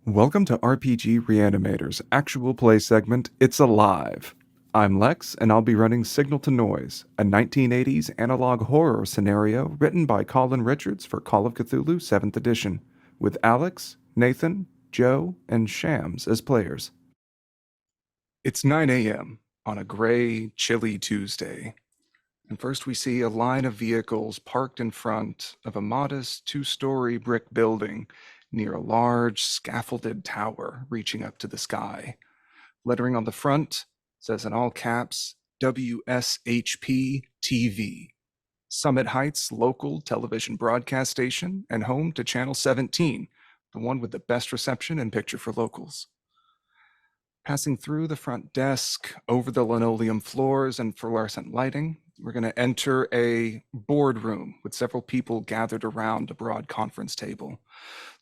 Welcome to RPG Reanimator's actual play segment, It's Alive. I'm Lex, and I'll be running Signal to Noise, a 1980s analog horror scenario written by Colin Richards for Call of Cthulhu 7th edition, with Alex, Nathan, Joe, and Shams as players. It's 9 a.m. on a gray, chilly Tuesday, and first we see a line of vehicles parked in front of a modest two-story brick building near a large scaffolded tower reaching up to the sky. Lettering on the front says in all caps, WSHP TV, Summit Heights local television broadcast station and home to Channel 17, the one with the best reception and picture for locals. Passing through the front desk, over the linoleum floors and fluorescent lighting, we're going to enter a boardroom with several people gathered around a broad conference table.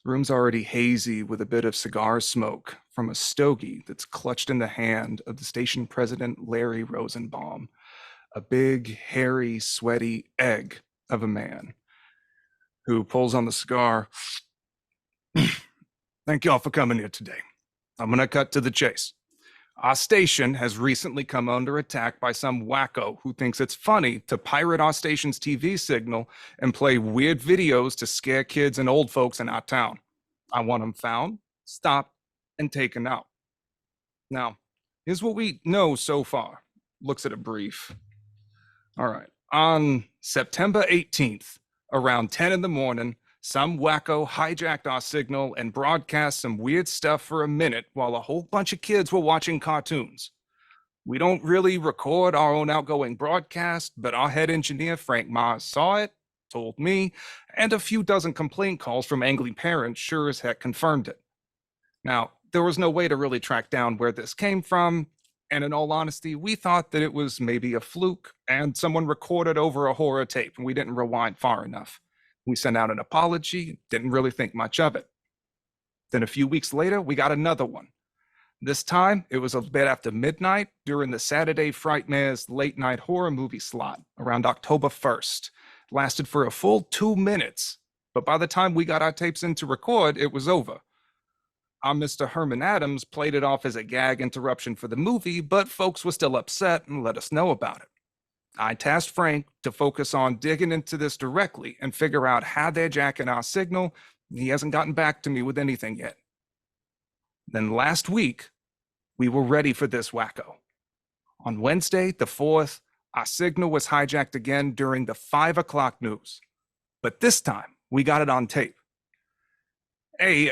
The room's already hazy with a bit of cigar smoke from a stogie that's clutched in the hand of the station president, Larry Rosenbaum, a big, hairy, sweaty egg of a man who pulls on the cigar. Thank y'all for coming here today. I'm going to cut to the chase. Our station has recently come under attack by some wacko who thinks it's funny to pirate our station's TV signal and play weird videos to scare kids and old folks in our town. I want them found, stopped, and taken out. Now, here's what we know so far. Looks at a brief. All right. On September 18th, around 10 in the morning, some wacko hijacked our signal and broadcast some weird stuff for a minute while a whole bunch of kids were watching cartoons. We don't really record our own outgoing broadcast, but our head engineer, Frank Mars, saw it, told me, and a few dozen complaint calls from angry parents sure as heck confirmed it. Now, there was no way to really track down where this came from, and in all honesty, we thought that it was maybe a fluke and someone recorded over a horror tape and we didn't rewind far enough. We sent out an apology, didn't really think much of it. Then a few weeks later, we got another one. This time, it was a bit after midnight during the Saturday Frightmares late night horror movie slot around October 1st. It lasted for a full 2 minutes, but by the time we got our tapes in to record, it was over. Our Mr. Herman Adams played it off as a gag interruption for the movie, but folks were still upset and let us know about it. I tasked Frank to focus on digging into this directly and figure out how they're jacking our signal. He hasn't gotten back to me with anything yet. Then last week, we were ready for this wacko. On Wednesday, the 4th, our signal was hijacked again during the 5 o'clock news. But this time, we got it on tape. Hey,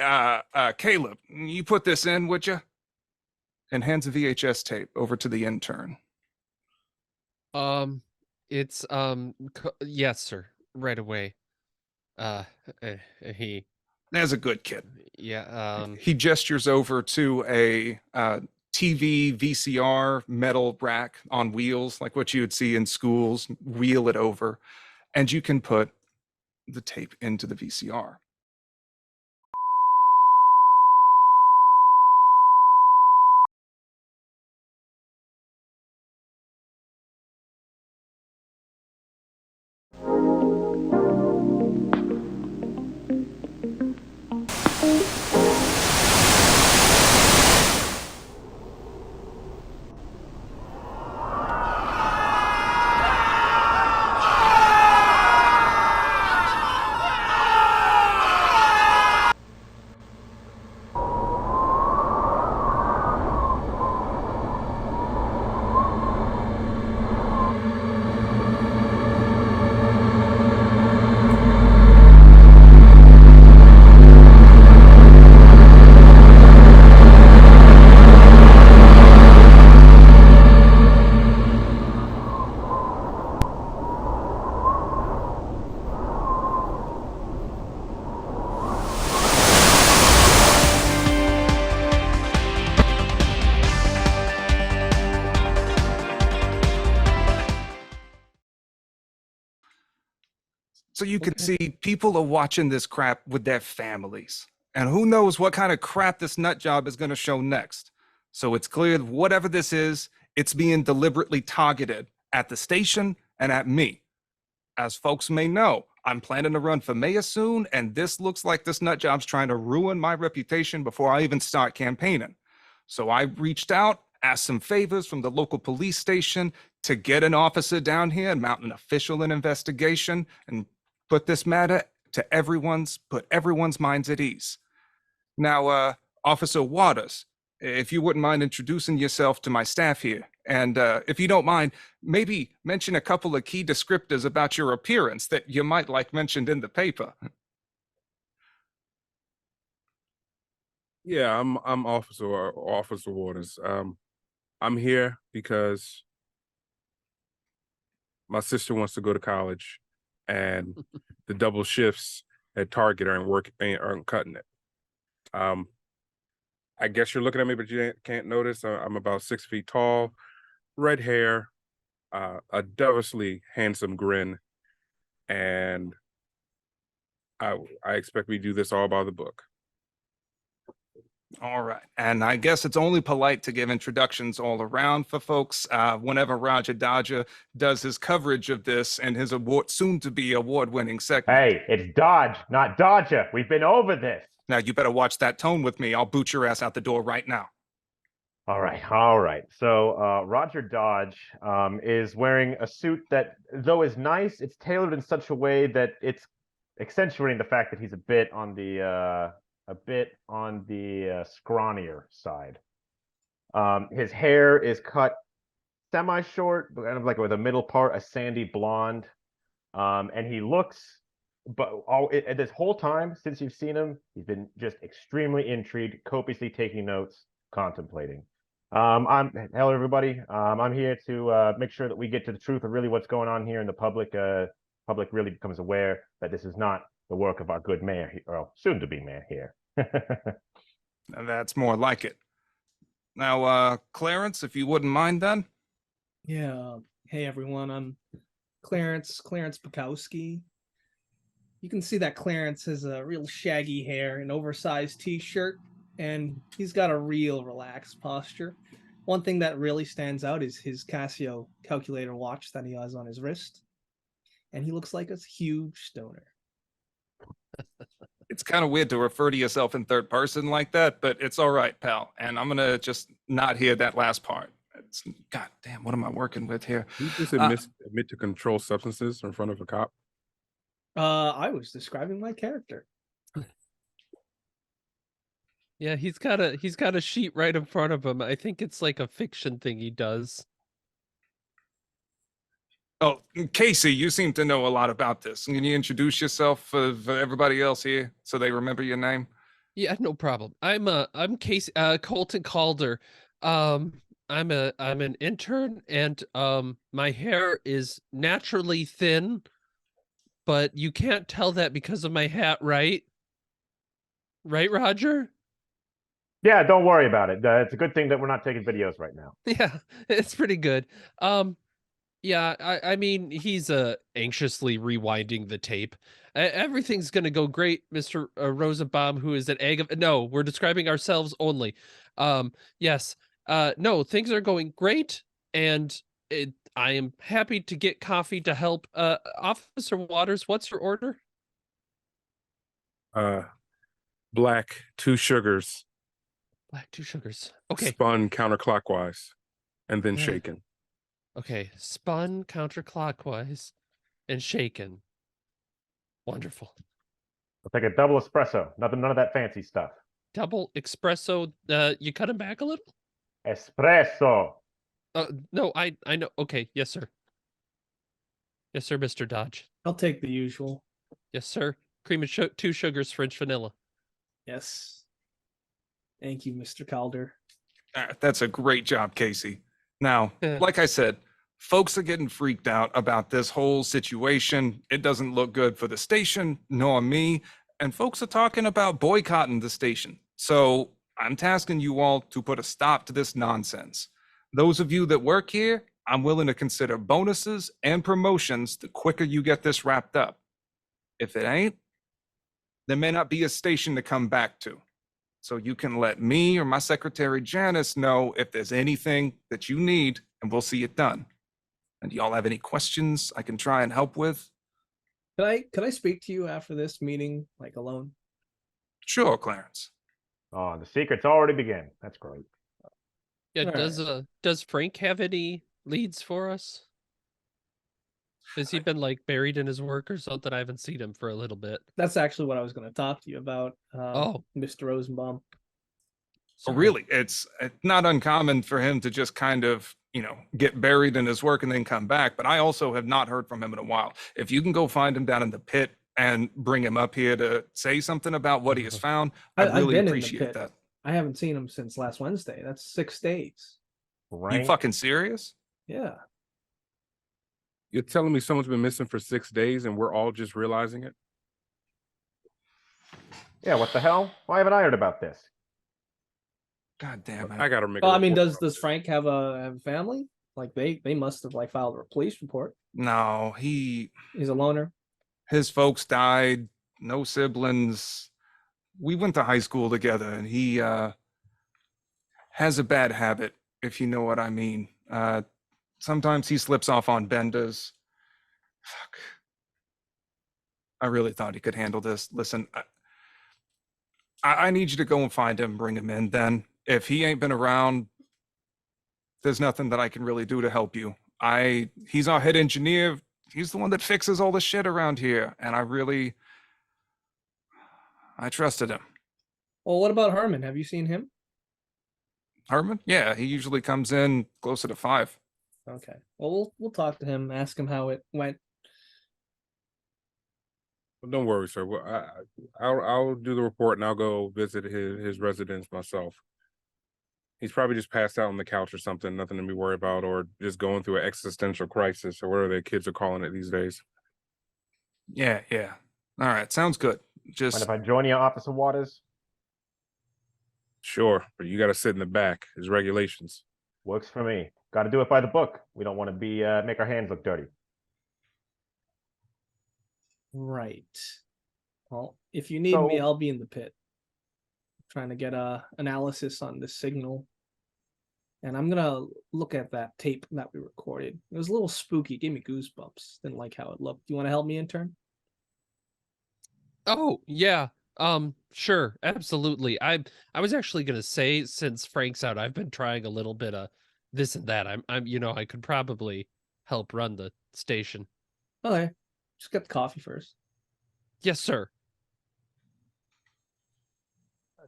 Caleb, you put this in, would you? And hands a VHS tape over to the intern. It's yes, sir. Right away. He There's a good kid. yeah, He gestures over to a TV VCR metal rack on wheels, like what you would see in schools, wheel it over, and you can put the tape into the VCR. So you can see people are watching this crap with their families. And who knows what kind of crap this nut job is going to show next. So it's clear that whatever this is, it's being deliberately targeted at the station and at me. As folks may know, I'm planning to run for mayor soon, and this looks like this nut job's trying to ruin my reputation before I even start campaigning. So I reached out, asked some favors from the local police station to get an officer down here and mount an official investigation and put this matter to put everyone's minds at ease. Now, Officer Waters, if you wouldn't mind introducing yourself to my staff here, and if you don't mind, maybe mention a couple of key descriptors about your appearance that you might like mentioned in the paper. Yeah, I'm Officer Waters. I'm here because my sister wants to go to college, and the double shifts at Target aren't cutting it. I guess you're looking at me, but you can't notice. I'm about 6 feet tall, red hair, a devilishly handsome grin, and I expect we do this all by the book. All right. And I guess it's only polite to give introductions all around for folks. Whenever Roger Dodger does his coverage of this and his soon-to-be award-winning segment. Hey, it's Dodge, not Dodger. We've been over this. Now, you better watch that tone with me. I'll boot your ass out the door right now. All right. So Roger Dodge is wearing a suit that, though is nice, it's tailored in such a way that it's accentuating the fact that he's a bit on the scrawnier side. His hair is cut semi-short, kind of like with a middle part, a sandy blonde, and he looks. But this whole time since you've seen him, he's been just extremely intrigued, copiously taking notes, contemplating. Hello everybody. I'm here to make sure that we get to the truth of really what's going on here, and the public really becomes aware that this is not the work of our good mayor, or soon-to-be mayor here. That's more like it. Now, Clarence, if you wouldn't mind then. Yeah. Hey everyone, I'm Clarence Bukowski. You can see that Clarence has a real shaggy hair, an oversized t-shirt, and he's got a real relaxed posture. One thing that really stands out is his Casio calculator watch that he has on his wrist. And he looks like a huge stoner. It's kind of weird to refer to yourself in third person like that, but it's all right, pal. And I'm going to just not hear that last part. God damn, what am I working with here? You just admit to controlled substances in front of a cop? I was describing my character. Yeah, he's got a sheet right in front of him. I think it's like a fiction thing he does. Oh, Casey, you seem to know a lot about this. Can you introduce yourself for everybody else here so they remember your name? Yeah, no problem. I'm Casey Colton Calder. I'm an intern, and my hair is naturally thin, but you can't tell that because of my hat, right? Right, Roger? Yeah, don't worry about it. It's a good thing that we're not taking videos right now. Yeah, it's pretty good. Yeah, I mean, he's anxiously rewinding the tape. Everything's gonna go great, Mr. Rosenbaum, who is an egg of no, we're describing ourselves only. Yes. No, things are going great, and I am happy to get coffee to help. Officer Waters, what's your order? Black, 2 sugars. Black, 2 sugars. Okay. Spun counterclockwise and then shaken. Okay, spun counterclockwise and shaken. Wonderful. I'll take a double espresso. None of that fancy stuff. Double espresso. You cut him back a little? Espresso. No, I know. Okay, yes, sir. Yes, sir, Mr. Dodge. I'll take the usual. Yes, sir. Cream and 2 sugars, French vanilla. Yes. Thank you, Mr. Calder. That's a great job, Casey. Now, like I said, folks are getting freaked out about this whole situation. It doesn't look good for the station, nor me. And folks are talking about boycotting the station. So I'm tasking you all to put a stop to this nonsense. Those of you that work here, I'm willing to consider bonuses and promotions the quicker you get this wrapped up. If it ain't, there may not be a station to come back to. So you can let me or my secretary Janice know if there's anything that you need, and we'll see it done. And do y'all have any questions I can try and help with? Could I speak to you after this meeting, like alone? Sure, Clarence. Oh, the secret's already begun. That's great. Yeah, All does Frank have any leads for us? Has he been like buried in his work or something? I haven't seen him for a little bit. That's actually what I was going to talk to you about, Oh, Mr. Rosenbaum. Oh, sorry. really? It's not uncommon for him to just kind of, get buried in his work and then come back. But I also have not heard from him in a while. If you can go find him down in the pit and bring him up here to say something about what he has found, I'd I've really been in the appreciate pit. that. I haven't seen him since last Wednesday. That's 6 days. You Rank. fucking serious? Yeah. You're telling me someone's been missing for 6 days and we're all just realizing it? Yeah, what the hell? Why haven't I heard about this? God damn I it. gotta make. Well, a I mean, report does Frank have a family? Like they must have like filed a police report. No, He's a loner. his folks died, no siblings. We went to high school together, and he has a bad habit, if you know what I mean. Sometimes he slips off on benders. Fuck. I really thought he could handle this. Listen, I need you to go and find him, bring him in. Then, if he ain't been around, there's nothing that I can really do to help you. He's our head engineer. He's the one that fixes all the shit around here, and I trusted him. Well, what about Herman? Have you seen him? Herman? Yeah, he usually comes in closer to 5. Okay. Well, we'll talk to him, ask him how it went. Well, don't worry, sir. Well, I'll do the report and I'll go visit his residence myself. He's probably just passed out on the couch or something, nothing to be worried about, or just going through an existential crisis or whatever the kids are calling it these days. Yeah. All right, sounds good. Mind Just if I join you, Officer Waters? Sure, but you got to sit in the back. There's regulations. Works for me. Got to do it by the book. We don't want to be make our hands look dirty. Right. Well, if you need me, So- I'll be in the pit. Trying to get a analysis on this signal. And I'm gonna look at that tape that we recorded. It was a little spooky, gave me goosebumps. Didn't like how it looked. Do you want to help me, intern? Oh, yeah. Sure, absolutely. I was actually gonna say, since Frank's out, I've been trying a little bit of this and that. I'm I could probably help run the station. Okay. Just get the coffee first. Yes, sir.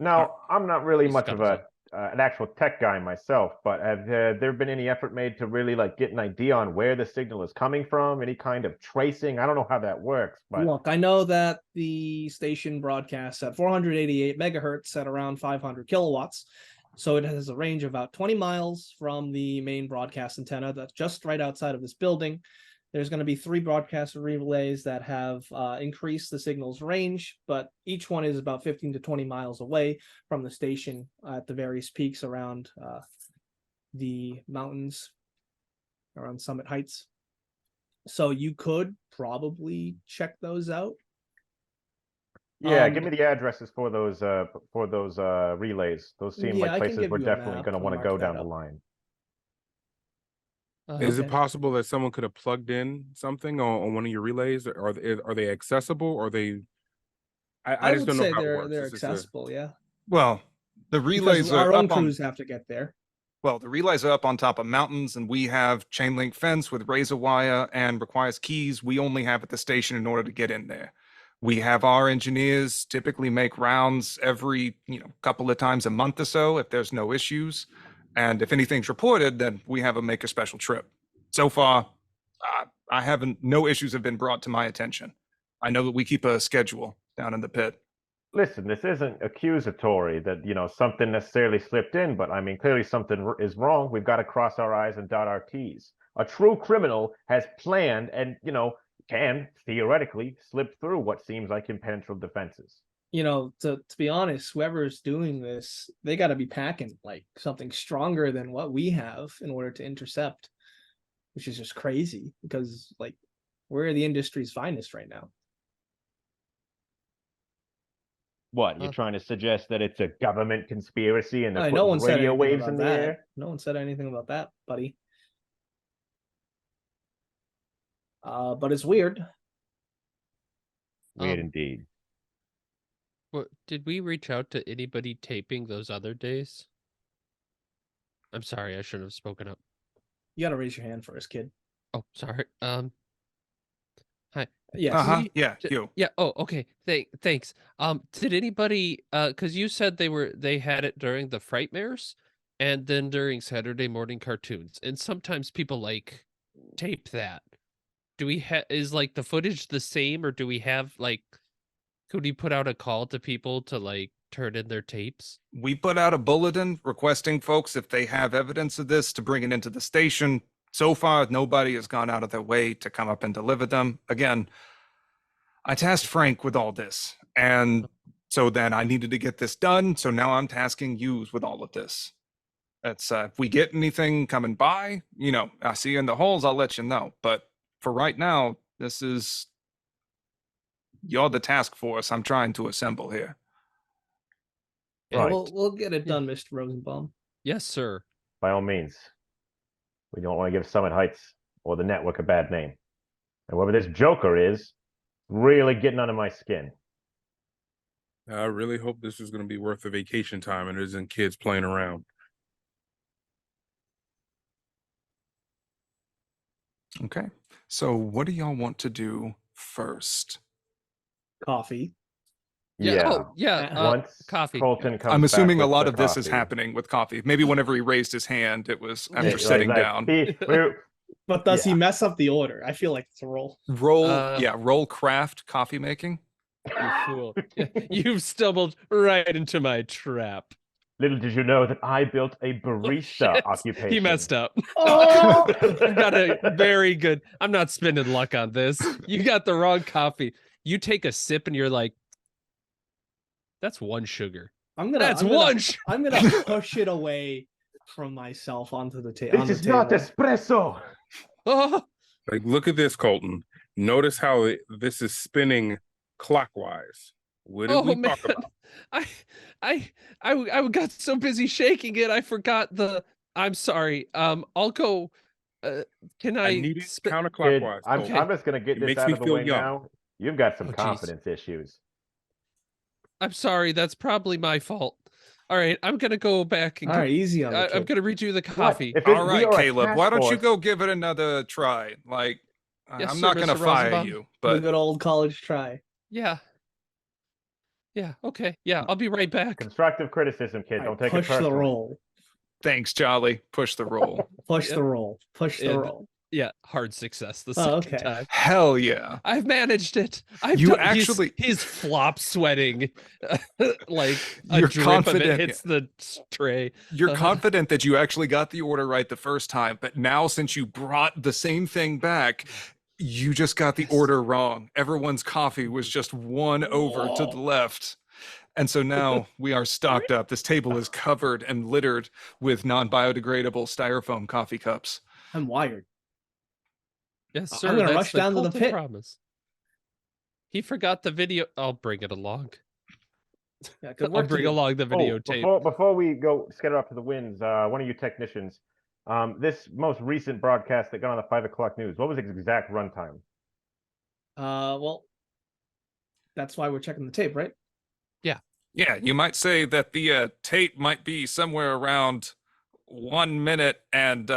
Now, I'm not really He's much got of his an actual tech guy myself, but have there been any effort made to really like get an idea on where the signal is coming from? Any kind of tracing? I don't know how that works, but Look, I know that the station broadcasts at 488 megahertz at around 500 kilowatts. So it has a range of about 20 miles from the main broadcast antenna that's just right outside of this building. There's going to be 3 broadcast relays that have increased the signal's range, but each one is about 15 to 20 miles away from the station at the various peaks around the mountains, around Summit Heights. So you could probably check those out. yeah, give me the addresses for those relays. Those seem Yeah, like I can places give we're you a definitely map going to and want to mark go that down the up. line. Is it Okay. possible that someone could have plugged in something on one of your relays? Are they accessible? Or they? I just would don't know say how it they're works. It's just accessible, yeah. well, the Because relays our are own up on crews have to get there. well, the relays are up on top of mountains, and we have chain link fence with razor wire and requires keys we only have at the station in order to get in there. We have our engineers typically make rounds every couple of times a month or so if there's no issues, and if anything's reported, then we have them make a special trip. So far, I haven't. No issues have been brought to my attention. I know that we keep a schedule down in the pit. Listen, this isn't accusatory that something necessarily slipped in, but I mean clearly something is wrong. We've got to cross our I's and dot our T's. A true criminal has planned and can theoretically slip through what seems like impenetrable defenses. To be honest, whoever's doing this, they got to be packing like something stronger than what we have in order to intercept, which is just crazy because like we're the industry's finest right now. What, you're trying to suggest that it's a government conspiracy and they're No putting one said radio anything waves about in the that. air? No one said anything about that, buddy. But it's weird. Weird indeed. What did we reach out to anybody taping those other days? I'm sorry, I shouldn't have spoken up. You gotta raise your hand first, kid. Oh, sorry. Hi. Yes. Uh-huh. We- Yeah, d- you. Yeah. Oh, okay. Thanks. Did anybody? Because you said they had it during the Frightmares, and then during Saturday morning cartoons, and sometimes people like tape that. Do we have is like the footage the same, or do we have like? Could we put out a call to people to like turn in their tapes? We put out a bulletin requesting folks if they have evidence of this to bring it into the station. So far, nobody has gone out of their way to come up and deliver them. Again, I tasked Frank with all this, and so then I needed to get this done. So now I'm tasking you with all of this. That's if we get anything coming by, I see you in the holes, I'll let you know. But for right now, you're the task force I'm trying to assemble here. Yeah, Right. we'll get it done, Mr. Rosenbaum. Yes, sir. By all means. We don't want to give Summit Heights or the network a bad name. And whoever this Joker is, really getting under my skin. I really hope this is going to be worth the vacation time and isn't kids playing around. Okay. So what do y'all want to do first? Coffee. Yeah. Oh, yeah. Once coffee. Colton comes I'm assuming back a with lot the of this is coffee. happening with coffee. Maybe whenever he raised his hand, it was after Yeah, sitting Like, down. But does he Yeah. mess up the order? I feel like it's a roll. Roll craft coffee making. You fool. Yeah, you've stumbled right into my trap. Little did you know that I built a barista Shit. occupation. He messed up. Oh! I've got a very good. I'm not spending luck on this. You got the wrong coffee. You take a sip and you're like, that's one sugar. That's one. I'm gonna push it away from myself onto the table. This is not espresso. Oh, Like, look at this, Colton. Notice how this is spinning clockwise. What did we talk about? I got so busy shaking it, I forgot the. I'm sorry. I'll go. Can I I? need it Kid, counterclockwise. I'm Colton. just going to get It this makes out me of the feel way young. now. You've got some Oh, geez. confidence issues. I'm sorry. That's probably my fault. All right, I'm gonna go back and All right, easy on the I'm kid. gonna redo the coffee. If All we right, are a Caleb, task why don't you force- go give it another try? Like, Yes, I'm sir, not going to Mr. fire Rosenbaum. you, The but good old college try. Yeah. Yeah. Okay. Yeah, I'll be right back. Constructive criticism, kid. All Don't right, take it push personally. the roll. thanks, Charlie. Push the roll. Push Yep. the roll. Push the And- roll. Yeah, hard success the Oh, second okay. time. Hell yeah. I've managed it. You actually- he's flop sweating like a You're drip of it confident. hits the tray. You're confident that you actually got the order right the first time, but now since you brought the same thing back, you just got the Yes. order wrong. Everyone's coffee was just one over to the left. And so now we are stocked up. This table is covered and littered with non-biodegradable styrofoam coffee cups. I'm wired. Yes, I'm sir. gonna that's rush down to the Colton pit. Promise. He forgot the video. I'll bring it along. Yeah, good I'll work. bring to you. along the videotape. Before we go scatter up to the winds, one of you technicians, this most recent broadcast that got on the 5 o'clock news, what was its exact runtime? Well, that's why we're checking the tape, right? Yeah, you might say that the tape might be somewhere around 1 minute and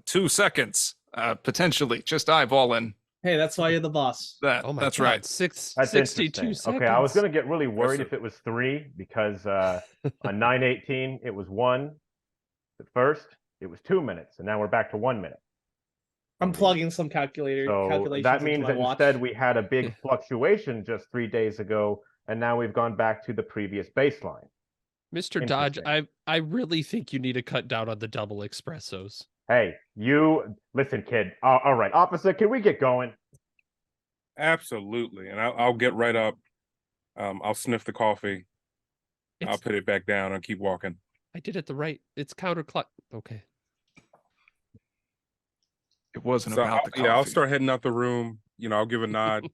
2 seconds, potentially. Just eyeballing Hey, that's why you're the boss. that. Oh my That's God, right. That's 62 interesting. seconds. Okay, I was gonna get really worried Impressive. if it was 3 because on 9/18 it was 1. At first, it was 2 minutes, and now we're back to 1 minute. I'm plugging some calculations that into means my that watch. instead we had a big fluctuation just 3 days ago, and now we've gone back to the previous baseline. Mr. Dodge, Interesting. I really think you need to cut down on the double espressos. Hey, you listen, kid. All right, officer, can we get going? Absolutely. And I'll get right up. I'll sniff the coffee. I'll It's- put it back down and keep walking. I did it the right. It's counterclock. Okay. It wasn't So about the coffee. yeah, I'll start heading out the room. I'll give a nod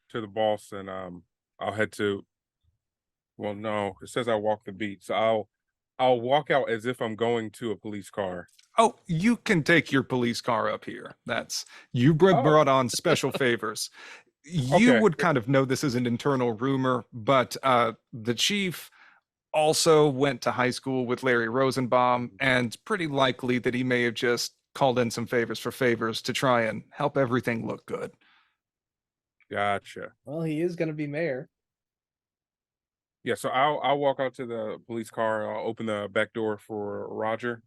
to the boss and I'll head to. Well, no, it says I walk the beat. So I'll walk out as if I'm going to a police car. Oh, you can take your police car up here. You brought on special favors. You Okay. would kind of know this is an internal rumor, but the chief also went to high school with Larry Rosenbaum, and pretty likely that he may have just called in some favors for favors to try and help everything look good. Gotcha. Well, he is going to be mayor. Yeah, so I'll walk out to the police car. I'll open the back door for Roger,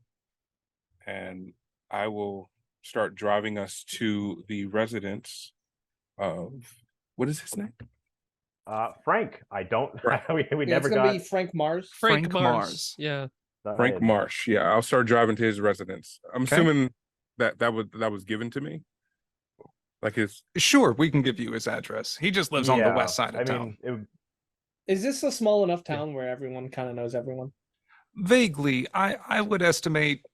and I will start driving us to the residence of what is his name? Frank. I don't. Frank. we Yeah, never it's going to got be Frank Mars. Frank, Frank Mars. Mars. Yeah. Frank Marsh. Yeah, I'll start driving to his residence. I'm Okay. assuming that was given to me. Like his Sure, we can give you his address. He just lives on the west side of town. Is this a small enough town where everyone kind of knows everyone? Vaguely, I would estimate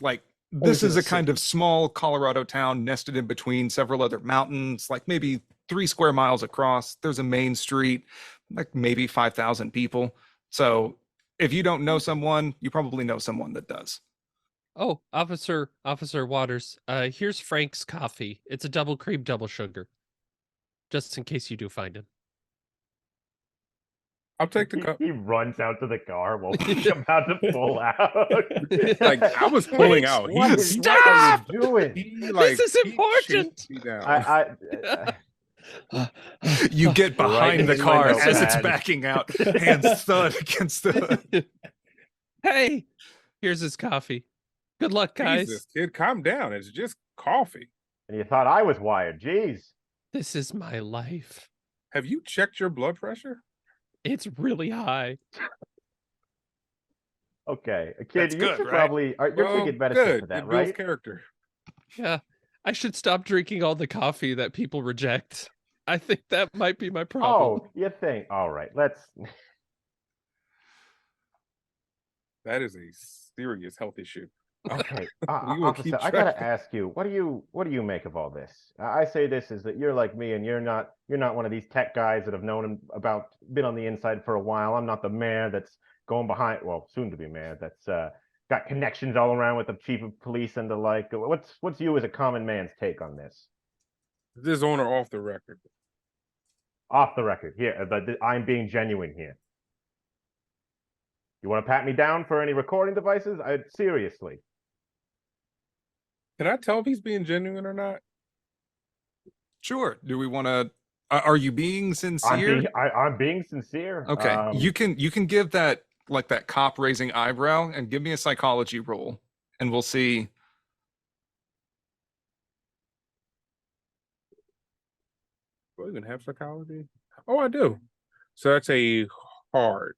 like Or this is is it a a kind of small Colorado town nested in between several other mountains, like maybe 3 square miles across. There's a main street, like maybe 5,000 people. So if you don't know someone, you probably know someone that does. Oh, Officer Waters. Here's Frank's coffee. It's a double cream, double sugar. Just in case you do find him. I'll take the cup. He runs out to the car while he's about to pull out. Like I was pulling Wait, out. What He- is he- what are Stop! you doing? he, like, This is he important. chased me down. You get behind the in my car as it's notepad. backing out, hands thud against the. Hey, here's his coffee. Good luck, guys. Jesus, kid, calm down. It's just coffee. And you thought I was wired. Jeez. This is my life. Have you checked your blood pressure? It's really high. Okay, a kid, That's you good, should right? probably. You're Well, taking medicine good. for that, It builds right? character. Yeah. I should stop drinking all the coffee that people reject. I think that might be my problem. Oh, you think? All right, let's. That is a serious health issue. Okay, We will keep officer, I gotta track. ask you, what do you make of all this? I say this is that you're like me, and you're not one of these tech guys that have known him been on the inside for a while. I'm not the mayor that's going behind, well, soon to be mayor, that's got connections all around with the chief of police and the like. What's you as a common man's take on this? This owner off the record. Off the record, here, but I'm being genuine here. You want to pat me down for any recording devices? Seriously. Can I tell if he's being genuine or not? Sure. Do we want to? Are you being sincere? I'm being sincere. Okay, you can give that like that cop raising eyebrow and give me a psychology roll, and we'll see. Do I even have psychology? Oh, I do. So that's a hard.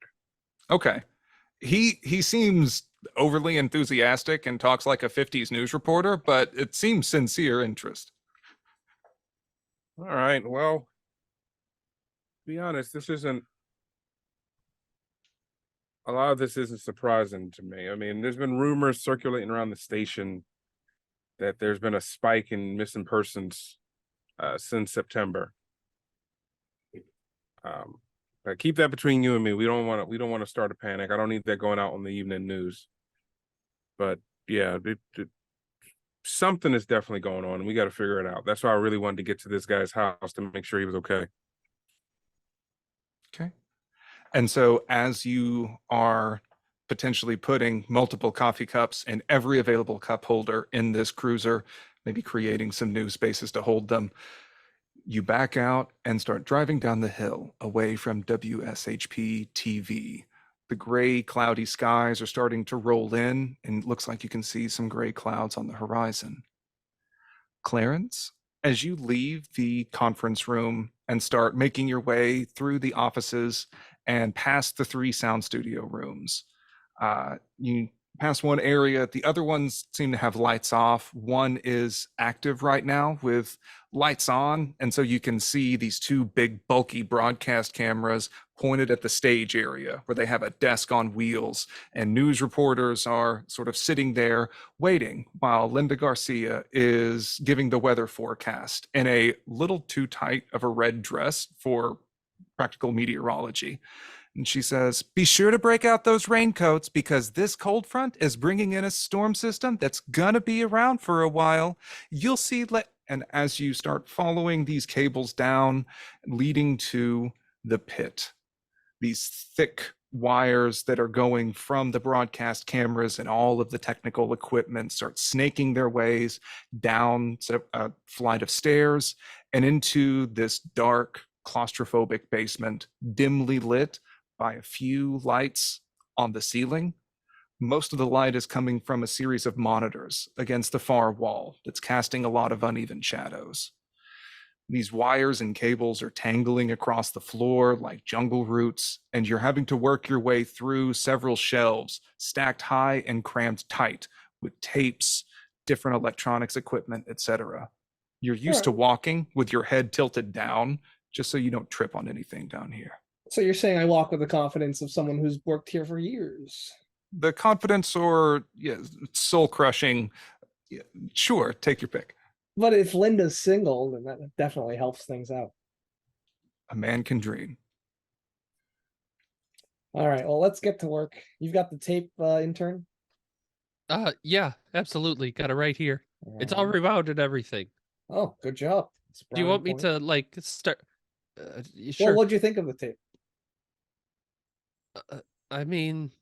Okay, he seems overly enthusiastic and talks like a 50s news reporter, but it seems sincere interest. All right. Well, to be honest, this isn't. A lot of this isn't surprising to me. I mean, there's been rumors circulating around the station that there's been a spike in missing persons since September. But keep that between you and me. We don't want to start a panic. I don't need that going out on the evening news. But yeah, something is definitely going on, and we got to figure it out. That's why I really wanted to get to this guy's house to make sure he was okay. Okay. And so as you are potentially putting multiple coffee cups in every available cup holder in this cruiser, maybe creating some new spaces to hold them, you back out and start driving down the hill away from WSHP TV. The gray, cloudy skies are starting to roll in, and it looks like you can see some gray clouds on the horizon. Clarence, as you leave the conference room and start making your way through the offices and past the 3 sound studio rooms, you pass one area. The other ones seem to have lights off. One is active right now with lights on, and so you can see these 2 big bulky broadcast cameras pointed at the stage area where they have a desk on wheels, and news reporters are sort of sitting there waiting while Linda Garcia is giving the weather forecast in a little too tight of a red dress for practical meteorology. And she says, be sure to break out those raincoats because this cold front is bringing in a storm system that's going to be around for a while. You'll see And as you start following these cables down, leading to the pit, these thick wires that are going from the broadcast cameras and all of the technical equipment start snaking their ways down a flight of stairs and into this dark, claustrophobic basement, dimly lit by a few lights on the ceiling. Most of the light is coming from a series of monitors against the far wall that's casting a lot of uneven shadows. These wires and cables are tangling across the floor like jungle roots, and you're having to work your way through several shelves stacked high and crammed tight with tapes, different electronics equipment, etc. You're used to walking with your head tilted down just so you don't trip on anything down here. So you're saying I walk with the confidence of someone who's worked here for years? The confidence or soul crushing, sure, take your pick. But if Linda's single, then that definitely helps things out. A man can dream. All right, well, let's get to work. You've got the tape, intern? Yeah, absolutely. Got it right here. It's all rewound and everything. Oh, good job. It's Do you want me brownie to like start? point. Sure. Well, what'd you think of the tape? I mean,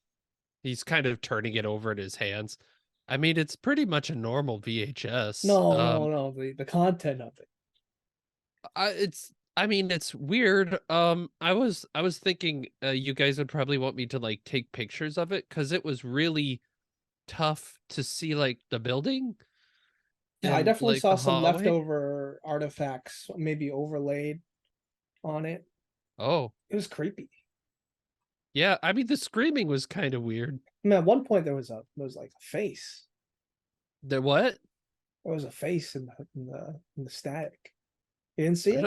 he's kind of turning it over in his hands. I mean, it's pretty much a normal VHS. No, the content of it. I mean, it's weird. I was thinking you guys would probably want me to like take pictures of it because it was really tough to see like the building. Yeah, I and, definitely like, saw the some hallway. leftover artifacts, maybe overlaid on it. Oh, It was creepy. yeah. I mean, the screaming was kind of weird. I mean, at one point there was like a face. The what? There was a face in the static. You didn't see I it?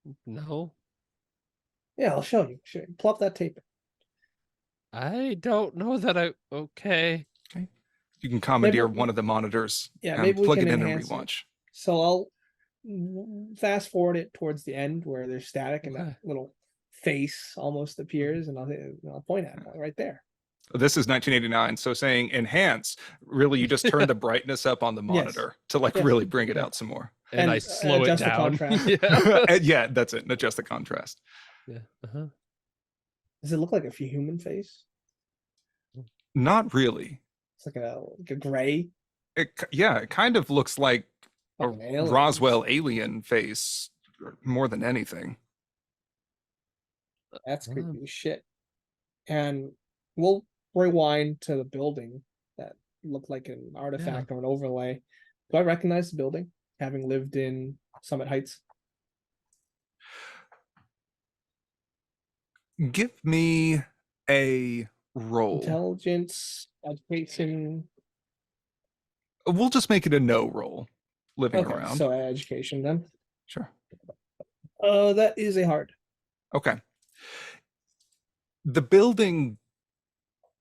don't- No, Yeah, I'll show you. Pull up that tape. I don't know that I. Okay. You can commandeer Maybe- one of the monitors Yeah, and maybe we plug can it in and enhance it. rewatch. So I'll fast forward it towards the end where there's static and Okay. that little face almost appears, and I'll point at it right there. This is 1989, so saying enhance, really you just turn the brightness up on the monitor to like Yes. really bring it Yeah. out some more. And I And, slow it adjust the down. contrast. Yeah. And yeah, that's it. Adjust the contrast. Yeah. Uh-huh. Does it look like a human face? Not really. It's like a gray. It kind of looks like a Like an alien. Roswell alien face more than anything. That's Oh. creepy as shit. And we'll rewind to the building that looked like an artifact or an overlay. Do I recognize the building, having lived in Summit Heights? Give me a roll. Intelligence, education. We'll just make it a no roll. Living Okay, around. so education then. Sure. That is a hard. Okay. The building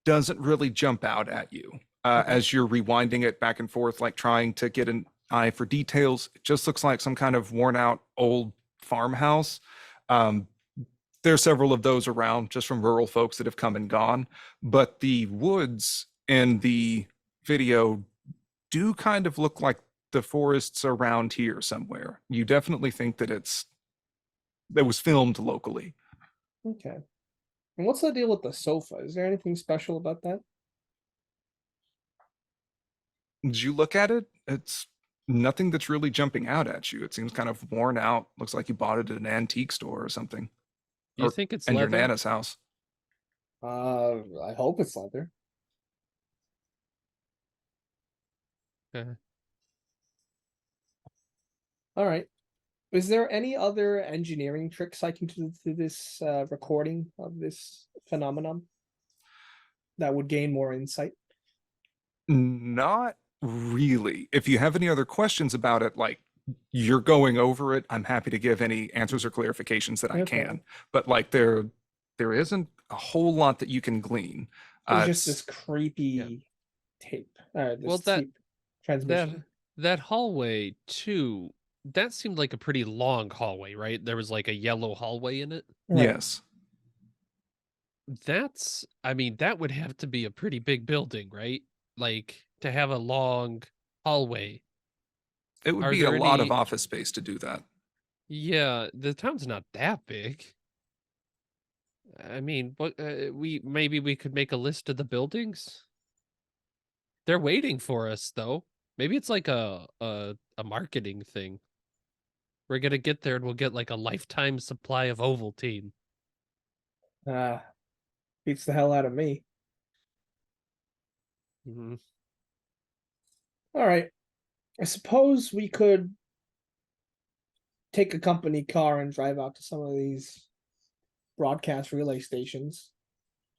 doesn't really jump out at you as you're rewinding it back and forth, like trying to get an eye for details. It just looks like some kind of worn out old farmhouse. There's several of those around just from rural folks that have come and gone, but the woods in the video do kind of look like the forests around here somewhere. You definitely think that that was filmed locally. Okay. And what's the deal with the sofa? Is there anything special about that? Did you look at it? It's nothing that's really jumping out at you. It seems kind of worn out. Looks like you bought it at an antique store or something. Do you Or- think it's in your leather? Nana's house. I hope it's leather. Okay. All right. Is there any other engineering tricks I can do to this recording of this phenomenon that would gain more insight? Not really. If you have any other questions about it, like you're going over it, I'm happy to give any answers or clarifications that I Okay. can. But like there isn't a whole lot that you can glean. It's just It's- this creepy tape. This Well, that- tape transmission. That hallway too. That seemed like a pretty long hallway, right? There was like a yellow hallway in it. Right. Yes. I mean, that would have to be a pretty big building, right? Like to have a long hallway. It would Are be a there lot of any- office space to do that. Yeah, the town's not that big. I mean, what maybe we could make a list of the buildings. They're waiting for us though. Maybe it's like a marketing thing. We're gonna get there and we'll get like a lifetime supply of Ovaltine. Beats the hell out of me. Mhm. All right. I suppose we could take a company car and drive out to some of these broadcast relay stations.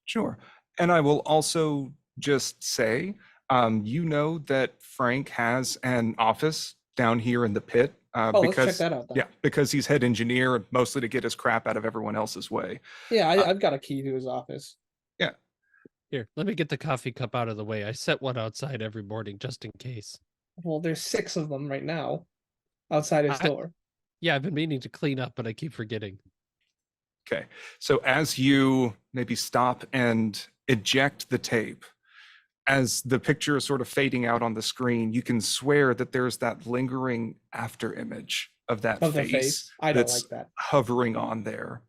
Sure. And I will also just say, you know that Frank has an office down here in the pit. Oh, let's check Because that out then. yeah, because he's head engineer, mostly to get his crap out of everyone else's way. Yeah, Uh, I've got a key to his office. Here, let me get the coffee cup out of the way. I set one outside every morning just in case. Well, there's 6 of them right now outside his I- door. Yeah, I've been meaning to clean up, but I keep forgetting. Okay. So as you maybe stop and eject the tape, as the picture is sort of fading out on the screen, you can swear that there's that lingering after image of that Of the face face. I don't that's like that. hovering on there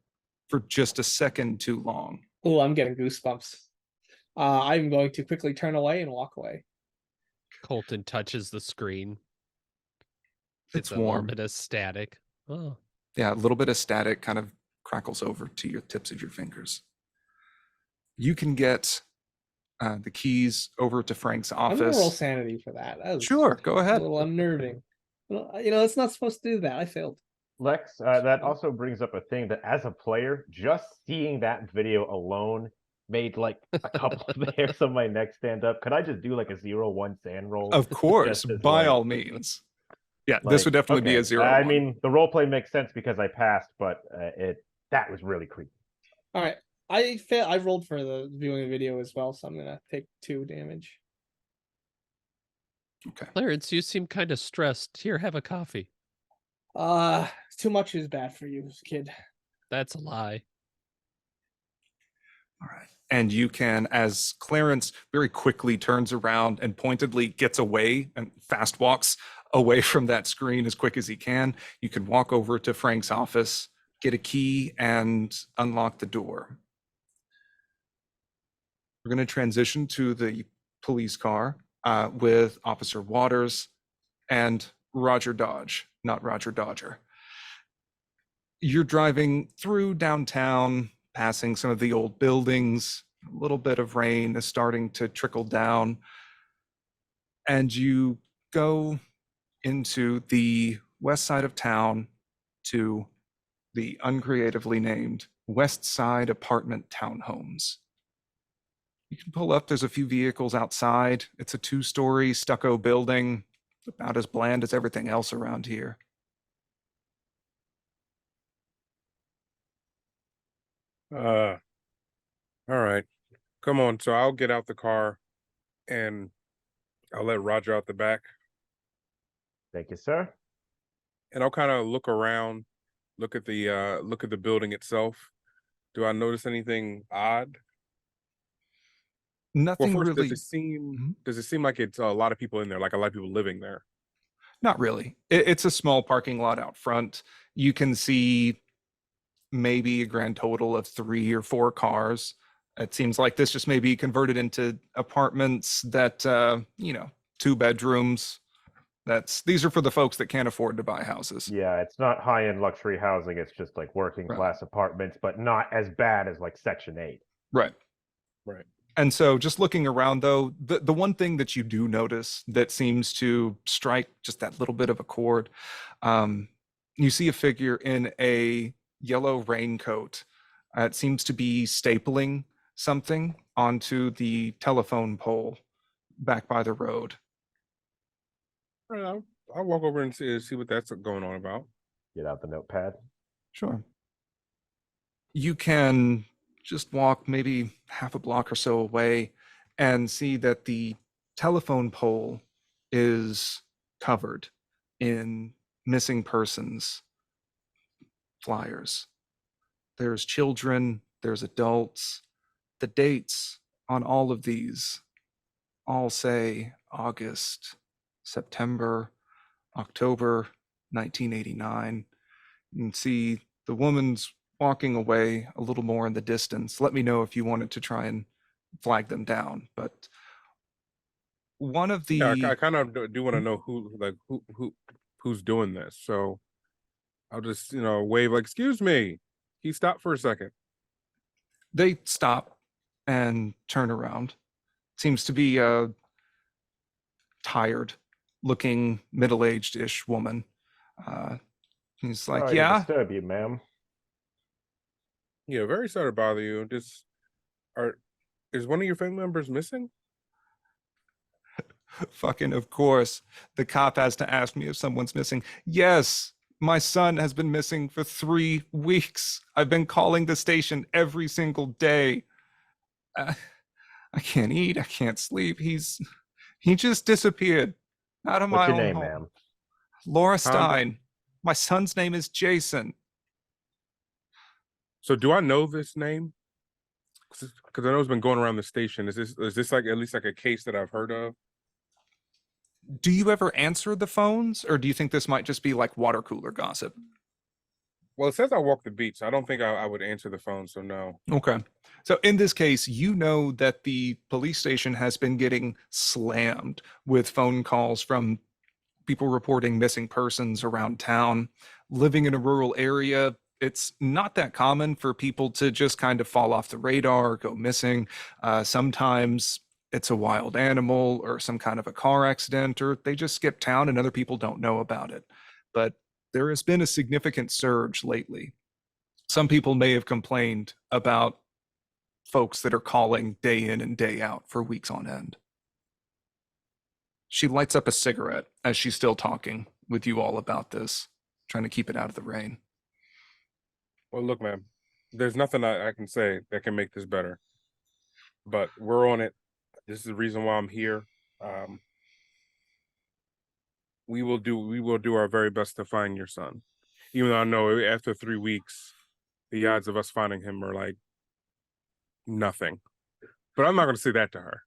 for just a second too long. Oh, I'm getting goosebumps. I'm going to quickly turn away and walk away. Colton touches the screen. It's A little warm. bit of static. Oh, Yeah, a little bit of static kind of crackles over to your tips of your fingers. You can get the keys over to Frank's I'm gonna roll office. sanity for that. That was Sure, go a ahead. little unnerving. It's not supposed to do that. I failed. Lex, that also brings up a thing that as a player, just seeing that video alone made like a couple of hairs on my neck stand up. Could I just do like a 0-1 sand roll? Of course, Just as, by like- all means. Yeah, this Like, would definitely be a okay, 0-1. I mean, the role play makes sense because I passed, but that was really creepy. All right. I rolled for the viewing the video as well, so I'm gonna take 2 damage. Okay. Clarence, you seem kind of stressed. Here, have a coffee. Too much is bad for you, kid. That's a lie. All right. And you can, as Clarence very quickly turns around and pointedly gets away and fast walks away from that screen as quick as he can, you can walk over to Frank's office, get a key, and unlock the door. We're going to transition to the police car with Officer Waters and Roger Dodge, not Roger Dodger. You're driving through downtown, passing some of the old buildings. A little bit of rain is starting to trickle down. And you go into the west side of town to the uncreatively named West Side Apartment Townhomes. You can pull up, there's a few vehicles outside. It's a 2-story stucco building, about as bland as everything else around here. All right. Come on. So I'll get out the car and I'll let Roger out the back. Thank you, sir. And I'll kind of look around, look at the building itself. Do I notice anything odd? Well, Nothing first, really, does it seem like it's a lot of people in there, like a lot of people living there? not really. It's a small parking lot out front. You can see maybe a grand total of 3 or 4 cars. It seems like this just may be converted into apartments that, 2 bedrooms. These are for the folks that can't afford to buy houses. Yeah, it's not high-end luxury housing. It's just like working Right. class apartments, but not as bad as like Section 8. Right. Right. And so just looking around though, the one thing that you do notice that seems to strike just that little bit of a chord, you see a figure in a yellow raincoat. It seems to be stapling something onto the telephone pole back by the road. All right, I'll walk over and see what that's going on about. Get out the notepad. Sure. You can just walk maybe half a block or so away and see that the telephone pole is covered in missing persons flyers. There's children, there's adults. The dates on all of these all say August, September, October 1989. You can see the woman's walking away a little more in the distance. Let me know if you wanted to try and flag them down. But one of the Yeah, I kind of do want to know who's doing this. So I'll just wave like, "Excuse me." Can you stop for a second? they stop and turn around. Seems to be a tired looking middle-aged ish woman. He's like, Sorry to yeah. disturb you, ma'am. Yeah, very sorry to bother you. Is one of your family members missing? Fucking of course. The cop has to ask me if someone's missing. Yes, my son has been missing for 3 weeks. I've been calling the station every single day. I can't eat, I can't sleep. He just disappeared out of What's my your own name, home. ma'am? Laura Tom? Stein. My son's name is Jason. So do I know this name? Because I know it's been going around the station. Is this like at least like a case that I've heard of? Do you ever answer the phones, or do you think this might just be like water cooler gossip? Well, it says I walk the beat, so I don't think I would answer the phone. So no. Okay. So in this case, you know that the police station has been getting slammed with phone calls from people reporting missing persons around town. Living in a rural area, it's not that common for people to just kind of fall off the radar, go missing. Sometimes it's a wild animal or some kind of a car accident, or they just skip town and other people don't know about it. But there has been a significant surge lately. Some people may have complained about folks that are calling day in and day out for weeks on end. She lights up a cigarette as she's still talking with you all about this, trying to keep it out of the rain. Well, look, man, there's nothing I can say that can make this better. But we're on it. This is the reason why I'm here. We will do our very best to find your son. Even though I know after 3 weeks, the odds of us finding him are like nothing. But I'm not going to say that to her.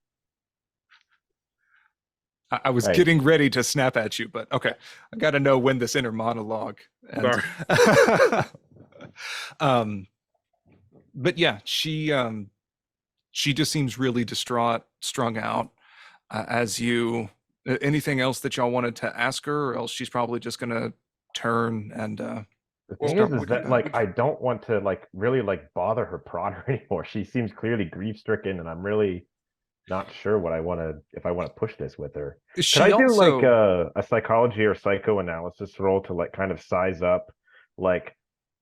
I was Hey. getting ready to snap at you, but okay. I got to know when this inner monologue ends. But yeah, she just seems really distraught, strung out. As you, anything else that y'all wanted to ask her, or else she's probably just gonna turn and The Well, thing start is looking that back. like I don't want to like really like bother her prodder anymore. She seems clearly grief stricken, and I'm really not sure what I want to if I want to push this with her. She Could I do also, like a psychology or psychoanalysis roll to like kind of size up? Like,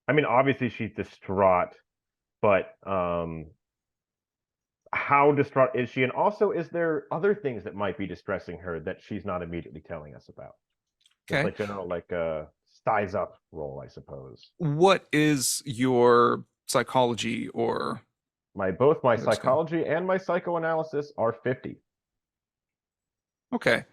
I mean, obviously she's distraught, but how distraught is she? And also, is there other things that might be distressing her that she's not immediately telling us about? Just okay. like general like size up roll, I suppose. What is your psychology or Both my Understand. psychology and my psychoanalysis are 50. okay?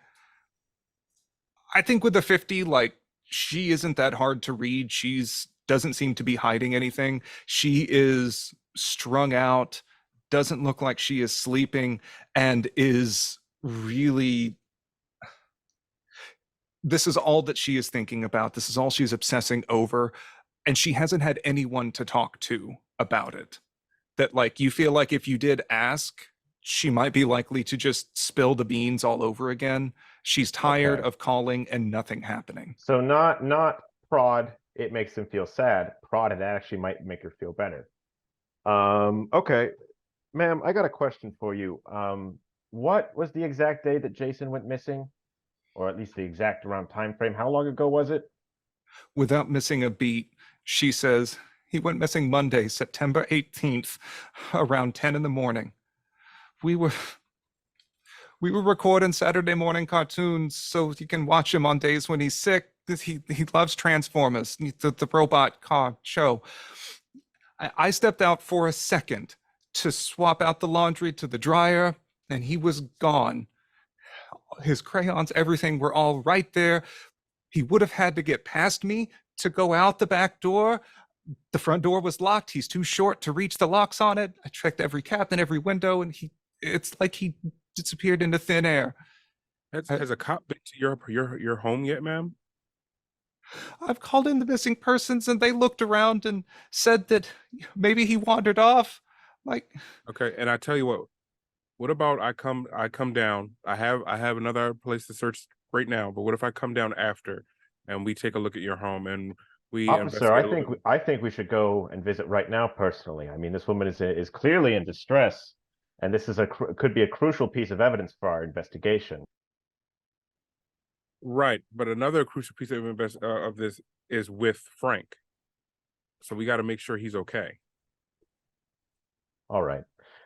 I think with the 50, like she isn't that hard to read. She's doesn't seem to be hiding anything. She is strung out, doesn't look like she is sleeping, and is really, this is all that she is thinking about. This is all she's obsessing over. And she hasn't had anyone to talk to about it. That like you feel like if you did ask, she might be likely to just spill the beans all over again. She's tired Okay. of calling and nothing happening. So not prod, it makes them feel sad. Prod, it actually might make her feel better. Okay. Ma'am, I got a question for you. What was the exact day that Jason went missing? Or at least the exact around time frame? How long ago was it? Without missing a beat, she says, he went missing Monday, September 18th, around 10 in the morning. We were recording Saturday morning cartoons so you can watch him on days when he's sick. He loves Transformers, the robot car show. I stepped out for a second to swap out the laundry to the dryer, and he was gone. His crayons, everything were all right there. He would have had to get past me to go out the back door. The front door was locked. He's too short to reach the locks on it. I checked every cabinet, every window, and it's like he disappeared into thin air. Has a cop been to your home yet, ma'am? I've called in the missing persons and they looked around and said that maybe he wandered off. Like, Okay, and I tell you what about I come down. I have another place to search right now, but what if I come down after and we take a look at your home and we Officer, investigate a little bit? I think we should go and visit right now personally. I mean, this woman is clearly in distress, and this is could be a crucial piece of evidence for our investigation. Right, but another crucial piece of this is with Frank. So we got to make sure he's okay. All right,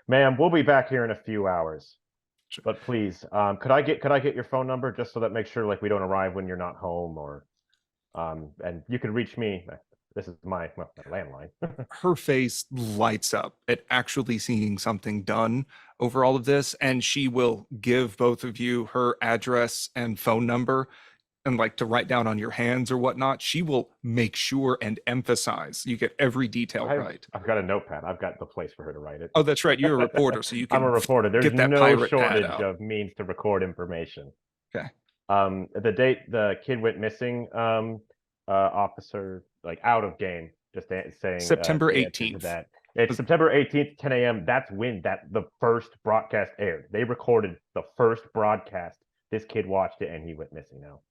ma'am, we'll be back here in a few hours. Sure. But please, could I get your phone number just so that make sure like we don't arrive when you're not home, or and you can reach me. This is my landline. her face lights up at actually seeing something done over all of this, and she will give both of you her address and phone number, and like to write down on your hands or whatnot. She will make sure and emphasize you get every detail right. I've got a notepad. I've got the place for her to write it. Oh, that's right. You're a reporter, so you can. I'm a reporter. There's get that no pirate pad shortage out. of means to record information. Okay. The date the kid went missing, officer, like out of game, just saying September the answer to 18th. that. It's September 18th, 10 a.m. That's when the first broadcast aired. They recorded the first broadcast. This kid watched it and he went missing now.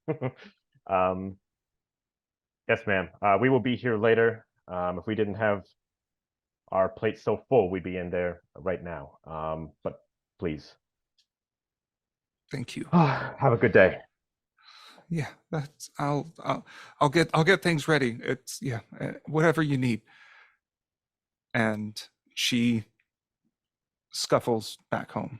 Yes, ma'am. We will be here later. If we didn't have our plates so full, we'd be in there right now. But please. Thank you. Have a good day. Yeah, that's I'll get things ready. It's whatever you need. And she scuffles back home.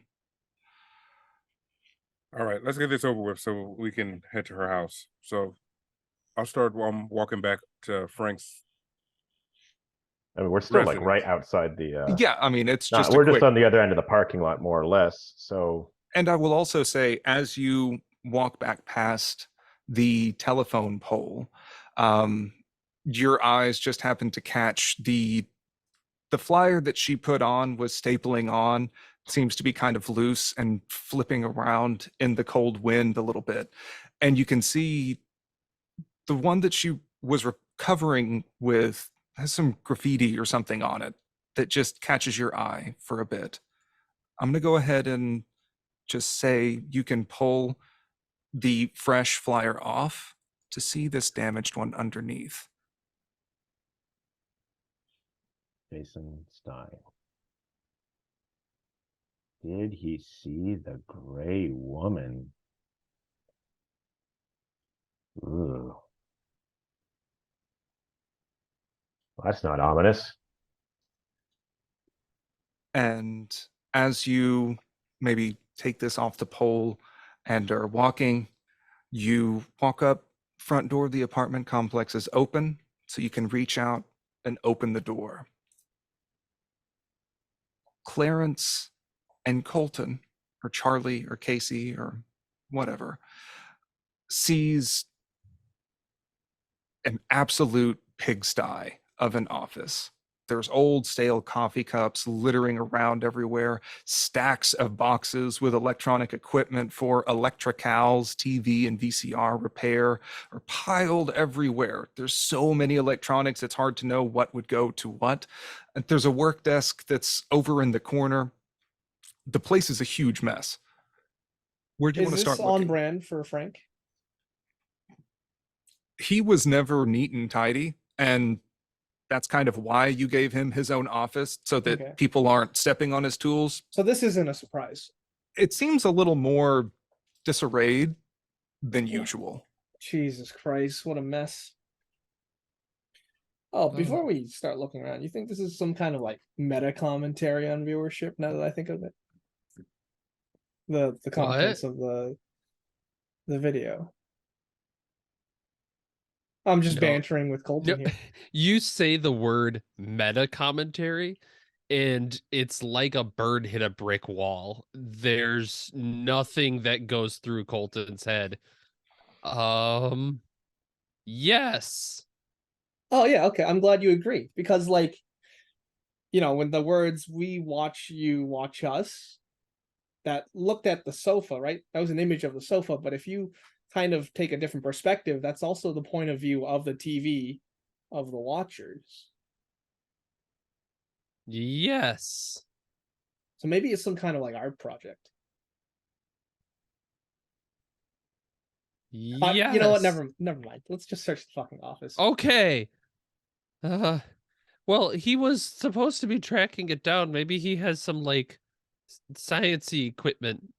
All right, let's get this over with so we can head to her house. So I'll start walking back to Frank's. I mean, we're still like Residence. right outside the. Yeah, I mean, it's just we're just on the other end of the parking lot, more or less. So. And I will also say, as you walk back past the telephone pole, your eyes just happen to catch the flyer that she put on was stapling on, seems to be kind of loose and flipping around in the cold wind a little bit. And you can see the one that she was covering with has some graffiti or something on it that just catches your eye for a bit. I'm going to go ahead and just say you can pull the fresh flyer off to see this damaged one underneath. Jason Stein. Did he see the gray woman? Ooh. Well, that's not ominous. And as you maybe take this off the pole and are walking, you walk up. Front door of the apartment complex is open, so you can reach out and open the door. Clarence and Colton, or Charlie or Casey or whatever, sees an absolute pigsty of an office. There's old stale coffee cups littering around everywhere, stacks of boxes with electronic equipment for electricals, TV and VCR repair are piled everywhere. There's so many electronics, it's hard to know what would go to what. And there's a work desk that's over in the corner. The place is a huge mess. Where do you want to start Is this on looking? brand for Frank? He was never neat and tidy, and that's kind of why you gave him his own office, so that Okay. people aren't stepping on his tools. So this isn't a surprise. It seems a little more disarrayed than Yeah. usual. Jesus Christ, what a mess. Oh, before we start looking around, you think this is some kind of like meta commentary on viewership now that I think of it? The contents of the video. I'm just No. bantering with Colton No, here. you say the word meta commentary, and it's like a bird hit a brick wall. There's nothing that goes through Colton's head. Yes. Oh yeah, okay. I'm glad you agree. Because like, you know, when the words "we watch you watch us," that looked at the sofa, right? That was an image of the sofa. But if you kind of take a different perspective, that's also the point of view of the TV of the watchers. Yes. So maybe it's some kind of like art project. Yes. You know what? Never mind. Let's just search the fucking office. Okay. Well, he was supposed to be tracking it down. Maybe he has some like sciencey equipment.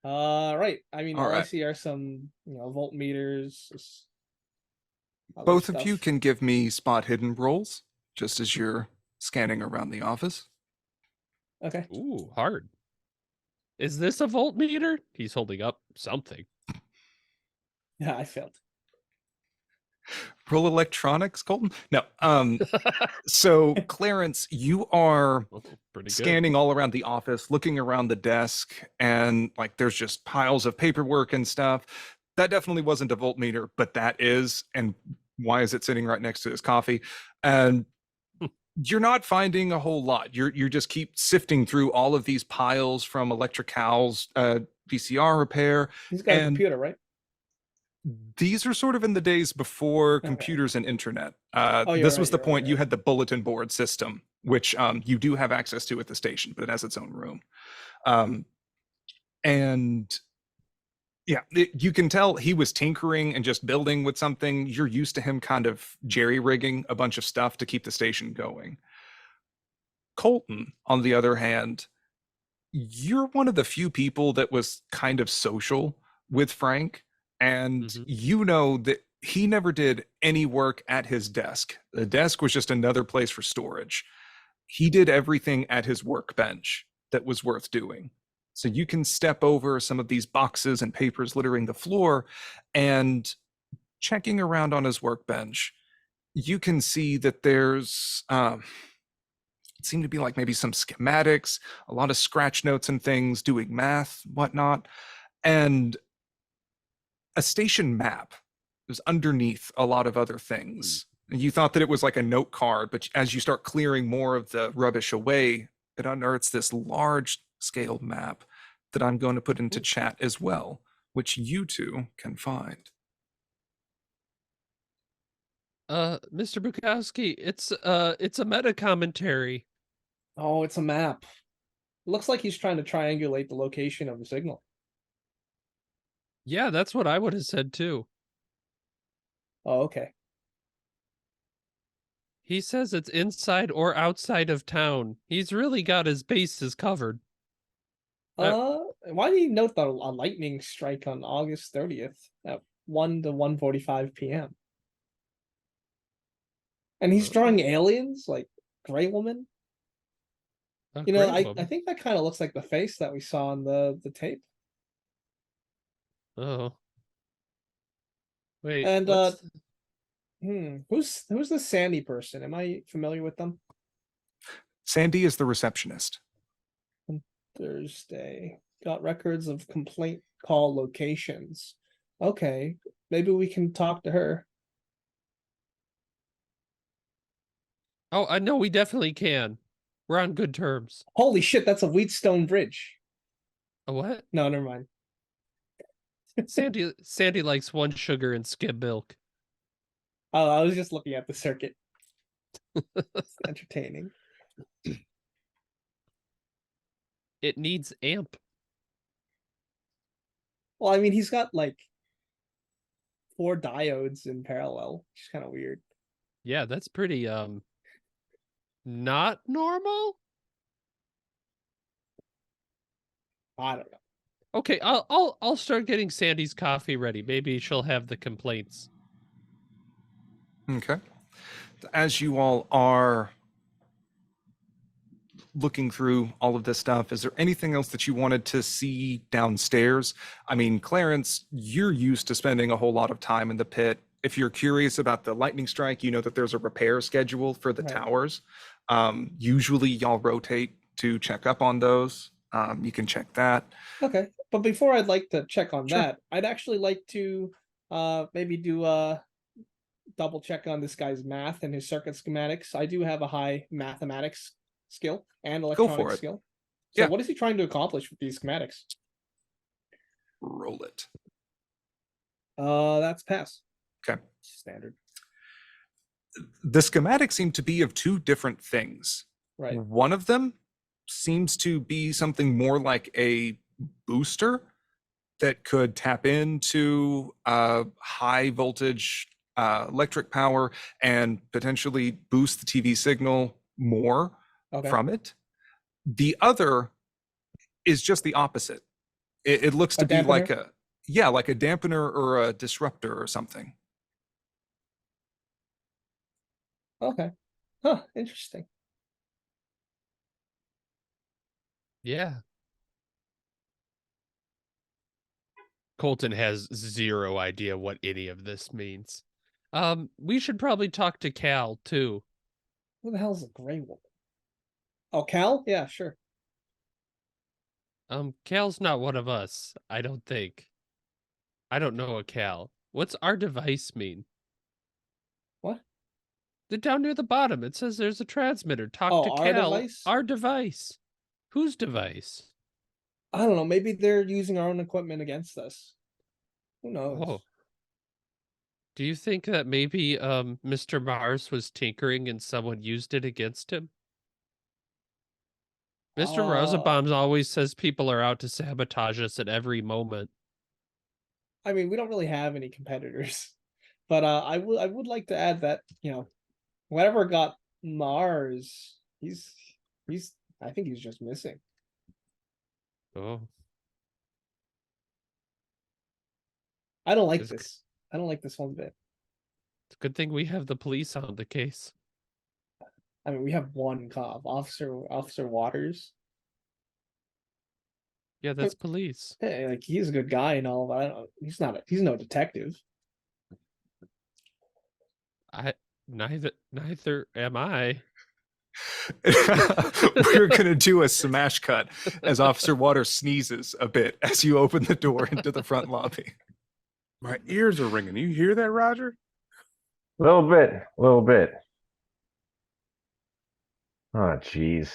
Right. I mean, All all I right. see are some, voltmeters. Other Both of you stuff. can give me spot hidden rolls just as you're scanning around the office. Okay. Ooh, hard. Is this a voltmeter? He's holding up something. Yeah, I failed. Roll electronics, Colton? No. So Clarence, you are Oh, pretty good. scanning all around the office, looking around the desk, and like there's just piles of paperwork and stuff. That definitely wasn't a voltmeter, but that is. And why is it sitting right next to his coffee? And you're not finding a whole lot. You just keep sifting through all of these piles from Electrical's VCR repair. He's got a And computer, right? these are sort of in the days before Okay. computers and internet. Oh, you're This right, was the you're right, point. you're You right. had the bulletin board system, which you do have access to at the station, but it has its own room. And yeah, you can tell he was tinkering and just building with something. You're used to him kind of jerry-rigging a bunch of stuff to keep the station going. Colton, on the other hand, you're one of the few people that was kind of social with Frank, and Mhm. you know that he never did any work at his desk. The desk was just another place for storage. He did everything at his workbench that was worth doing. So you can step over some of these boxes and papers littering the floor, and checking around on his workbench, you can see that there's it seemed to be like maybe some schematics, a lot of scratch notes and things, doing math, whatnot, and a station map is underneath a lot of other things. And you thought that it was like a note card, but as you start clearing more of the rubbish away, it unearths this large scale map that I'm going to put into chat as well, which you two can find. Mr. Bukowski, it's a meta commentary. Oh, it's a map. It looks like he's trying to triangulate the location of the signal. Yeah, that's what I would have said too. Oh, okay. He says it's inside or outside of town. He's really got his bases covered. Why did he note a lightning strike on August 30th at 1 to 1:45 p.m.? And he's drawing aliens like Gray Woman. A You know, great I woman. think that kind of looks like the face that we saw on the tape. Oh. Wait, And what's... who's the Sandy person? Am I familiar with them? Sandy is the receptionist. Thursday. Got records of complaint call locations. Okay, maybe we can talk to her. Oh, I know we definitely can. We're on good terms. Holy shit, that's a Wheatstone Bridge. A what? No, never mind. Sandy likes one sugar and skim milk. Oh, I was just looking at the circuit. It's entertaining. It needs amp. Well, I mean, he's got like 4 diodes in parallel, which is kind of weird. Yeah, that's pretty not normal. I don't know. Okay, I'll start getting Sandy's coffee ready. Maybe she'll have the complaints. Okay. As you all are looking through all of this stuff, is there anything else that you wanted to see downstairs? I mean, Clarence, you're used to spending a whole lot of time in the pit. If you're curious about the lightning strike, you know that there's a repair schedule for the Right. towers. Usually y'all rotate to check up on those. You can check that. Okay, but before I'd like to check on Sure. that, I'd actually like to maybe do a double check on this guy's math and his circuit schematics. I do have a high mathematics skill and for electronic it. skill. So Yeah. what is he trying to accomplish with these schematics? Roll it. That's pass. Okay. Standard. The schematics seem to be of two different things. Right. One of them seems to be something more like a booster that could tap into high voltage electric power and potentially boost the TV signal more Okay. from it. The other is just the opposite. It looks A to be like dampener? like a dampener or a disruptor or something. Okay. Huh. Interesting. Yeah. Colton has zero idea what any of this means. We should probably talk to Cal too. Who the hell's a gray woman? Oh, Cal? Yeah, sure. Cal's not one of us, I don't think. I don't know a Cal. What's our device mean? What? Down near the bottom, it says there's a transmitter. Talk Oh, to our Cal. device? Our device. Whose device? I don't know. Maybe they're using our own equipment against us. Who knows? Oh. Do you think that maybe Mr. Mars was tinkering and someone used it against him? Mr. Rosenbaum always says people are out to sabotage us at every moment. I mean, we don't really have any competitors, but I would like to add that whatever got Mars, he's I think he's just missing. Oh, I don't like It's- this. I don't like this one bit. it's a good thing we have the police on the case. I mean, we have one cop, Officer Waters. Yeah, that's police. Hey, like he's a good guy and all, but I don't, he's no detective. Neither am I. We're going to do a smash cut as Officer Waters sneezes a bit as you open the door into the front lobby. My ears are ringing. You hear that, Roger? A little bit. Oh, jeez.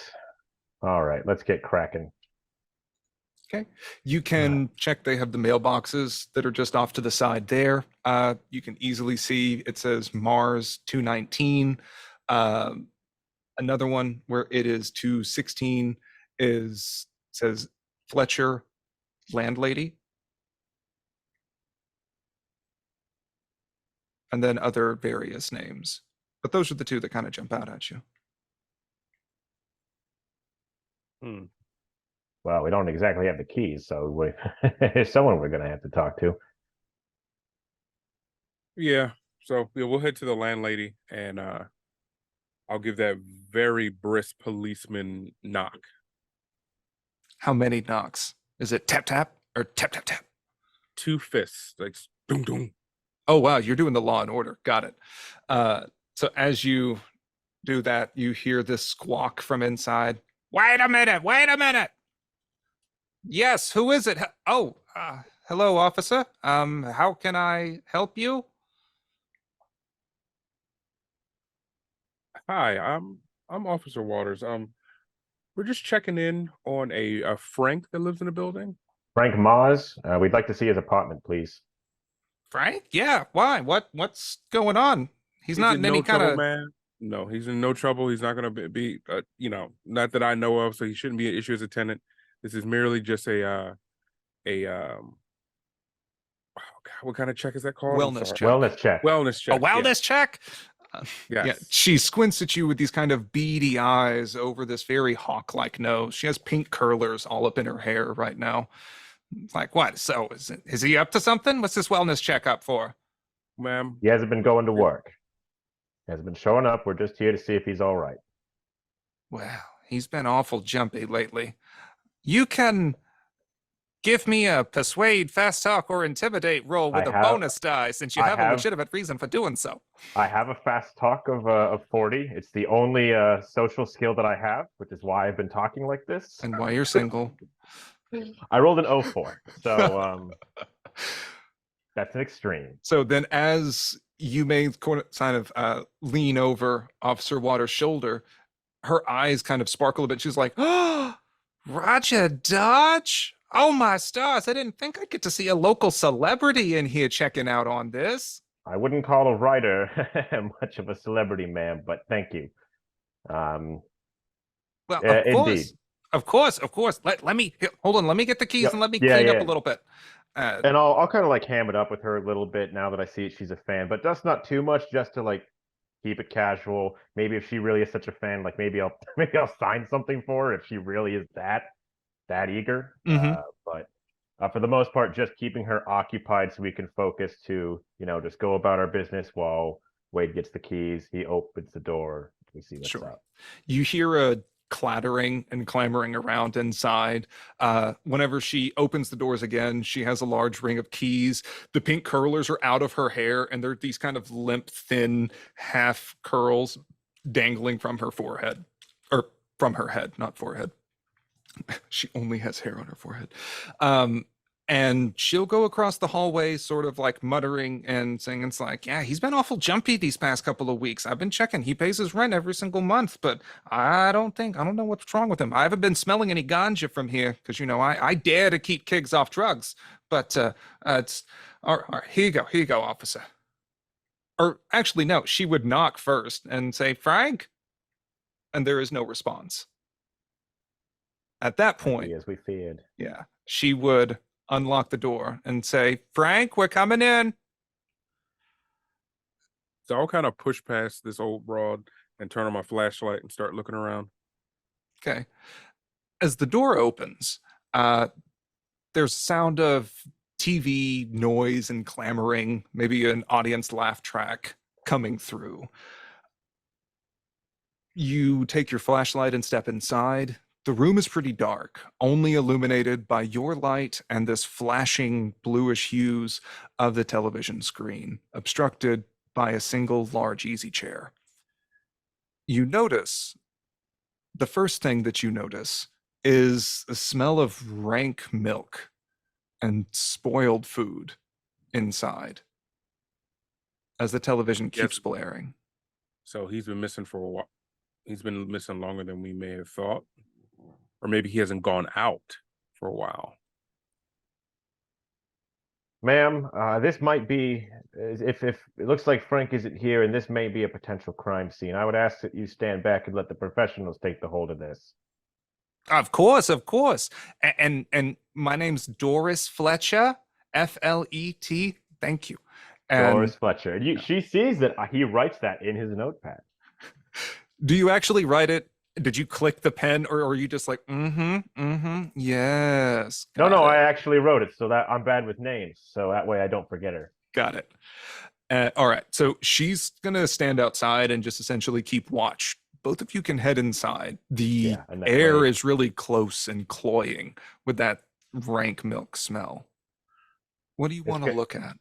All right, let's get cracking. Okay. You can check, they have the mailboxes that are just off to the side there. You can easily see it says Mars 219. Another one where it is 216 says Fletcher landlady. And then other various names. But those are the two that kind of jump out at you. Well, we don't exactly have the keys, so there's someone we're going to have to talk to. Yeah. So we'll head to the landlady, and I'll give that very brisk policeman knock. How many knocks? Is it tap tap or tap tap tap? 2 fists, like doom doom. Oh wow, you're doing the Law and Order. Got it. So as you do that, you hear this squawk from inside. Wait a minute. Yes, who is it? Hello, officer. How can I help you? Hi, I'm Officer Waters. We're just checking in on a Frank that lives in the building. Frank Maz, we'd like to see his apartment, please. Frank? Yeah. Why? What's going on? He's not in any kind trouble, of man. No, he's in no trouble. He's not going to be not that I know of. So he shouldn't be an issue as a tenant. This is merely just oh God, what kind of check is that called? wellness check. Wellness check. Wellness check. A wellness check? Yes. Yeah, she squints at you with these kind of beady eyes over this very hawk-like nose. She has pink curlers all up in her hair right now. It's like, what? So is he up to something? What's this wellness checkup for? Ma'am. He hasn't been going to work. He hasn't been showing up. We're just here to see if he's all right. Well, he's been awful jumpy lately. You can give me a persuade, fast talk, or intimidate roll with a bonus die since you have a legitimate reason for doing so. I have a fast talk of 40. It's the only social skill that I have, which is why I've been talking like this. And why you're single. I rolled an 04, so that's an extreme. So then as you may kind of lean over Officer Waters' shoulder, her eyes kind of sparkle a bit. She's like, oh, Roger Dodge? Oh my stars, I didn't think I'd get to see a local celebrity in here checking out on this. I wouldn't call a writer much of a celebrity, ma'am, but thank you. Well, Yeah, indeed. of course. Let me hold on. Let me get the keys Yep. and let me Yeah, clean up yeah. a little bit. And I'll kind of like ham it up with her a little bit now that I see she's a fan, but that's not too much, just to like keep it casual. Maybe if she really is such a fan, like maybe I'll maybe I'll sign something for her if she really is that eager. Mhm. But for the most part, just keeping her occupied so we can focus to, just go about our business while Wade gets the keys. He opens the door. We see what's Sure. up. You hear a clattering and clamoring around inside. Whenever she opens the doors again, she has a large ring of keys. The pink curlers are out of her hair, and they're these kind of limp, thin half curls dangling from her forehead, or from her head, not forehead. She only has hair on her forehead. And she'll go across the hallway, sort of like muttering and saying, it's like, yeah, he's been awful jumpy these past couple of weeks. I've been checking. He pays his rent every single month, but I don't know what's wrong with him. I haven't been smelling any ganja from here because, I dare to keep kids off drugs. But it's, all right, here you go, officer. Or actually, no, she would knock first and say, Frank? And there is no response. At that point, As we feared. yeah, she would unlock the door and say, Frank, we're coming in. So I'll kind of push past this old broad and turn on my flashlight and start looking around. Okay. As the door opens, there's sound of TV noise and clamoring, maybe an audience laugh track coming through. You take your flashlight and step inside. The room is pretty dark, only illuminated by your light and this flashing bluish hues of the television screen, obstructed by a single large easy chair. You notice, the first thing that you notice is the smell of rank milk and spoiled food inside as the television keeps blaring. So he's been missing for a while. He's been missing longer than we may have thought. Or maybe he hasn't gone out for a while. Ma'am, this might be, if it looks like Frank isn't here, and this may be a potential crime scene, I would ask that you stand back and let the professionals take the hold of this. Of course. And my name's Doris Fletcher, Flet. Thank you. And Doris Fletcher. She sees that he writes that in his notepad. do you actually write it? Did you click the pen, or are you just like, yes? No, got I it. actually wrote it, so that I'm bad with names, so that way I don't forget her. Got it. All right. So she's going to stand outside and just essentially keep watch. Both of you can head inside. The and that air way- is really close and cloying with that rank milk smell. What do you want to good. look at?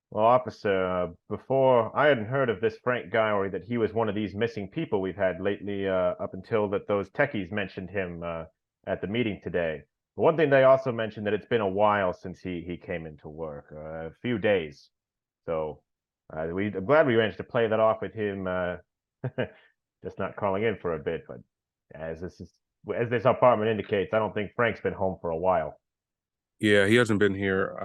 Well, officer, before I hadn't heard of this Frank guy, or that he was one of these missing people we've had lately, up until that those techies mentioned him at the meeting today. But one thing they also mentioned, that it's been a while since he came into work, a few days. So I'm glad we managed to play that off with him, just not calling in for a bit. But as this apartment indicates, I don't think Frank's been home for a while. Yeah, he hasn't been here.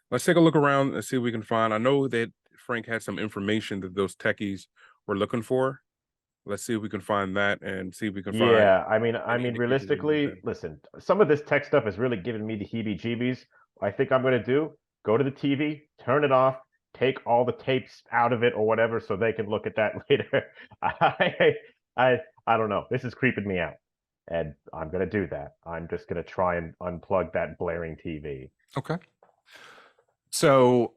Let's take a look around and see what we can find. I know that Frank had some information that those techies were looking for. Let's see if we can find that and see if we can find. Yeah, I mean, indication of realistically, anything. listen, some of this tech stuff is really giving me the heebie-jeebies. I think I'm gonna go to the TV, turn it off, take all the tapes out of it or whatever, so they can look at that later. I don't know. This is creeping me out, and I'm gonna do that. I'm just gonna try and unplug that blaring TV. Okay. So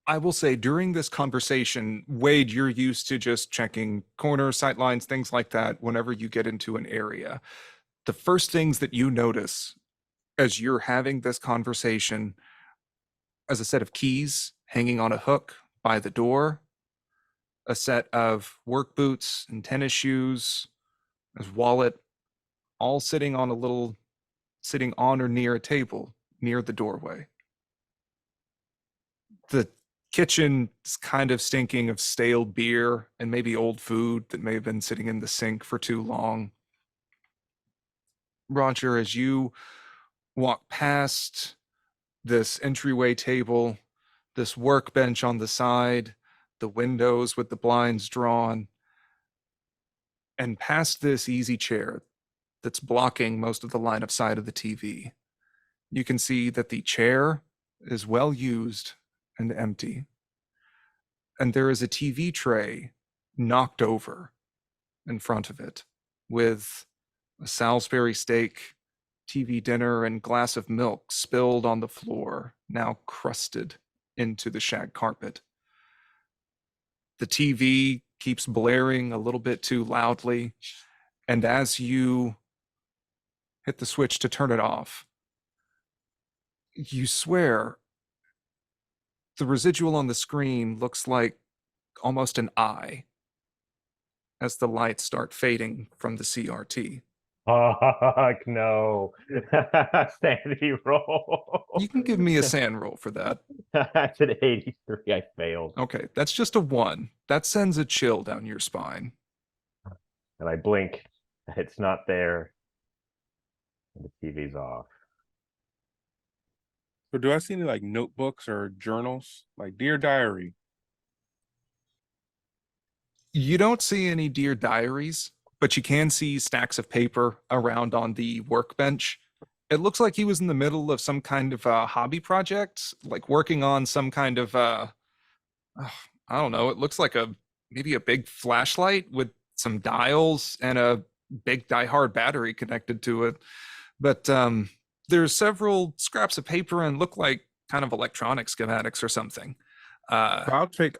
I will say, during this conversation, Wade, you're used to just checking corners, sight lines, things like that whenever you get into an area. The first things that you notice as you're having this conversation is a set of keys hanging on a hook by the door, a set of work boots and tennis shoes, his wallet, all sitting on or near a table near the doorway. The kitchen is kind of stinking of stale beer and maybe old food that may have been sitting in the sink for too long. Roger, as you walk past this entryway table, this workbench on the side, the windows with the blinds drawn, and past this easy chair that's blocking most of the line of sight of the TV, you can see that the chair is well used and empty. And there is a TV tray knocked over in front of it with a Salisbury steak, TV dinner, and glass of milk spilled on the floor, now crusted into the shag carpet. The TV keeps blaring a little bit too loudly, and as you hit the switch to turn it off, you swear the residual on the screen looks like almost an eye as the lights start fading from the CRT. Fuck no. Sanity roll. You can give me a sand roll for that. That's an 83. I failed. Okay, that's just a 1. That sends a chill down your spine. And I blink. It's not there. And the TV's off. So do I see any like notebooks or journals? Like Dear Diary. You don't see any Dear Diaries, but you can see stacks of paper around on the workbench. It looks like he was in the middle of some kind of hobby project, like working on some kind of I don't know. It looks like maybe a big flashlight with some dials and a big die-hard battery connected to it. But there's several scraps of paper and look like kind of electronic schematics or something. So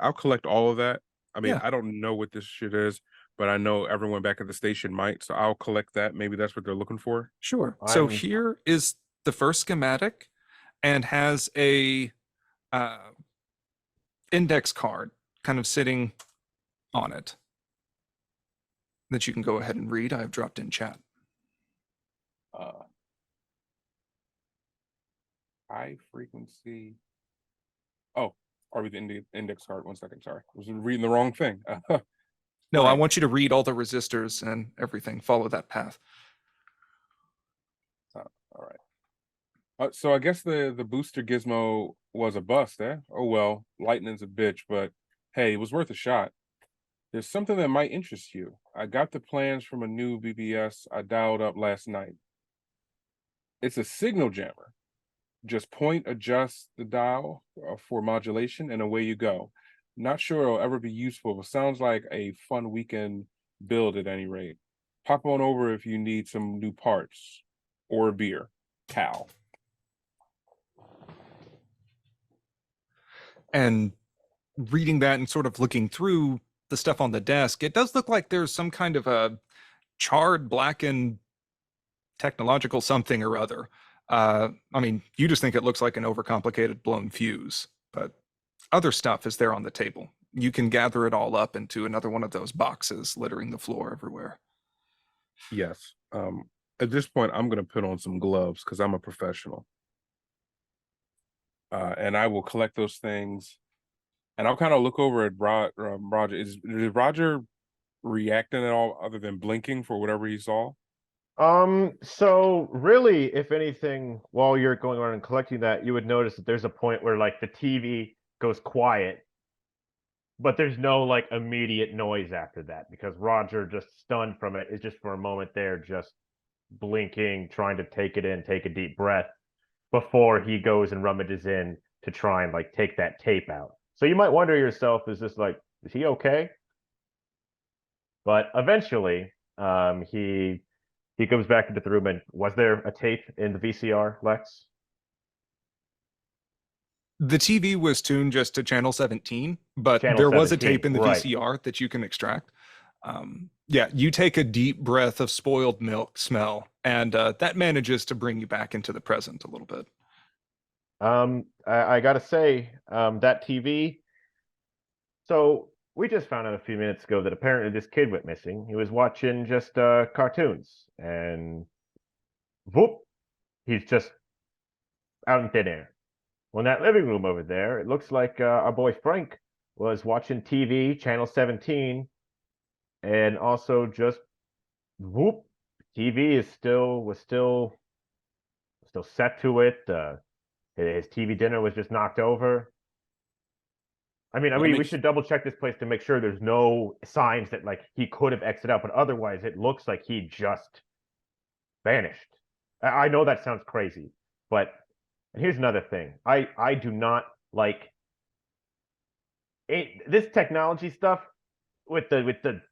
I'll collect all of that. I mean, Yeah. I don't know what this shit is, but I know everyone back at the station might, so I'll collect that. Maybe that's what they're looking for. Sure. So I'm- here is the first schematic and has a index card kind of sitting on it that you can go ahead and read. I have dropped in chat. High frequency. Oh, are we the index card? 1 second. Sorry, I was reading the wrong thing. No, I Right. want you to read all the resistors and everything. Follow that path. All right. So I guess the booster gizmo was a bust, eh? Oh well, lightning's a bitch, but hey, it was worth a shot. There's something that might interest you. I got the plans from a new BBS I dialed up last night. It's a signal jammer. Just adjust the dial for modulation, and away you go. Not sure it'll ever be useful, but sounds like a fun weekend build at any rate. Pop on over if you need some new parts or a beer. Cal. And reading that and sort of looking through the stuff on the desk, it does look like there's some kind of a charred, blackened technological something or other. I mean, you just think it looks like an overcomplicated blown fuse, but other stuff is there on the table. You can gather it all up into another one of those boxes littering the floor everywhere. Yes. At this point, I'm going to put on some gloves because I'm a professional. And I will collect those things. And I'll kind of look over at Roger. Is Roger reacting at all other than blinking for whatever he saw? So really, if anything, while you're going around and collecting that, you would notice that there's a point where like the TV goes quiet, but there's no like immediate noise after that because Roger, just stunned from it, is just for a moment there, just blinking, trying to take it in, take a deep breath before he goes and rummages in to try and like take that tape out. So you might wonder yourself, is he okay? But eventually, he comes back into the room, and was there a tape in the VCR, Lex? The TV was tuned just to channel 17, but Channel there was a 17, tape in the right. VCR that you can extract. Yeah, you take a deep breath of spoiled milk smell, and that manages to bring you back into the present a little bit. I gotta say, that TV. So we just found out a few minutes ago that apparently this kid went missing. He was watching just cartoons, and whoop, he's just out in thin air. Well, in that living room over there, it looks like our boy Frank was watching TV, channel 17, and also just whoop, TV was still set to it. His TV dinner was just knocked over. I mean, we should double check this place to make sure there's no signs that like he could have exited out, but otherwise it looks like he just vanished. I know that sounds crazy, but here's another thing. I do not like this technology stuff with that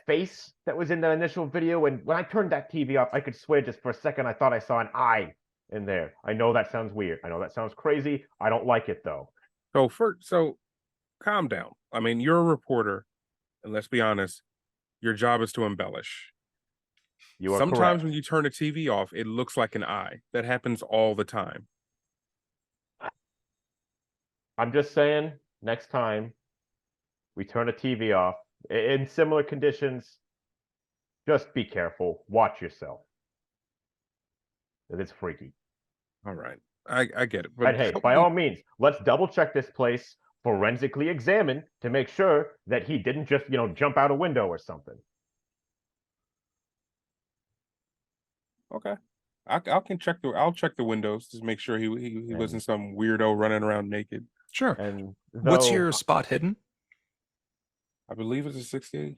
face that was in the initial video. And when I turned that TV off, I could swear just for a second I thought I saw an eye in there. I know that sounds weird. I know that sounds crazy. I don't like it though. So calm down. I mean, you're a reporter, and let's be honest, your job is to embellish. You are Sometimes correct. when you turn a TV off, it looks like an eye. That happens all the time. I'm just saying, next time we turn a TV off in similar conditions, just be careful. Watch yourself. It's freaky. All right. I get it. And hey, by all means, let's double check this place, forensically examine to make sure that he didn't just, jump out a window or something. Okay. I'll check the windows to make sure he wasn't some weirdo running around naked. Sure. And What's your spot hidden? I believe it's a 60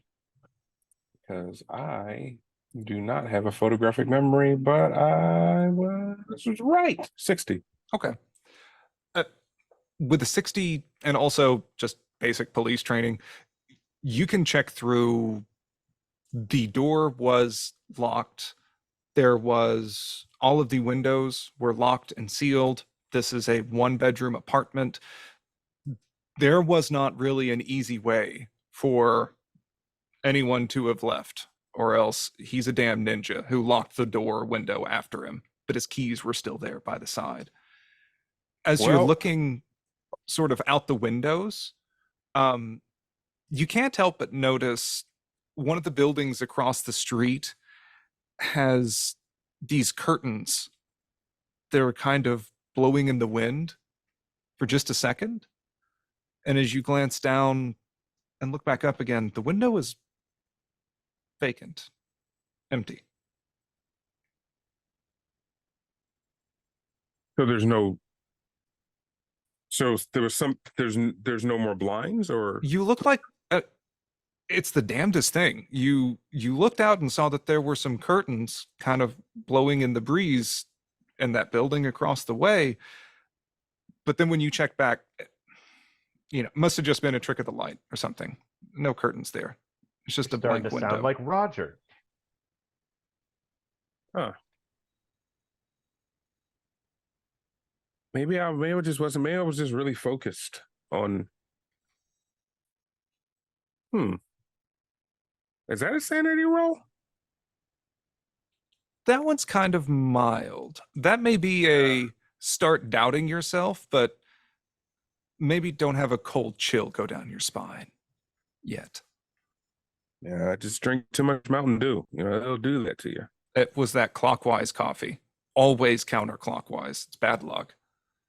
because I do not have a photographic memory, but I was right. 60. Okay. With the 60 and also just basic police training, you can check through. The door was locked. All of the windows were locked and sealed. This is a 1-bedroom apartment. There was not really an easy way for anyone to have left, or else he's a damn ninja who locked the window after him, but his keys were still there by the side. As you're looking sort of out the windows, you can't help but notice one of the buildings across the street has these curtains. They're kind of blowing in the wind for just a second. And as you glance down and look back up again, the window is vacant, empty. So there's no more blinds, or you look like it's the damnedest thing. You looked out and saw that there were some curtains kind of blowing in the breeze in that building across the way. But then when you check back, must have just been a trick of the light or something. No curtains there. It's just a blank window. Sound like Roger. Huh. Maybe I was just really focused on. Is that a sanity roll? That one's kind of mild. That may be a start doubting yourself, but maybe don't have a cold chill go down your spine yet. Yeah, I just drink too much Mountain Dew. It'll do that to you. It was that clockwise coffee. Always counterclockwise. It's bad luck.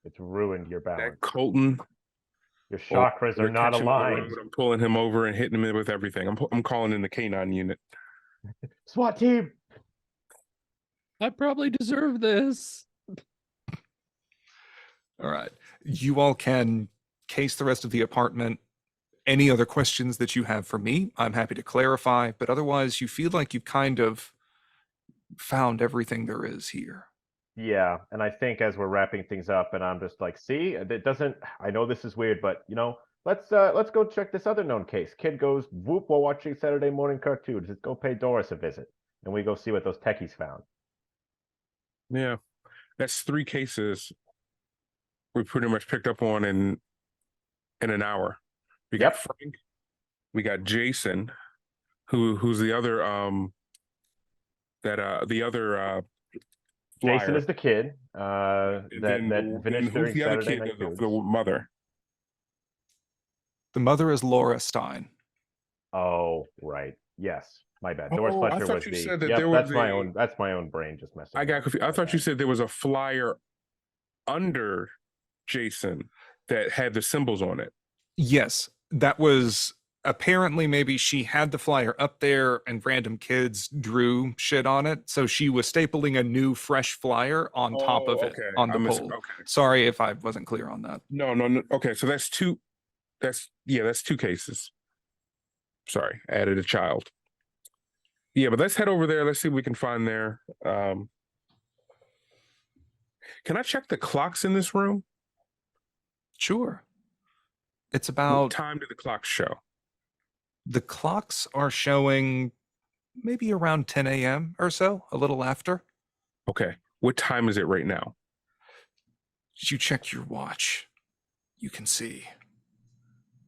It's ruined your balance. That Colton. Your chakras are not aligned. I'm pulling him over and hitting him with everything. I'm calling in the K9 unit. SWAT team. I probably deserve this. All right. You all can case the rest of the apartment. Any other questions that you have for me, I'm happy to clarify. But otherwise, you feel like you've kind of found everything there is here. Yeah, and I think as we're wrapping things up, and I'm just like, see, it doesn't. I know this is weird, but let's go check this other known case. Kid goes whoop while watching Saturday morning cartoons. Let's go pay Doris a visit, and we go see what those techies found. Yeah, that's 3 cases we pretty much picked up on in an hour. We got Frank, we got Jason, who's the other flyer. Jason is the kid that finished during Saturday night. The mother. The mother is Laura Stein. Oh, right. Yes. My bad. Doris Fletcher was the. Said that that's my own brain just messing. I got confused. I thought you said there was a flyer under Jason that had the symbols on it. Yes, that was apparently maybe she had the flyer up there and random kids drew shit on it. So she was stapling a new fresh flyer on top of it okay. on the I pole. okay. Sorry if I wasn't clear on that. No. Okay, so that's two. That's two cases. Sorry, added a child. Yeah, but let's head over there. Let's see what we can find there. Can I check the clocks in this room? Sure. It's What about time did the clocks show? the clocks are showing maybe around 10 a.m. or so, a little after. Okay. What time is it right now? You check your watch, you can see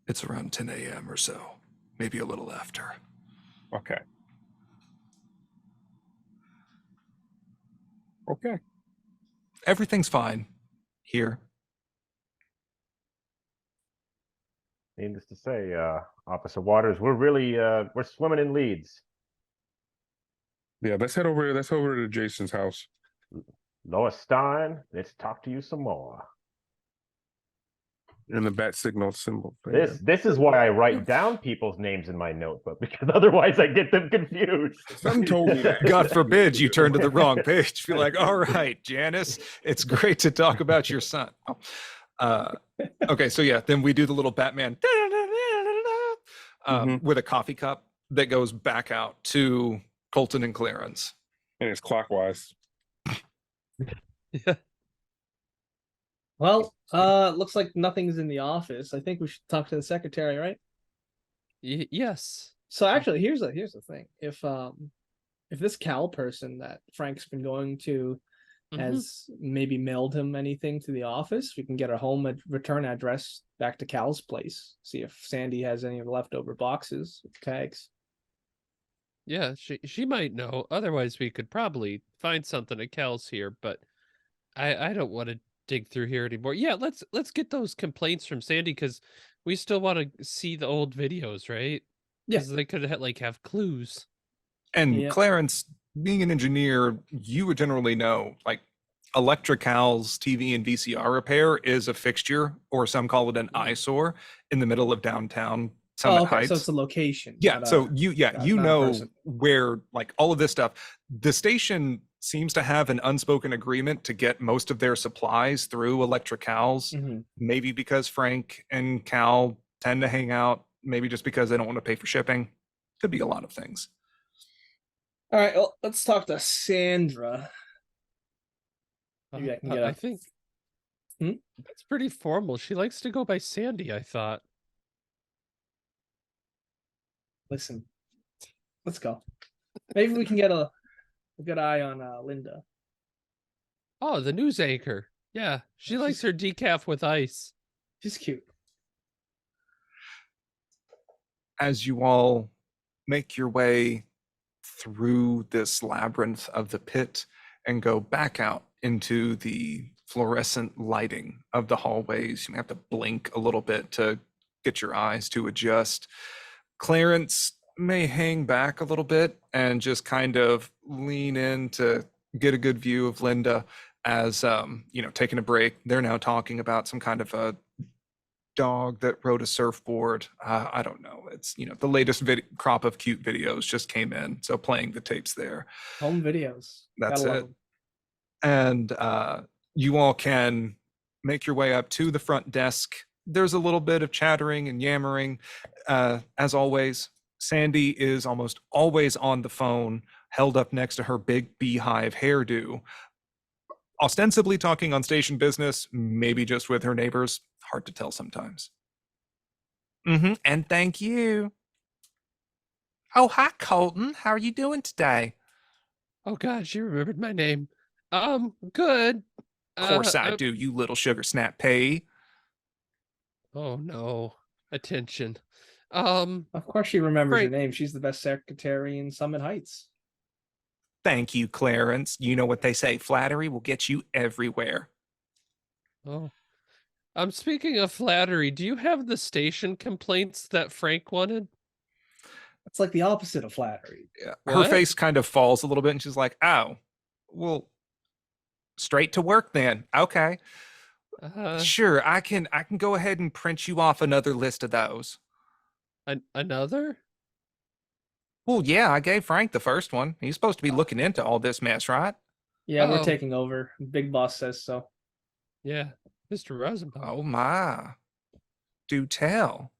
it's around 10 a.m. or so, maybe a little after. Okay. Okay. Everything's fine here. Needless to say, Officer Waters, we're really we're swimming in leads. Yeah, let's head over. Let's head over to Jason's house. Lois Stein, let's talk to you some more. And the bat signal symbol. This is why I write down people's names in my notebook, because otherwise I get them confused. Something told me that. God forbid you turn to the wrong page. Be like, all right, Janice, it's great to talk about your son. Okay, so yeah, then we do the little Batman with a coffee cup that goes back out to Colton and Clarence. And it's clockwise. Yeah. Well, looks like nothing's in the office. I think we should talk to the secretary, right? Yes. So actually, here's the thing. If this Cal person that Frank's been going to has maybe mailed him anything to the office, we can get a home return address back to Cal's place. See if Sandy has any leftover boxes with tags. Yeah, she might know. Otherwise, we could probably find something at Cal's here, but I don't want to dig through here anymore. Yeah, let's get those complaints from Sandy, because we still want to see the old videos, right? Yeah. Because they could have clues. And Yeah. Clarence, being an engineer, you would generally know, like, Electrical's TV and VCR repair is a fixture, or some call it an eyesore, in the middle of downtown Summit okay, Heights. so it's a location. Yeah, not so a- you not a know person. where, like, all of this stuff. The station seems to have an unspoken agreement to get most of their supplies through Electrical's. Mhm. Maybe because Frank and Cal tend to hang out, maybe just because they don't want to pay for shipping. Could be a lot of things. All right, well, let's talk to Sandra. Maybe I can get I a- think Hmm? that's pretty formal. She likes to go by Sandy, I thought. Listen, let's go. Maybe we can get a good eye on Linda. Oh, the news anchor. Yeah, she likes her decaf with ice. She's cute. As you all make your way through this labyrinth of the pit and go back out into the fluorescent lighting of the hallways, you have to blink a little bit to get your eyes to adjust. Clarence may hang back a little bit and just kind of lean in to get a good view of Linda as, taking a break. They're now talking about some kind of a dog that rode a surfboard. I don't know. It's, the latest crop of cute videos just came in. So playing the tapes there. Home videos. That's Gotta love it. 'em. And you all can make your way up to the front desk. There's a little bit of chattering and yammering. As always, Sandy is almost always on the phone, held up next to her big beehive hairdo, ostensibly talking on station business, maybe just with her neighbors. Hard to tell sometimes. And thank you. Oh, hi, Colton. How are you doing today? Oh God, she remembered my name. Good. Of course I I'm- do, you little sugar snap pea. Oh no, attention. Of course she remembers Frank- her name. She's the best secretary in Summit Heights. Thank you, Clarence. You know what they say, flattery will get you everywhere. Oh, speaking of flattery, do you have the station complaints that Frank wanted? It's like the opposite of flattery. Yeah. Her What? face kind of falls a little bit and she's like, oh, well, straight to work then. Okay. Sure, I can go ahead and print you off another list of those. Another? Well, yeah, I gave Frank the first one. He's supposed to be looking into all this mess, right? Yeah, we're Oh. taking over. Big boss says so. Yeah, Mr. Rosenbaum. Oh my. Do tell.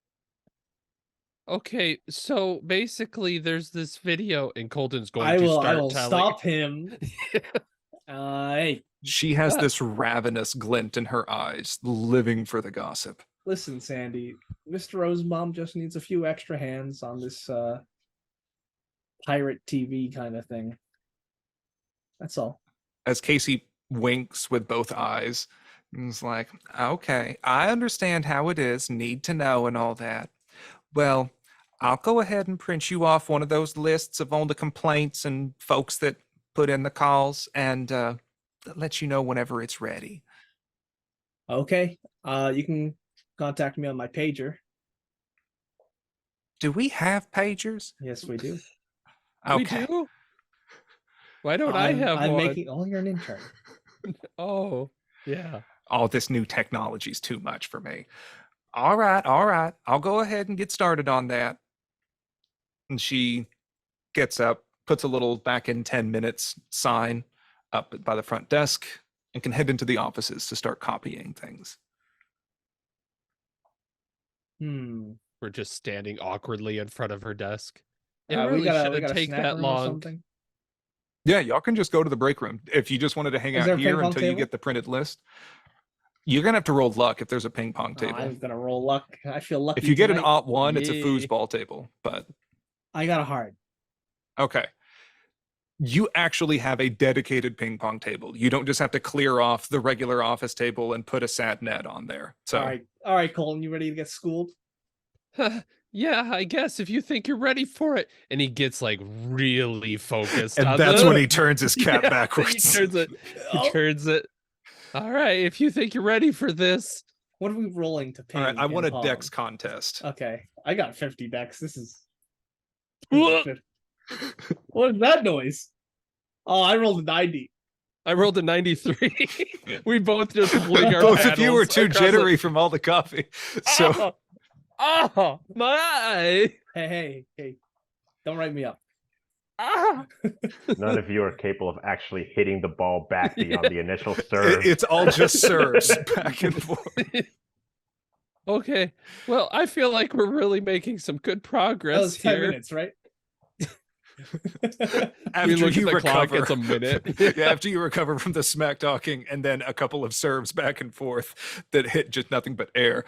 Okay, so basically there's this video and Colton's going I to will start telling. stop him. Hey, She has this ravenous glint in her eyes, living for the gossip. listen, Sandy. Mr. Rosenbaum just needs a few extra hands on this pirate TV kind of thing. That's all. As Casey winks with both eyes, he's like, okay, I understand how it is, need to know and all that. Well, I'll go ahead and print you off one of those lists of all the complaints and folks that put in the calls and let you know whenever it's ready. Okay. You can contact me on my pager. Do we have pagers? Yes, we do. Okay. We do? Why don't I have I'm one? making. Oh, you're an intern. Oh, yeah. All this new technology is too much for me. All right. I'll go ahead and get started on that. And she gets up, puts a little back in 10 minutes sign up by the front desk, and can head into the offices to start copying things. We're just standing awkwardly in front of her desk. It we really got shouldn't a take snack that room or long. something. Yeah, y'all can just go to the break room. If you just wanted to hang Is there out a here ping pong until you table? get the printed list, you're going to have to roll luck if there's a ping pong Oh, table. I'm gonna roll luck. I feel lucky. If you get an tonight. Ot 1, it's a Yay. foosball table. But I got a hard. okay. You actually have a dedicated ping pong table. You don't just have to clear off the regular office table and put a sad net on there. So All right, Colin, you ready to get schooled? Yeah, I guess if you think you're ready for it. And he gets like really focused and on that's the... when he turns his cap Yeah, backwards. He turns it. He turns it. All right, if you think you're ready for this. What are we rolling to ping? All right, I want a pong? dex contest. Okay, I got 50 decks. This is. What What is that noise? Oh, I rolled a 90. I rolled a 93. We both just fling our Both of you were paddles too across the- jittery from all the coffee. So Oh, my. Hey. Don't write me up. Ah. None of you are capable of actually hitting the ball back beyond the initial serve. it's all just serves back and forth. Okay. Well, I feel like we're really making some good progress That was 10 here. minutes, right? After We look you at the clock, recover, it's a minute. yeah, after you recover from the smack talking and then a couple of serves back and forth that hit just nothing but air.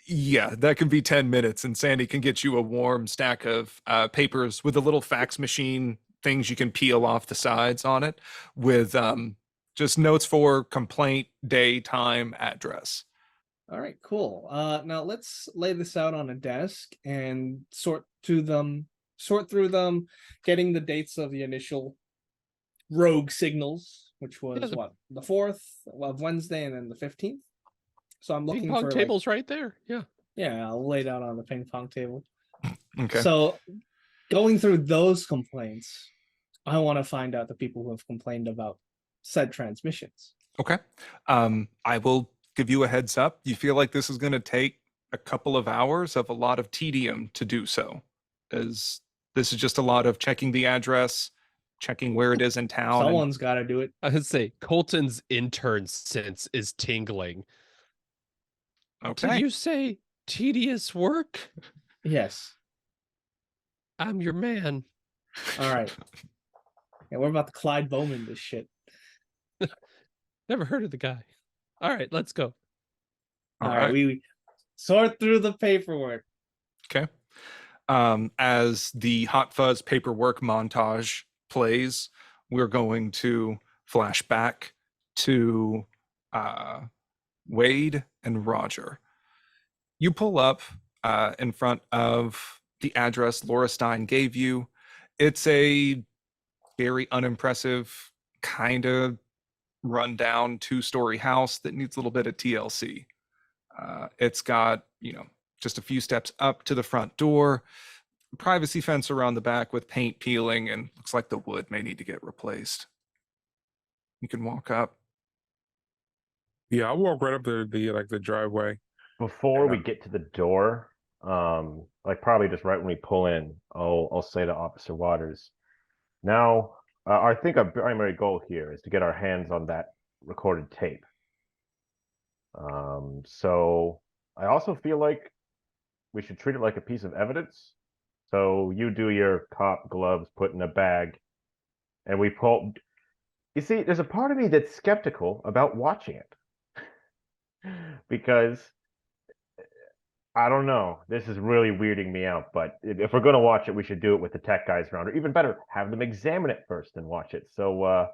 Yeah, that can be 10 minutes, and Sandy can get you a warm stack of papers with a little fax machine things you can peel off the sides on it with just notes for complaint, day, time, address. All right, cool. Now let's lay this out on a desk and sort through them, getting the dates of the initial rogue signals, which was the- what, the 4th of Wednesday and then the 15th. So I'm looking Ping pong for table's right there. Yeah. yeah, I'll lay it out on the ping pong table. Okay. So going through those complaints, I want to find out the people who have complained about said transmissions. Okay. I will give you a heads up. You feel like this is going to take a couple of hours of a lot of tedium to do so, as this is just a lot of checking the address, checking where it is in town. and- Someone's got to do it. I would say Colton's intern sense is tingling. okay. Did you say tedious work? Yes. I'm your man. All right. Yeah, we're about to Clyde Bowman this shit. Never heard of the guy. All right, let's go. All right, we sort through the paperwork. Okay. As the Hot Fuzz paperwork montage plays, we're going to flash back to Wade and Roger. You pull up in front of the address Laura Stein gave you. It's a very unimpressive, kind of rundown 2-story house that needs a little bit of TLC. It's got, just a few steps up to the front door, privacy fence around the back with paint peeling, and looks like the wood may need to get replaced. You can walk up. Yeah, I'll walk right up the driveway. Before we Yeah. get to the door, like probably just right when we pull in, I'll say to Officer Waters, now, I think our primary goal here is to get our hands on that recorded tape. So I also feel like we should treat it like a piece of evidence. So you do your cop gloves, put in a bag, and we pull. You see, there's a part of me that's skeptical about watching it because I don't know. This is really weirding me out. But if we're going to watch it, we should do it with the tech guys around, or even better, have them examine it first and watch it. So, all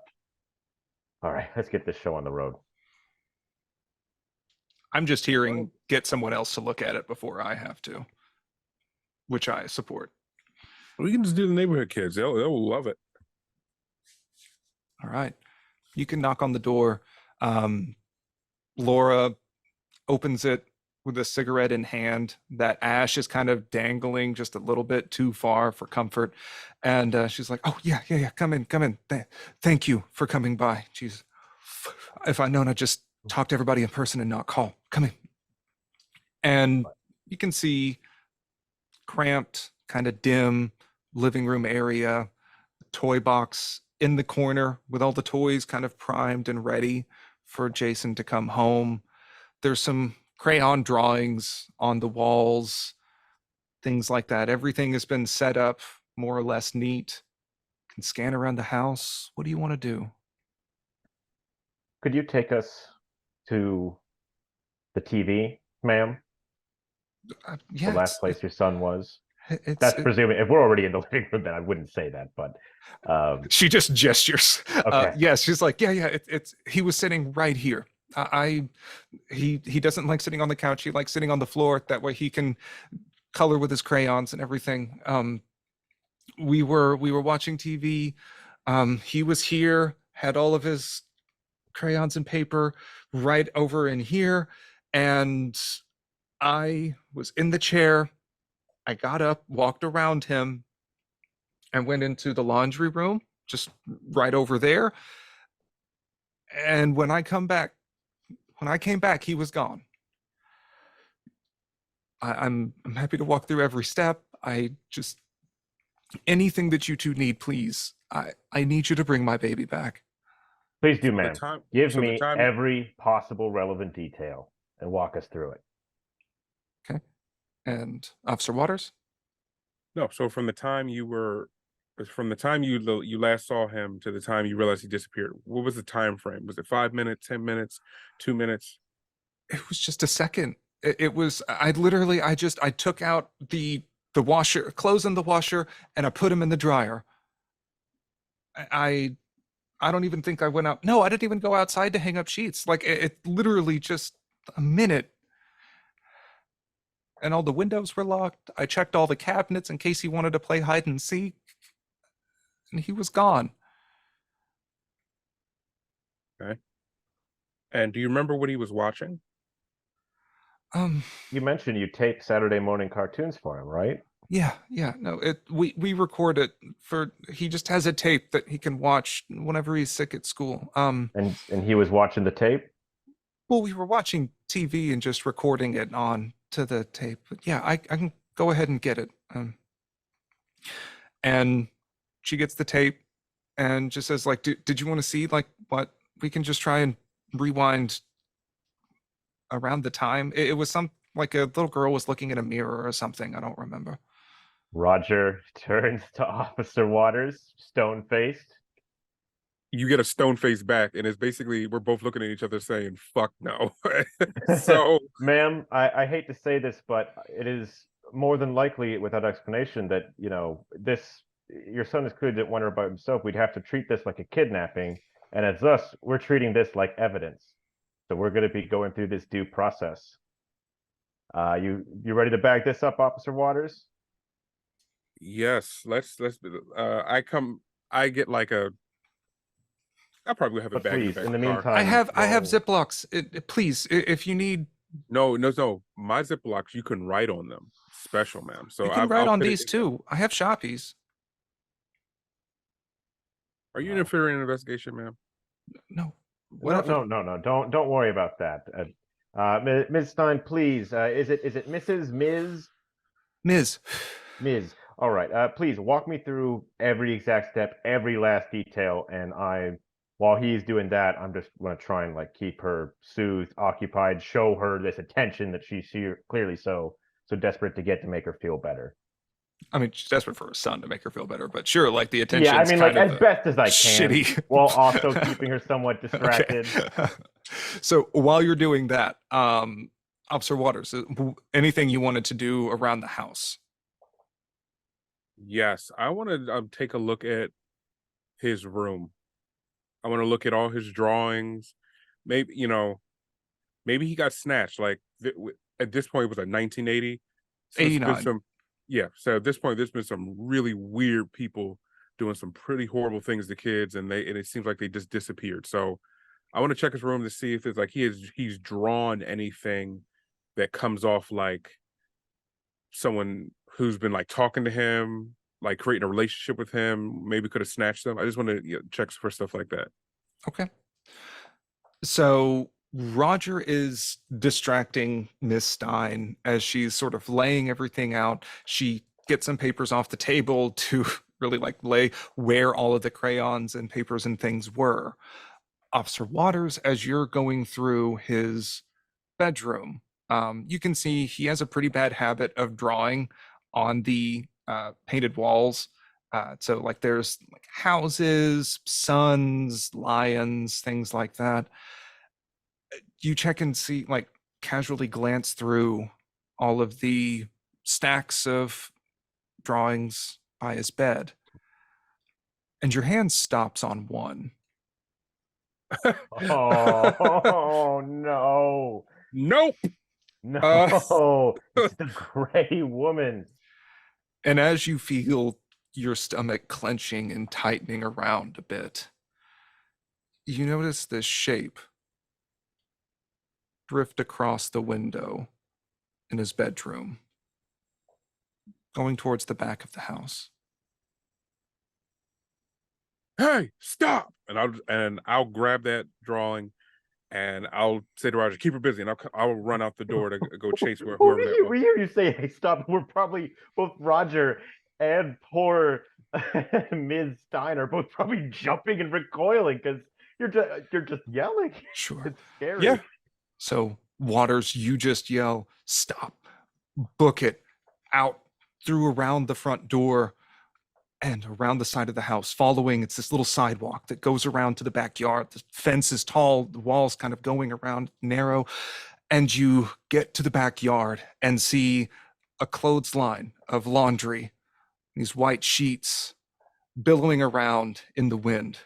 right, let's get this show on the road. I'm just hearing get someone else to look at it before I have to, which I support. We can just do the neighborhood kids. They'll love it. All right. You can knock on the door. Laura opens it with a cigarette in hand. That ash is kind of dangling just a little bit too far for comfort. And she's like, oh, yeah. Come in. Thank you for coming by. Jeez. If I'd known, I'd just talk to everybody in person and not call. Come in. And you can see cramped, kind of dim living room area, toy box in the corner with all the toys kind of primed and ready for Jason to come home. There's some crayon drawings on the walls, things like that. Everything has been set up more or less neat. Can scan around the house. What do you want to do? Could you take us to the TV, ma'am? Yeah, the last place your son was? It's presuming, if we're already in the living room, then I wouldn't say that, but she just gestures. Okay. Yes, she's like, yeah. It's he was sitting right here. He doesn't like sitting on the couch. He likes sitting on the floor. That way he can color with his crayons and everything. We were watching TV. He was here, had all of his crayons and paper right over in here, and I was in the chair. I got up, walked around him, and went into the laundry room, just right over there. And when I came back, he was gone. I'm happy to walk through every step. I just anything that you two need, please. I need you to bring my baby back. Please do, ma'am. Give me time- every possible relevant detail and walk us through it. Okay. And Officer Waters? No, so from the time you last saw him to the time you realized he disappeared, what was the time frame? Was it 5 minutes, 10 minutes, 2 minutes? It was just a second. It was I took out the washer, clothes in the washer, and I put them in the dryer. I don't even think I went out. No, I didn't even go outside to hang up sheets. Like it literally just a minute. And all the windows were locked. I checked all the cabinets in case he wanted to play hide and seek. And he was gone. Okay. And do you remember what he was watching? You mentioned you tape Saturday morning cartoons for him, right? Yeah. No, we record it he just has a tape that he can watch whenever he's sick at school. And he was watching the tape? Well, we were watching TV and just recording it on to the tape. But yeah, I can go ahead and get it. And she gets the tape and just says, like, did you want to see like what we can just try and rewind around the time? It was like a little girl was looking in a mirror or something. I don't remember. Roger turns to Officer Waters, stone-faced. You get a stone face back, and it's basically we're both looking at each other saying, fuck no. So ma'am, I hate to say this, but it is more than likely without explanation that, your son is clearly didn't wonder about himself. We'd have to treat this like a kidnapping. And as us, we're treating this like evidence. So we're going to be going through this due process. You ready to bag this up, Officer Waters? yes, let's I get like I'll probably have a bag Please, in the car. meantime, I have Ziplocs. Please, if you need. No. My Ziplocs, you can write on them. Special, ma'am. So You can write on these too. I have Shoppies. Are you interfering in an investigation, ma'am? No. No. Don't worry about that. Ms. Stein, please. Is it Mrs. Ms. Ms. Ms. All right. Please walk me through every exact step, every last detail, and while he's doing that, I'm just gonna try and like keep her soothed, occupied, show her this attention that she's clearly so desperate to get to make her feel better. I mean, she's desperate for her son to make her feel better, but sure, like the Yeah, attention's I mean, like kind of as best as I can, shitty, while also keeping her somewhat distracted. Okay. So while you're doing that, Officer Waters, anything you wanted to do around the house? Yes, I want to take a look at his room. I want to look at all his drawings. Maybe, maybe he got snatched. Like at this point, it was like 1980. So it's been 89. yeah. So at this point, there's been some really weird people doing some pretty horrible things to kids, and it seems like they just disappeared. So I want to check his room to see if there's like he's drawn anything that comes off like someone who's been like talking to him, like creating a relationship with him, maybe could have snatched them. I just want to check for stuff like that. Okay. So Roger is distracting Miss Stein as she's sort of laying everything out. She gets some papers off the table to really like lay where all of the crayons and papers and things were. Officer Waters, as you're going through his bedroom, you can see he has a pretty bad habit of drawing on the painted walls. So like there's like houses, suns, lions, things like that. You check and see, like casually glance through all of the stacks of drawings by his bed, and your hand stops on one. Oh no. Nope. No, it's the gray woman. And as you feel your stomach clenching and tightening around a bit, you notice this shape drift across the window in his bedroom, going towards the back of the house. Hey, stop! And I'll grab that drawing, and I'll say to Roger, "Keep her busy," and I'll run out the door to go chase whoever that was. We hear you say, "Hey, stop!" We're probably both Roger and poor Ms. Stein are both probably jumping and recoiling because you're just yelling. Sure. It's scary. Yeah. So, Waters, you just yell, "Stop, book it," out through around the front door and around the side of the house. Following, it's this little sidewalk that goes around to the backyard. The fence is tall, the walls kind of going around narrow. And you get to the backyard and see a clothesline of laundry, these white sheets billowing around in the wind,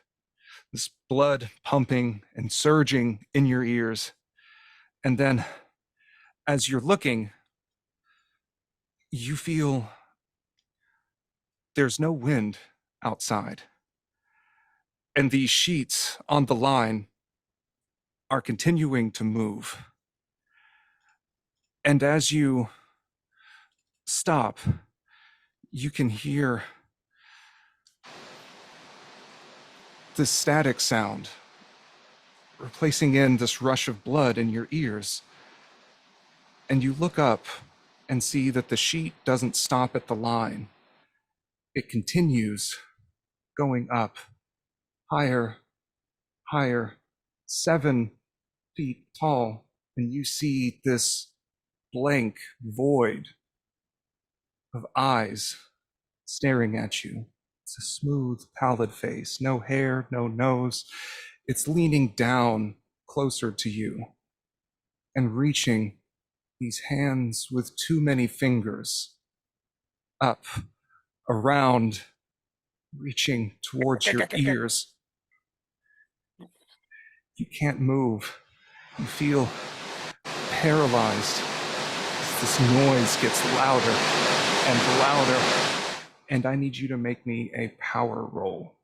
this blood pumping and surging in your ears. And then as you're looking, you feel there's no wind outside. And these sheets on the line are continuing to move. And as you stop, you can hear the static sound replacing in this rush of blood in your ears. And you look up and see that the sheet doesn't stop at the line. It continues going up, higher, higher, 7 feet tall, and you see this blank void of eyes staring at you. It's a smooth, pallid face, no hair, no nose. It's leaning down closer to you and reaching these hands with too many fingers up, around, reaching towards your ears. You can't move. You feel paralyzed as this noise gets louder and louder. And I need you to make me a power roll.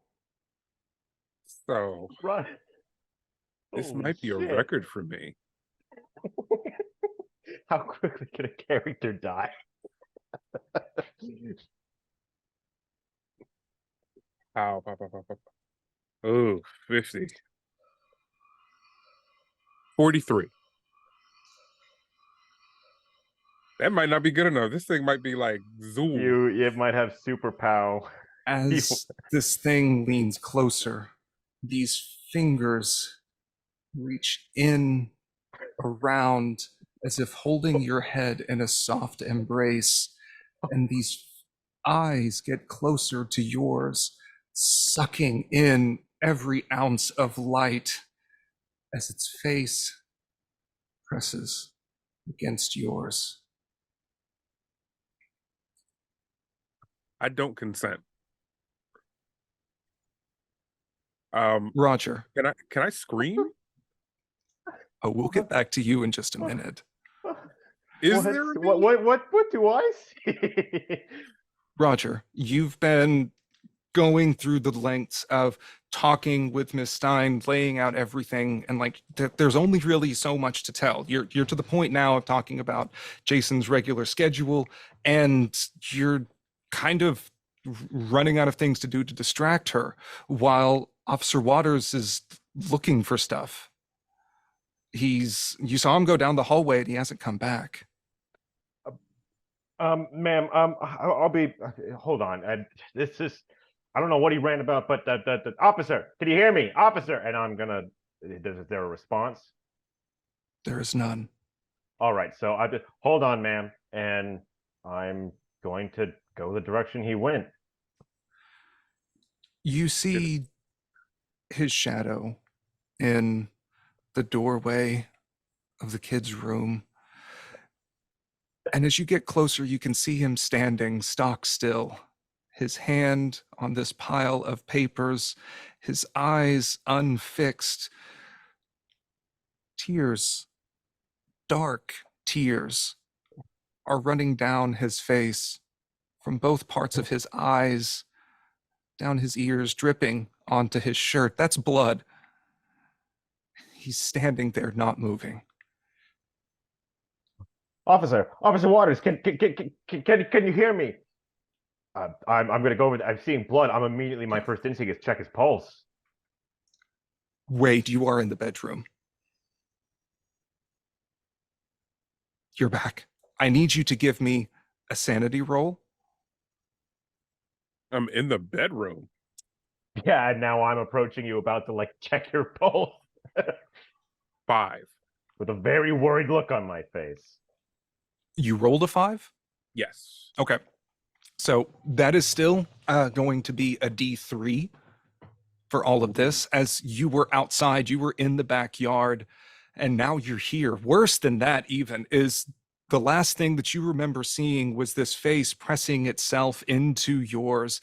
So Run. this Holy might be a shit. record for me. How quickly can a character die? Ow, pop, pop, pop, pop. Oh, 50. 43. That might not be good enough. This thing might be like Zool. It might have superpower. As this thing leans closer, these fingers reach in around as if holding your head in a soft embrace, and these eyes get closer to yours, sucking in every ounce of light as its face presses against yours. I don't consent. Roger. Can I scream? Oh, we'll get back to you in just a minute. Is what, there a what do I see? Roger, you've been going through the lengths of talking with Miss Stein, laying out everything, and like there's only really so much to tell. You're to the point now of talking about Jason's regular schedule, and you're kind of running out of things to do to distract her while Officer Waters is looking for stuff. You saw him go down the hallway and he hasn't come back. Ma'am, I'll be, hold on. This is, I don't know what he ran about, but the officer, can you hear me? Officer. And I'm gonna, is there a response? There is none. All right. So I just, hold on, ma'am. And I'm going to go the direction he went. You see his shadow in the doorway of the kid's room. And as you get closer, you can see him standing stock still, his hand on this pile of papers, his eyes unfixed. Tears, dark tears, are running down his face from both parts of his eyes, down his ears, dripping onto his shirt. That's blood. He's standing there, not moving. Officer Waters, can you hear me? I'm going to go over. I'm seeing blood. I'm immediately, my first instinct is check his pulse. Wait, you are in the bedroom. You're back. I need you to give me a sanity roll. I'm in the bedroom. Yeah, and now I'm approaching you, about to like check your pulse. 5. With a very worried look on my face. You rolled a 5? Yes. Okay. So that is still going to be a D3 for all of this. As you were outside, you were in the backyard, and now you're here. Worse than that even is the last thing that you remember seeing was this face pressing itself into yours.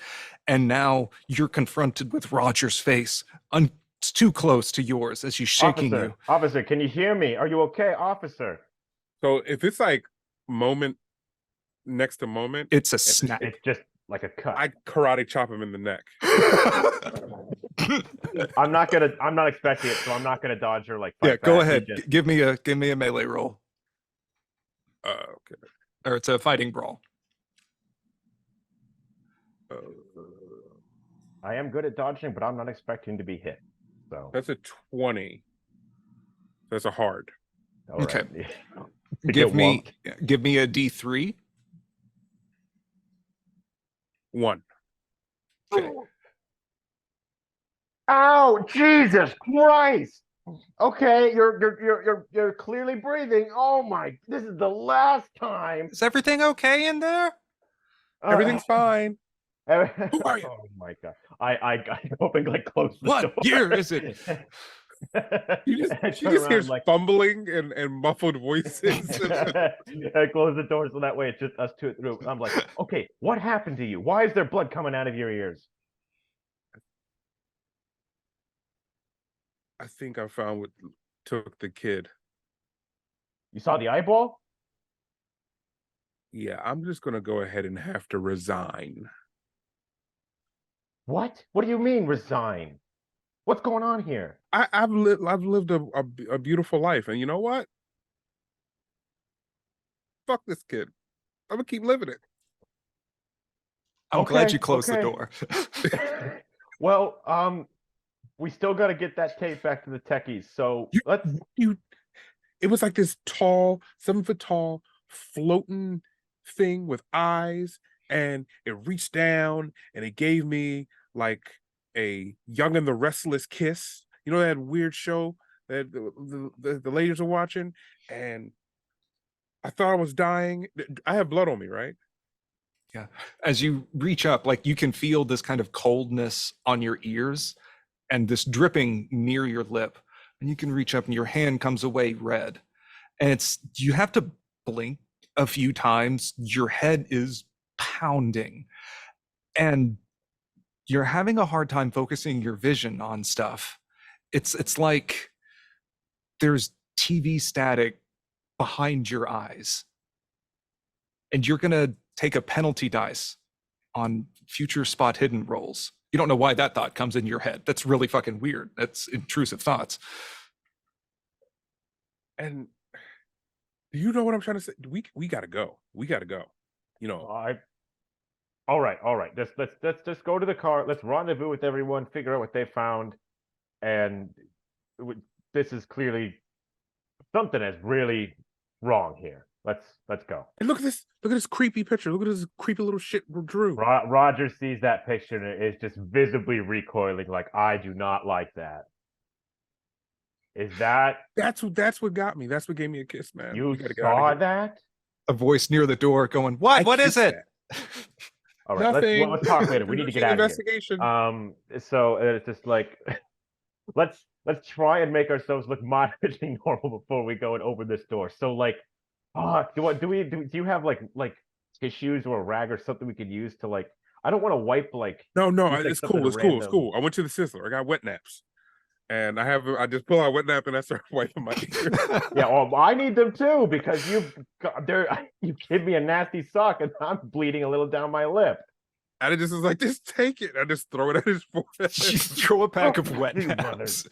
And now you're confronted with Roger's face. It's too close to yours as he's shaking you. Officer, can you hear me? Are you okay, officer? So if it's like moment next to moment, It's a snap. It's just like a cut. I karate chop him in the neck. I'm not expecting it, so I'm not gonna dodge her like. Yeah, go ahead. Give me a melee roll. Okay. Or it's a fighting brawl. I am good at dodging, but I'm not expecting to be hit. So That's a 20. That's a hard. all right. Okay. To Give get me a D3. 1. Okay. Ow! Jesus Christ! Okay, you're clearly breathing. Oh my! This is the last time. Is everything okay in there? Everything's fine. Oh Who are you? my God! I hoping like close the What door. year is it? You I just, she turn just hears around, like, fumbling and muffled voices. I close the door so that way it's just us two through. I'm like, okay, what happened to you? Why is there blood coming out of your ears? I think I found what took the kid. You saw the eyeball? Yeah, I'm just gonna go ahead and have to resign. What? What do you mean resign? What's going on here? I've lived a beautiful life, and you know what? Fuck this kid. I'm gonna keep living it. I'm glad Okay, you closed the okay. door. Well, we still got to get that tape back to the techies. So let's. It was like this tall, 7 foot tall, floating thing with eyes, and it reached down and it gave me like a Young and the Restless kiss. You know that weird show that the ladies are watching, and I thought I was dying. I have blood on me, right? Yeah. As you reach up, like you can feel this kind of coldness on your ears and this dripping near your lip. And you can reach up and your hand comes away red. And you have to blink a few times. Your head is pounding. And you're having a hard time focusing your vision on stuff. It's like there's TV static behind your eyes. And you're going to take a penalty dice on future spot hidden rolls. You don't know why that thought comes in your head. That's really fucking weird. That's intrusive thoughts. And do you know what I'm trying to say? We gotta go. We gotta go. You know, All right. Let's just go to the car. Let's rendezvous with everyone. Figure out what they found, and this is clearly something is really wrong here. Let's go. and look at this creepy picture. Look at this creepy little shit Drew. Roger sees that picture and is just visibly recoiling, like, I do not like that. Is that That's what got me. That's what gave me a kiss, man. you We gotta get out of saw here. that? A voice near the door going, "What? What is kissed it?" All right, Nothing. let's talk later. We need to get out of here. Investigation. So it's just like let's try and make ourselves look moderately normal before we go and open this door. So like, do you have like tissues or a rag or something we could use to like? I don't want to wipe like. No, use, like, it's something cool. It's cool. It's random. cool. I went to the Sizzler. I got wet naps. And I just pull out wet nap and I start wiping my ear. Yeah, well, I need them too because you give me a nasty sock and I'm bleeding a little down my lip. And it just was like, just take it. I just throw it at his You forehead. throw a pack of wet You naps.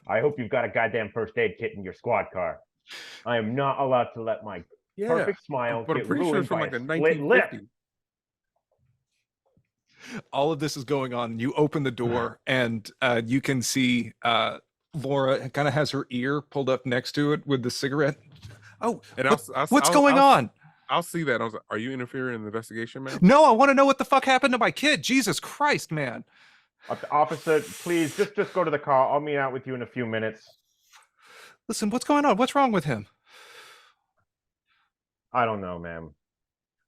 I hope you've got a goddamn first aid kit in your squad car. I am not allowed to let my perfect smile but I'm get pretty sure ruined it's from by like the a split lip. 1950s. All of this is going on. You open the door and you can see Laura kind of has her ear pulled up next to it with the cigarette. Oh, And what's going on? I'll see that. I was like, are you interfering in the investigation, man? No, I want to know what the fuck happened to my kid. Jesus Christ, man. Officer, please just go to the car. I'll meet out with you in a few minutes. Listen, what's going on? What's wrong with him? I don't know, ma'am.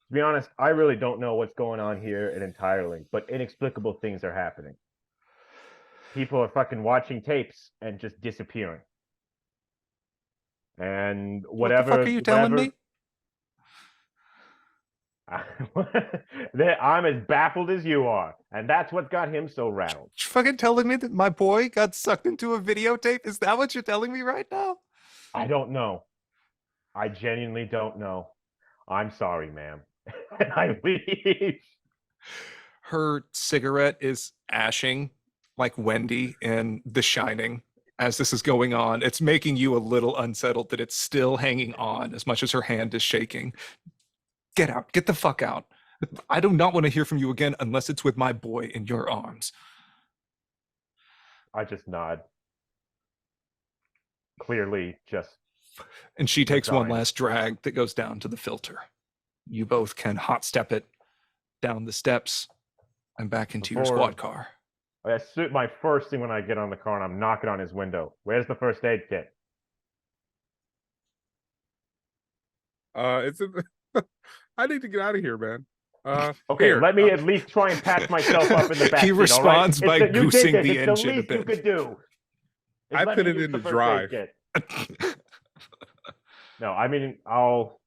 To be honest, I really don't know what's going on here entirely, but inexplicable things are happening. People are fucking watching tapes and just disappearing. And whatever. What the fuck are you telling me? I'm as baffled as you are, and that's what got him so rattled. You're fucking telling me that my boy got sucked into a videotape? Is that what you're telling me right now? I don't know. I genuinely don't know. I'm sorry, ma'am. And I leave. Her cigarette is ashing like Wendy in The Shining. As this is going on, it's making you a little unsettled that it's still hanging on as much as her hand is shaking. Get out. Get the fuck out. I do not want to hear from you again unless it's with my boy in your arms. I just nod. Clearly, just. And she takes one Resigned. last drag that goes down to the filter. You both can hot step it down the steps and back into your Before- squad car. That's my first thing when I get on the car and I'm knocking on his window. Where's the first aid kit? It's I need to get out of here, man. Okay, here, let me at least try and patch myself up in the back. He seat, all right? responds by You did goosing this. the It's engine a least you bit. could do. is I let put me it use in the the first aid drive. kit. No, I mean I'll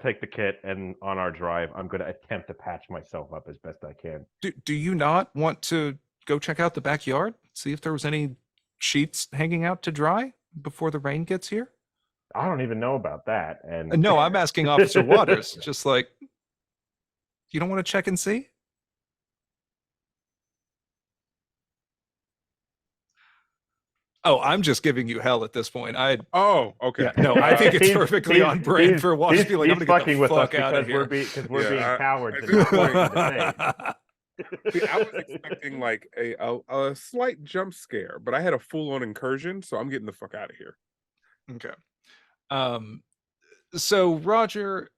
take the kit, and on our drive, I'm going to attempt to patch myself up as best I can. Do you not want to go check out the backyard? See if there was any sheets hanging out to dry before the rain gets here? I don't even know about that. And No, I'm asking Officer Waters. Just like, you don't want to check and see? Oh, I'm just giving you hell at this point. Oh, okay. Yeah, no, I think it's He's- perfectly he's- on brand he's- for Waters to be like, I'm he's gonna get fucking the with us fuck out of because here. we're Yeah, being cowards I and not think- wanting to say. See, I was expecting like a slight jump scare, but I had a full on incursion, so I'm getting the fuck out of here. Okay. So, Roger,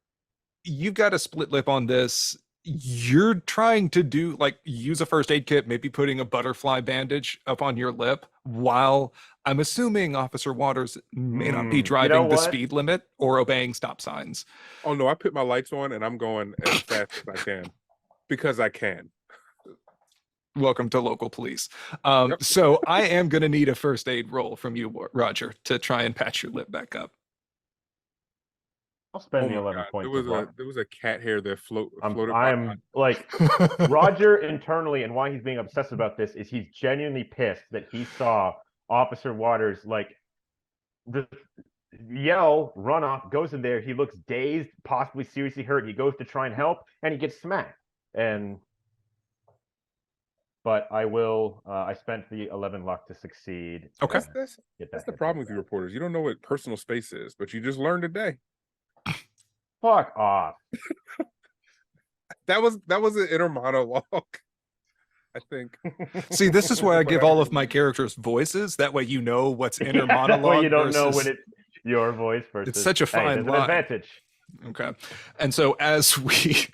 you've got a split lip on this. You're trying to do like use a first aid kit, maybe putting a butterfly bandage up on your lip while I'm assuming Officer Waters may not be You know driving the what? speed limit or obeying stop signs. Oh no, I put my lights on and I'm going as fast as I can because I can. Welcome to local police. Yep. So I am going to need a first aid roll from you, Roger, to try and patch your lip back up. I'll spend Oh the my 11 God. points. There was a cat hair that floated I'm by. like Roger internally, and why he's being obsessed about this is he's genuinely pissed that he saw Officer Waters like the yell, run off, goes in there. He looks dazed, possibly seriously hurt. He goes to try and help, and he gets smacked. But I will. I spent the 11 luck to succeed. Okay. and That's get that's that the hit problem point with you back. reporters. You don't know what personal space is, but you just learned today. Fuck off. That was an inner monologue. I think. See, this is why I give Whatever. all of my characters voices. That way you know what's inner Yeah, that way monologue you don't know versus... when it's your voice versus. such a Hey, fine there's an line. advantage. Okay. And so as we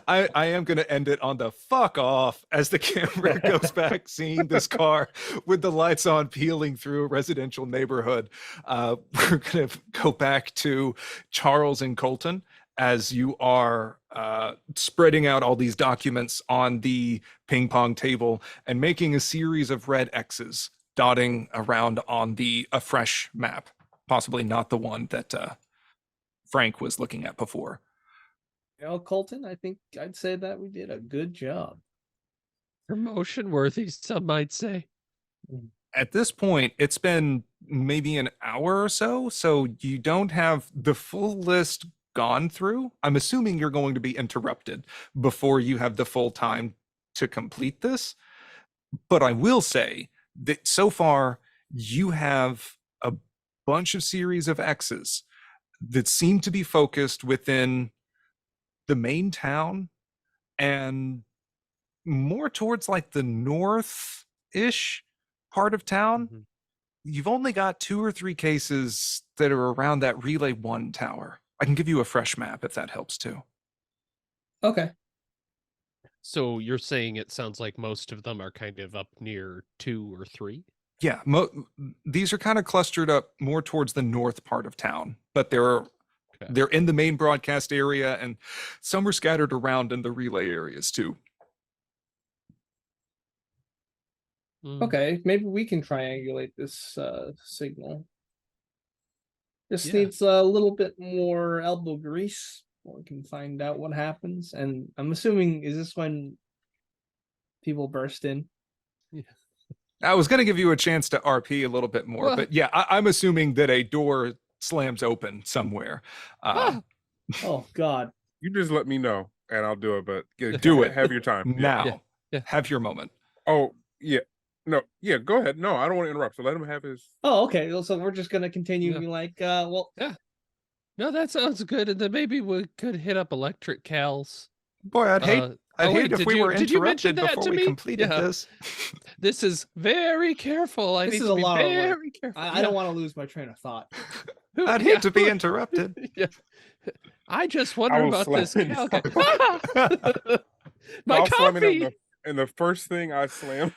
I am gonna end it on the fuck off as the camera goes back seeing this car with the lights on peeling through a residential neighborhood. We're gonna go back to Charles and Colton as you are spreading out all these documents on the ping pong table and making a series of red X's dotting around on a fresh map, possibly not the one that Frank was looking at before. Colton, I think I'd say that we did a good job. Promotion worthy, some might say. At this point, it's been maybe an hour or so, so you don't have the full list gone through. I'm assuming you're going to be interrupted before you have the full time to complete this. But I will say that so far, you have a bunch of series of X's that seem to be focused within the main town and more towards like the north-ish part of town. Mhm. You've only got 2 or 3 cases that are around that Relay 1 tower. I can give you a fresh map if that helps too. Okay. So you're saying it sounds like most of them are kind of up near 2 or 3? Yeah, these are kind of clustered up more towards the north part of town, but they're in the main broadcast area, and some are scattered around in the relay areas too. Okay, maybe we can triangulate this signal. This Yeah. needs a little bit more elbow grease, or we can find out what happens. And I'm assuming, is this when people burst in? I was going to give you a chance to RP a little bit more, Well- but yeah, I'm assuming that a door slams open somewhere. Ah! Oh God. You just let me know and I'll do it. But Do it. Have your time. Yeah. Now, Yeah. have your moment. Oh yeah. No. Yeah. Go ahead. No, I don't want to interrupt. So let him have his. Oh, okay. So we're just gonna continue Yeah. being like, well, No, that sounds good. And then maybe we could hit up electric cows. Boy, I'd hate wait, if did we you- were did you mention interrupted that before to we me? completed Yeah. this. This is very careful. I This need is to a be lot of work. very careful. I don't want to lose my train of thought. I'd hate to be interrupted. Yeah. I just I wonder will about slap this it cow. down. My I'll slam it in coffee. and the first thing I slam.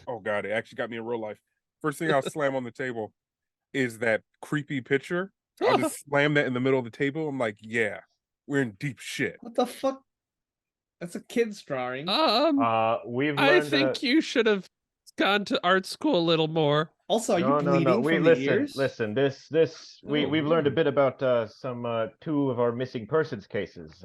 Oh God! It actually got me in real life. First thing I'll slam on the table is that creepy picture. I'll just slam that in the middle of the table. I'm like, yeah, we're in deep shit. What the fuck? That's a kid's drawing. We've I learned. think you should have gone to art school a little more. Also, are you No. bleeding We from the listen. ears? Listen. Oh, We've learned a bit about some 2 of our missing persons cases.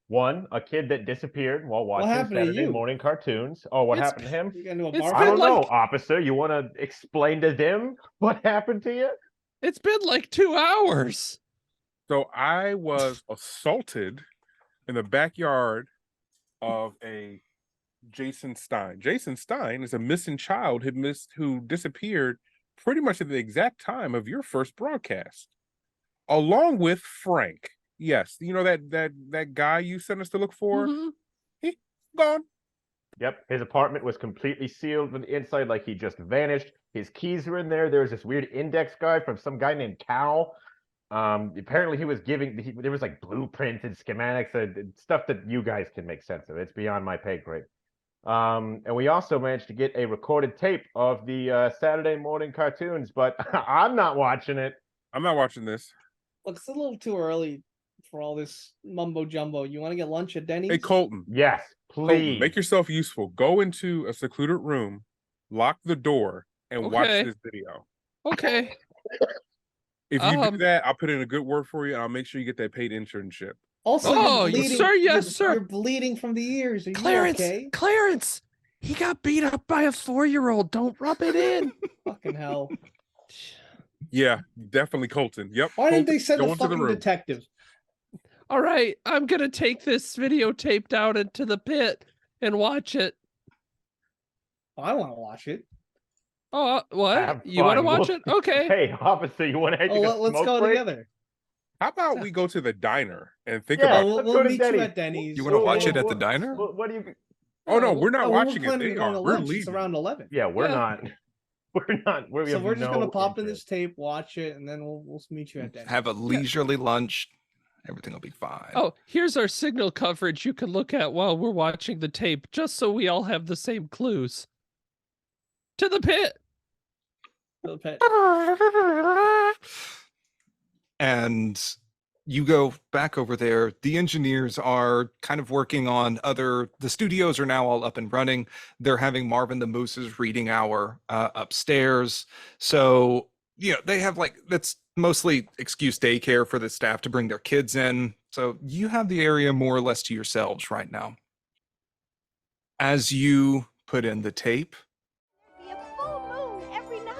One, a kid that disappeared while watching happened to Saturday you? morning cartoons. Oh, what It's happened to him? You got into a It's bar I been don't fight? know, like- officer. You want to explain to them what happened to you? It's been like 2 hours. So I was assaulted in the backyard of a Jason Stein. Jason Stein is a missing child who disappeared pretty much at the exact time of your first broadcast, along with Frank. Yes, you know that guy you sent us to look for. Mhm. He gone. Yep, his apartment was completely sealed from the inside, like he just vanished. His keys were in there. There was this weird index guy from some guy named Cal. Apparently he was there was like blueprints and schematics and stuff that you guys can make sense of. It's beyond my pay grade. And we also managed to get a recorded tape of the Saturday morning cartoons, but I'm not watching it. I'm not watching this. Look, it's a little too early for all this mumbo jumbo. You want to get lunch at Denny's? Hey, Colton. Yes, Colton, please. make yourself useful. Go into a secluded room, lock the door, and watch Okay. this video. Okay. If you do that, I'll put in a good word for you, and I'll make sure you get that paid internship. Also, Oh, you're bleeding, sir, yes, sir. You're bleeding from the ears. Are you Clarence, okay? Clarence, he got beat up by a 4-year-old. Don't rub it in. Fucking hell. Yeah, definitely Colton. Yep. Why didn't Colton, they send go a into the fucking room. detective? All right, I'm gonna take this videotape down into the pit and watch it. I want to watch it. Oh, what? Have You want to fun. watch it? Okay. Hey, officer, you want to head to a Let's smoke go break? together. How about we go to the diner and think Yeah, about? We'll, let's we'll go to meet Denny's. you at Denny's. You want to watch it at the diner? What do you? Oh no, we're not we were watching it. planning They to go are. to We're lunch. It's leaving. around 11. Yeah, we're Yeah. not. We're not. We So have we're just no gonna pop in interest. this tape, watch it, and then we'll meet you at Denny's. Have a leisurely lunch. Everything will be fine. Oh, here's our signal coverage you can look at while we're watching the tape, just so we all have the same clues. To the pit. To the pit. And you go back over there. The engineers are kind of working on the studios are now all up and running. They're having Marvin the Moose's reading hour upstairs. So, they have that's mostly excuse daycare for the staff to bring their kids in. So you have the area more or less to yourselves right now. As you put in the tape, Be a full moon every night.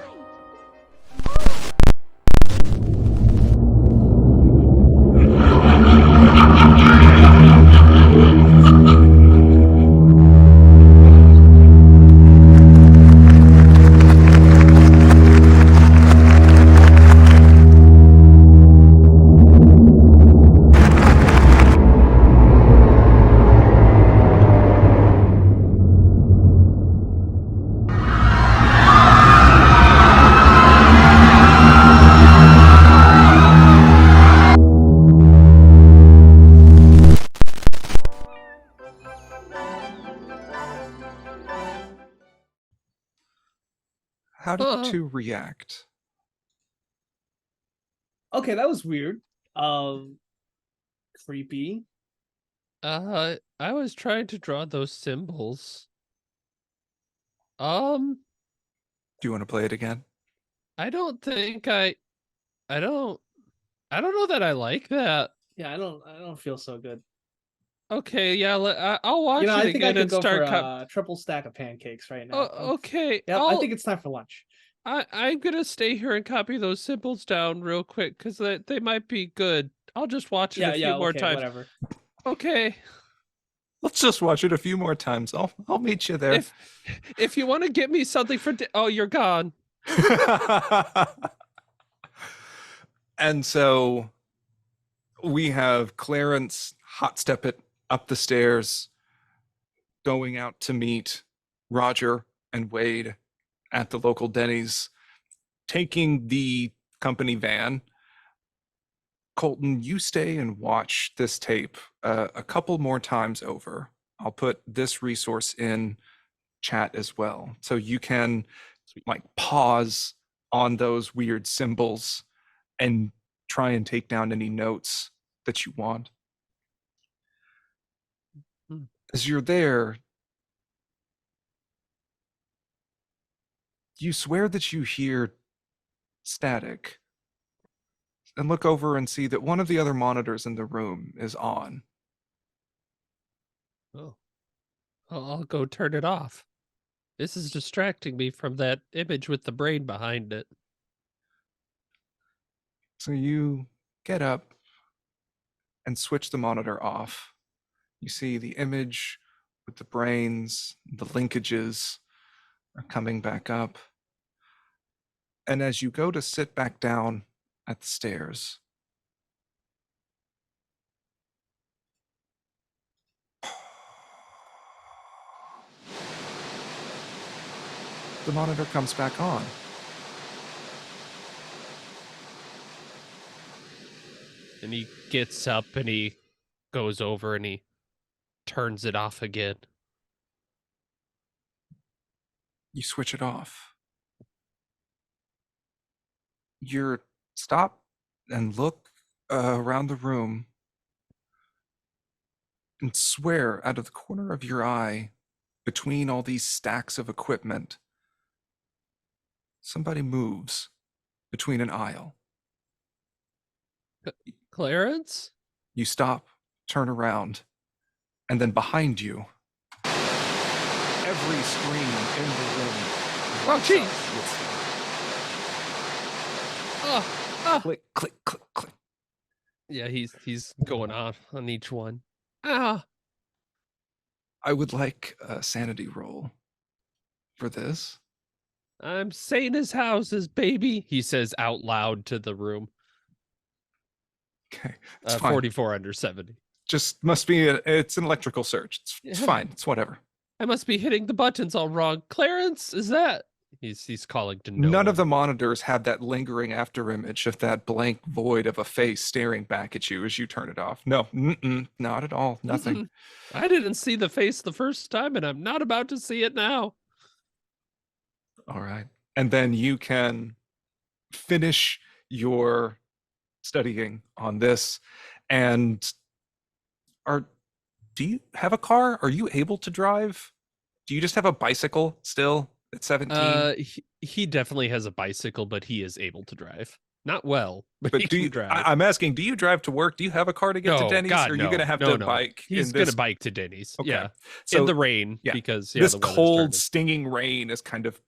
how did you two react? Okay, that was weird. Creepy. I was trying to draw those symbols. Do you want to play it again? I don't think I don't know that I like that. Yeah, I don't feel so good. Okay, yeah, I'll watch it I think I again could and go start. for a triple stack of pancakes right now. Okay, Yep, I think it's time for lunch. I'm gonna stay here and copy those symbols down real quick because they might be good. I'll just watch it a few more times. Whatever. Okay. Let's just watch it a few more times. I'll meet you there. If you want to get me something for oh, you're gone. And so we have Clarence hot step it up the stairs, going out to meet Roger and Wade at the local Denny's, taking the company van. Colton, you stay and watch this tape a couple more times over. I'll put this resource in chat as well, so you can pause on those weird symbols and try and take down any notes that you want. As you're there, you swear that you hear static and look over and see that one of the other monitors in the room is on. Oh, I'll go turn it off. This is distracting me from that image with the brain behind it. So you get up and switch the monitor off. You see the image with the brains, the linkages are coming back up. And as you go to sit back down at the stairs, the monitor comes back on. And he gets up and he goes over and he turns it off again. You switch it off. You stop and look around the room and swear out of the corner of your eye, between all these stacks of equipment, somebody moves between an aisle. Clarence? You stop, turn around, and then behind you, every screen in the room Oh, lights jeez. up with Oh, click, click, click, click. yeah, he's going on each one. Ah, I would like a sanity roll for this. I'm sane as houses, baby. He says out loud to the room. Okay, it's fine. 44 under 70. Just must be it's an electrical surge. It's Yeah. fine. It's whatever. I must be hitting the buttons all wrong. Clarence, is that? He's calling to no None of one. the monitors have that lingering after image of that blank void of a face staring back at you as you turn it off. No, not at all. Nothing. Mm-mm. I didn't see the face the first time, and I'm not about to see it now. All right. And then you can finish your studying on this. And do you have a car? Are you able to drive? Do you just have a bicycle still at 17? He definitely has a bicycle, but he is able to drive. Not well, but he But do can you, drive. I'm asking, do you drive to work? Do you have a car to get to No, Denny's? God, or are you no. going to have No, to no. bike? He's in going this? to bike to Denny's. Okay. Yeah. So in the rain, yeah, because this the weather's cold, turning. stinging rain is kind of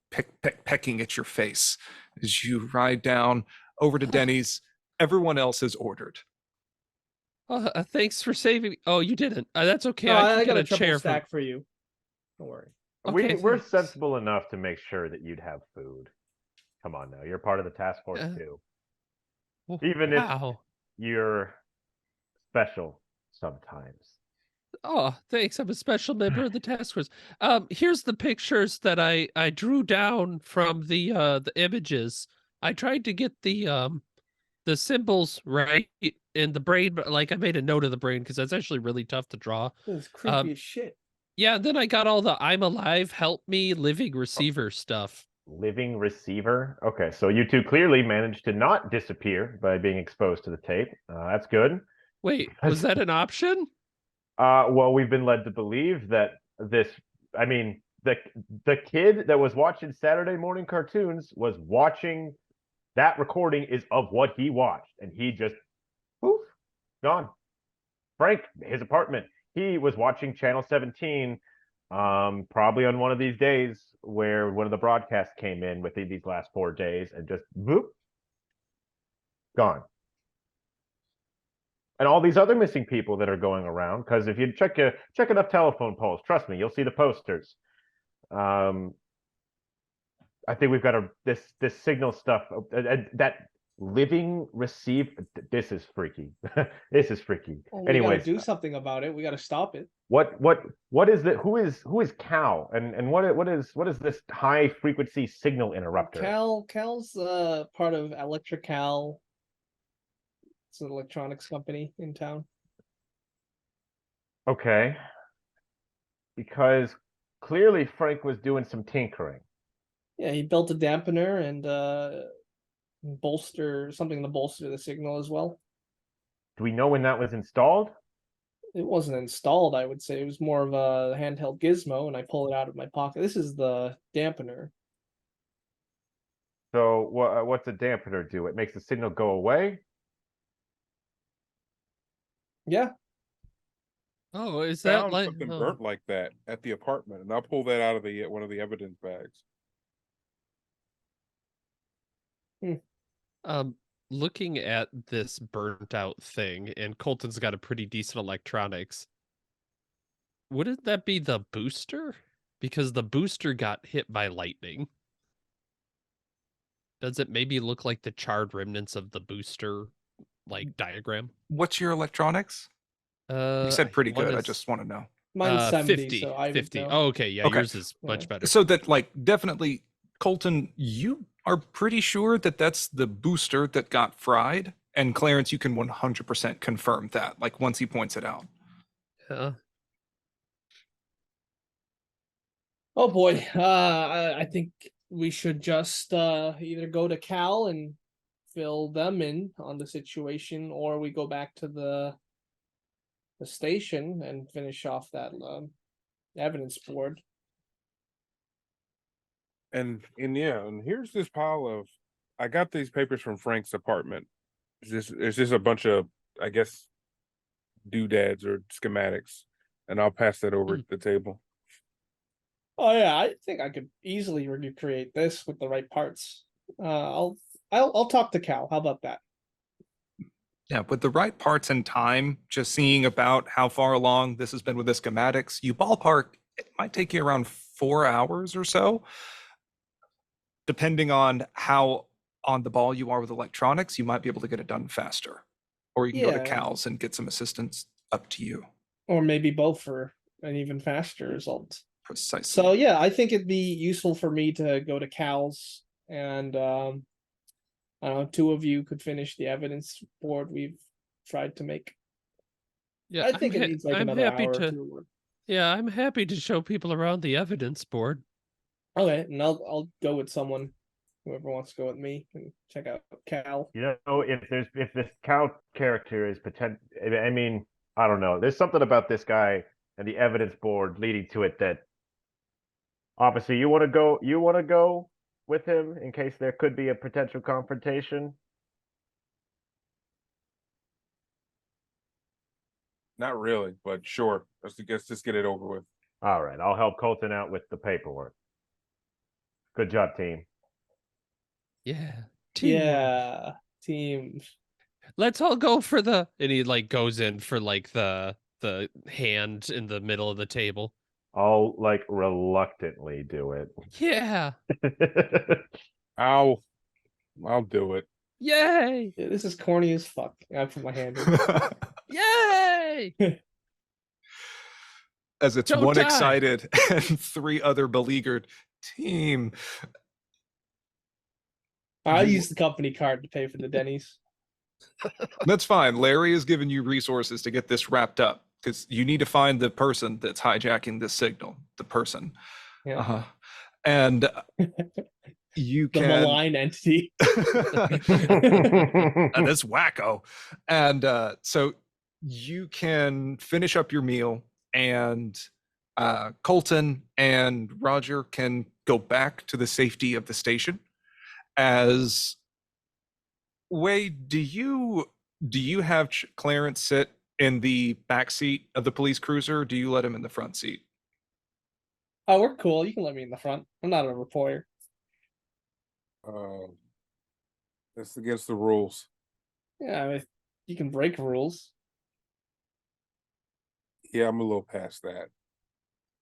pecking at your face as you ride down over to Denny's. Everyone else has ordered. Thanks for saving me. Oh, you didn't. That's okay. No, I can I get got a a triple chair stack for you. Don't worry. Okay, We're thanks. sensible enough to make sure that you'd have food. Come on now, you're part of the task force too. Even if wow. you're special sometimes. Oh, thanks. I'm a special member of the task force. Here's the pictures that I drew down from the images. I tried to get the symbols right in the brain, but like I made a note of the brain because that's actually really tough to draw. This is creepy as shit. Yeah, then I got all the I'm alive, help me, living receiver stuff. Living receiver. Okay, so you two clearly managed to not disappear by being exposed to the tape. That's good. Wait, was that an option? Well, we've been led to believe that the kid that was watching Saturday morning cartoons was watching that recording is of what he watched, and he just poof, gone. Frank, his apartment. He was watching Channel 17, probably on one of these days where one of the broadcasts came in within these last 4 days and just boop, gone. And all these other missing people that are going around, because if you check enough telephone poles, trust me, you'll see the posters. I think we've got this signal stuff that living receive. This is freaky. This is freaky. Well, we Anyways, gotta do something about it. We gotta stop it. what is it? Who is Cal? And what is this high frequency signal interrupter? Cal's part of Electrical. It's an electronics company in town. Okay. Because clearly Frank was doing some tinkering. Yeah, he built a dampener and something to bolster the signal as well. Do we know when that was installed? It wasn't installed, I would say. It was more of a handheld gizmo, and I pull it out of my pocket. This is the dampener. So what's a dampener do? It makes the signal go away? Yeah. Oh, is that Found like something burnt like that at the apartment, and I'll pull that out of the one of the evidence bags. Looking at this burnt out thing, and Colton's got a pretty decent electronics. Wouldn't that be the booster? Because the booster got hit by lightning. Does it maybe look like the charred remnants of the booster like diagram? What's your electronics? You said pretty good. I just want to know. Mine's 70, 50. so I 50. would know. Oh, okay. Yeah, Okay. yours is much better. So that, like, definitely, Colton, you are pretty sure that that's the booster that got fried? And Clarence, you can 100% confirm that, like once he points it out. Yeah. Oh boy, I think we should just either go to Cal and fill them in on the situation, or we go back to the station and finish off that evidence board. And here's this pile of. I got these papers from Frank's apartment. It's just a bunch of, I guess, doodads or schematics, and I'll pass that over to the table. Oh yeah, I think I could easily recreate this with the right parts. I'll talk to Cal. How about that? Yeah, with the right parts and time, just seeing about how far along this has been with the schematics, you ballpark, it might take you around 4 hours or so, depending on how on the ball you are with electronics. You might be able to get it done faster, or you can go to Yeah. Cal's and get some assistance. Up to you. Or maybe both for an even faster result. Precisely. So yeah, I think it'd be useful for me to go to Cal's, and I don't know, two of you could finish the evidence board we've tried to make. Yeah, I think it needs like I'm another happy hour or to. two. Yeah, I'm happy to show people around the evidence board. Okay, and I'll go with someone, whoever wants to go with me, and check out Cal. You know, if this cow character is potential, I mean, I don't know. There's something about this guy and the evidence board leading to it that obviously you want to go with him in case there could be a potential confrontation. Not really, but sure. Let's just get it over with. All right, I'll help Colton out with the paperwork. Good job, team. Yeah. Teamwork. Yeah, team. Let's all go for the, and he like goes in for like the hand in the middle of the table. I'll like reluctantly do it. Yeah. I'll do it. Yay. Yeah, this is corny as fuck. I put my hand in. Yay. As it's Don't one die. excited and 3 other beleaguered team. I'll use the company card to pay for the Denny's. That's fine. Larry has given you resources to get this wrapped up, because you need to find the person that's hijacking this signal. The person. Yeah. Uh-huh. And you The can malign entity. That's wacko. And so you can finish up your meal, and Colton and Roger can go back to the safety of the station. As Wade, do you have Clarence sit in the back seat of the police cruiser? Or do you let him in the front seat? Oh, we're cool. You can let me in the front. I'm not a reporter. That's against the rules. Yeah, I mean, you can break rules. Yeah, I'm a little past that.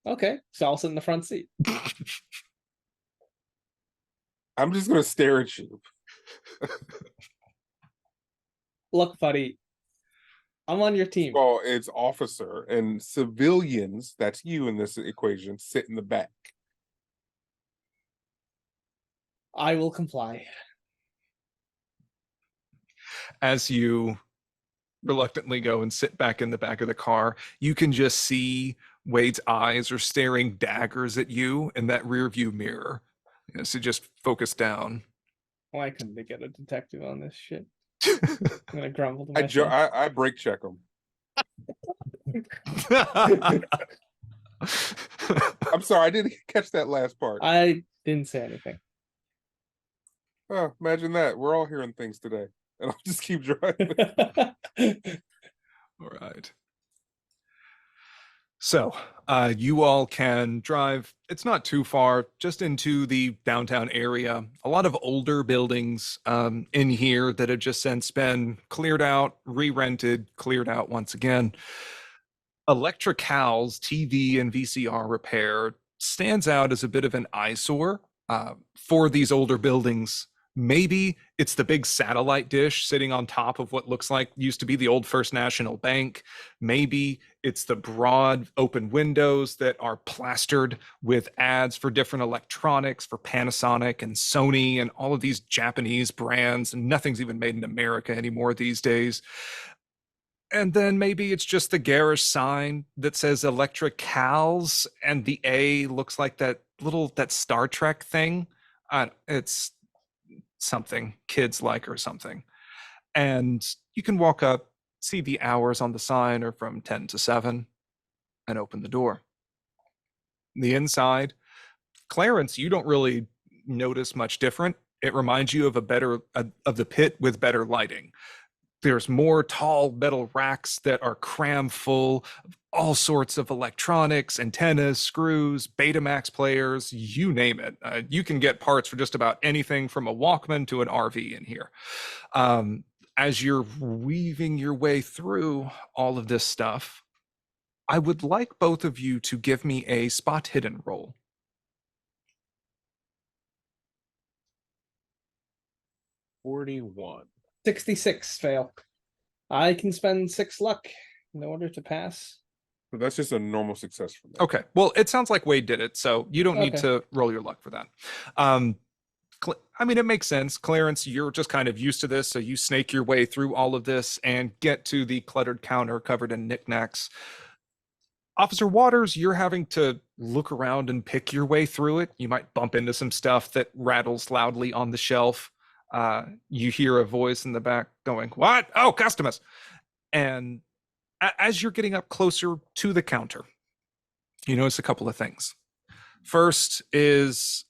Okay, so I'll sit in the front seat. I'm just gonna stare at you. Look, buddy, I'm on your team. Well, it's officer and civilians. That's you in this equation. Sit in the back. I will comply. As you reluctantly go and sit back in the back of the car, you can just see Wade's eyes are staring daggers at you in that rear view mirror. So just focus down. Why couldn't they get a detective on this shit? I'm gonna grumble to myself. I brake check them. I'm sorry, I didn't catch that last part. I didn't say anything. Oh, imagine that. We're all hearing things today, and I'll just keep driving. All right. So you all can drive, it's not too far, just into the downtown area. A lot of older buildings in here that have just since been cleared out, re-rented, cleared out once again. Electrical's TV and VCR repair stands out as a bit of an eyesore for these older buildings Maybe it's the big satellite dish sitting on top of what looks like used to be the old First National Bank. Maybe it's the broad open windows that are plastered with ads for different electronics for Panasonic and Sony and all of these Japanese brands. And nothing's even made in America anymore these days. And then maybe it's just the garish sign that says Electricals, and the A looks like that Star Trek thing. It's something kids like or something. And you can walk up, see the hours on the sign are from 10 to 7, and open the door. The inside, Clarence, you don't really notice much different. It reminds you of of the pit with better lighting. There's more tall metal racks that are cram full of all sorts of electronics, antennas, screws, Betamax players, you name it. You can get parts for just about anything from a Walkman to an RV in here. As you're weaving your way through all of this stuff, I would like both of you to give me a spot hidden roll. 41. 66 fail. I can spend 6 luck in order to pass. So that's just a normal success for me. Okay. Well, it sounds like Wade did it, so you don't need Okay. to roll your luck for that. I mean, it makes sense. Clarence, you're just kind of used to this, so you snake your way through all of this and get to the cluttered counter covered in knickknacks. Officer Waters, you're having to look around and pick your way through it. You might bump into some stuff that rattles loudly on the shelf. You hear a voice in the back going, "What? Oh, customers." And as you're getting up closer to the counter, you notice a couple of things. First is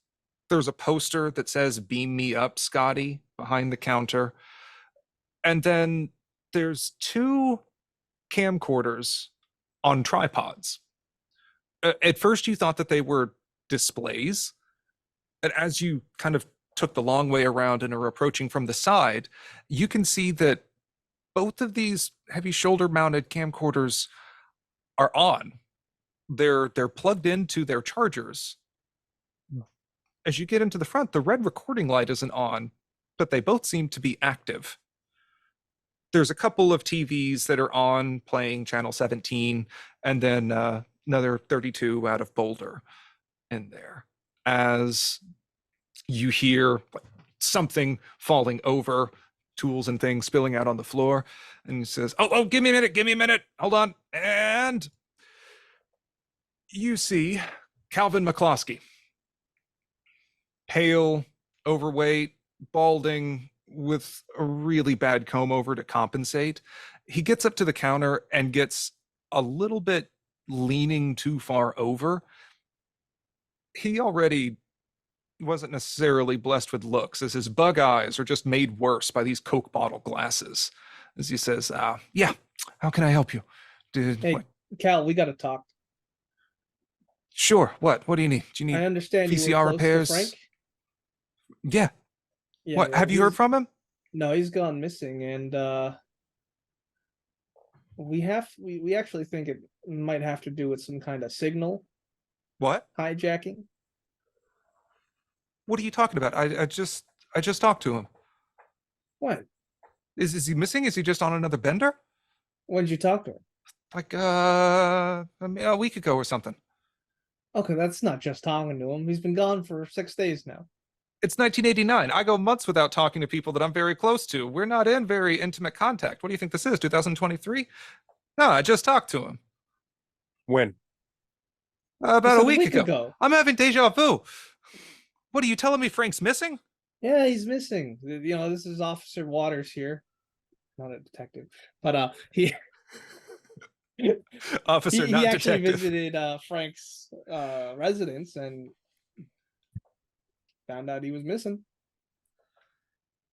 there's a poster that says "Beam me up, Scotty," behind the counter. And then there's 2 camcorders on tripods. At first you thought that they were displays. And as you kind of took the long way around and are approaching from the side, you can see that both of these heavy shoulder mounted camcorders are on. They're plugged into their chargers. As you get into the front, the red recording light isn't on, but they both seem to be active. There's a couple of TVs that are on playing channel 17, and then another 32 out of Boulder in there. As you hear something falling over, tools and things spilling out on the floor, and he says, oh, give me a minute, hold on. And you see Calvin McCloskey, pale, overweight, balding, with a really bad comb over to compensate. He gets up to the counter and gets a little bit leaning too far over. He already wasn't necessarily blessed with looks, as his bug eyes are just made worse by these Coke bottle glasses. As he says, yeah, how can I help you? Hey, Cal, we got to talk. Sure. What do you need? Do you need I understand you were VCR close repairs? to Frank. Yeah. Yeah, What, well, have you heard from him? No, he's gone missing, and we actually think it might have to do with some kind of signal What? hijacking. What are you talking about? I just talked to him. What? Is he missing? Is he just on another bender? When did you talk to him? Like a week ago or something. Okay, that's not just talking to him. He's been gone for 6 days now. It's 1989. I go months without talking to people that I'm very close to. We're not in very intimate contact. What do you think this is, 2023? No, I just talked to him. When? About Just a week ago. I'm having deja vu. What are you telling me, Frank's missing? Yeah, he's missing. This is Officer Waters here. Not a detective. But he Officer, he not actually detective. visited Frank's residence and found out he was missing.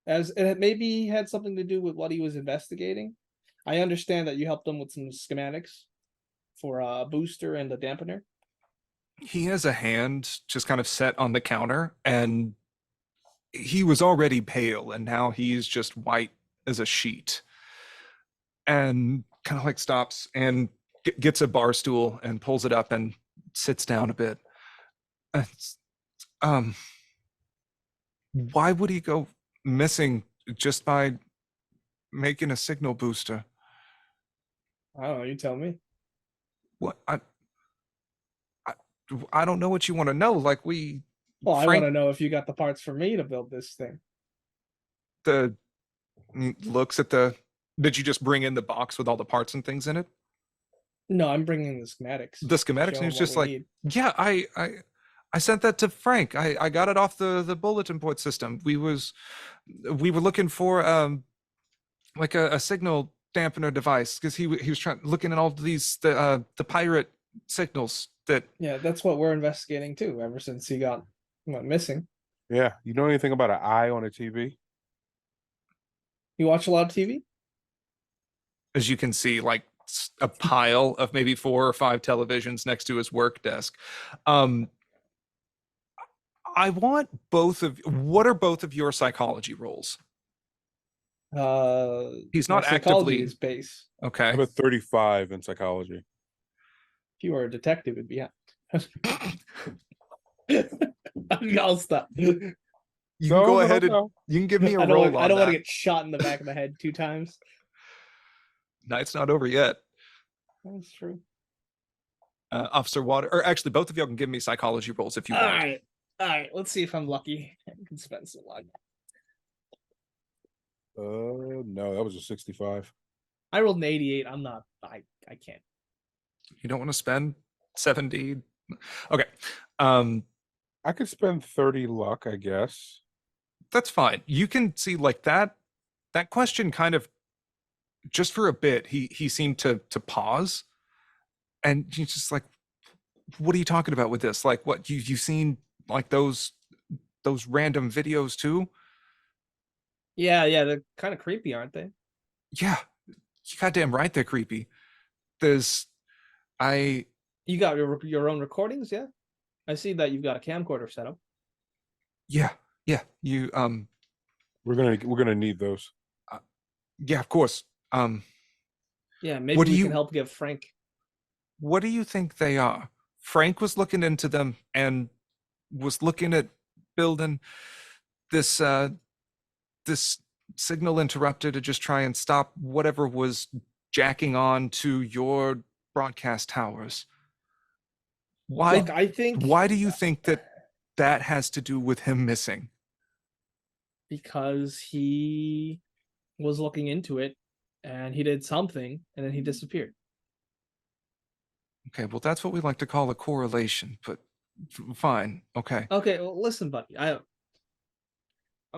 As it maybe had something to do with what he was investigating. I understand that you helped him with some schematics for a booster and a dampener. He has a hand just kind of set on the counter, and he was already pale, and now he's just white as a sheet. And kind of like stops and gets a bar stool and pulls it up and sits down a bit. Why would he go missing just by making a signal booster. I don't know. You tell me. What I don't know what you want to know. Like Well, I Frank want to know if you got the parts for me to build this thing. looks at the. Did you just bring in the box with all the parts and things in it? No, I'm bringing the schematics. The schematics, Show and he 'em was what just we like, need. yeah, I sent that to Frank. I got it off the bulletin board system. We were looking for like a signal dampener device because he was looking at all these the pirate signals that. Yeah, that's what we're investigating too. Ever since he went missing. Yeah. You know anything about an eye on a TV? You watch a lot of TV? As you can see, like a pile of maybe 4 or 5 televisions next to his work desk. I want what are both of your psychology rolls? He's My not psychology actively is base. I okay. have a 35 in psychology. If you were a detective, it'd be I'll stop. You No, can go no, ahead and no. you can give me a I don't roll want, on I don't want that. to get shot in the back of the head 2 times. Night's not over yet. That's true. Officer Water, or actually, both of y'all can give me psychology rolls if you All want. right. Let's see if I'm lucky. I can spend some luck. No, that was a 65. I rolled an 88. I'm not. I can't. You don't want to spend 70. Okay. I could spend 30 luck, I guess. That's fine. You can see like that question kind of just for a bit, he seemed to pause. And he's just like, what are you talking about with this? Like what you've seen like those random videos too? Yeah, they're kind of creepy, aren't they? Yeah. You goddamn right they're creepy. You got your own recordings, yeah? I see that you've got a camcorder set up. yeah. You We're gonna need those. yeah, of course. Yeah, maybe What do we you- can help give Frank. What do you think they are? Frank was looking into them and was looking at building this this signal interrupter to just try and stop whatever was jacking on to your broadcast towers. Why Look, I think why do you think that has to do with him missing? because he was looking into it and he did something and then he disappeared. Okay, well that's what we like to call a correlation, but fine. Okay. Okay, well, listen, buddy.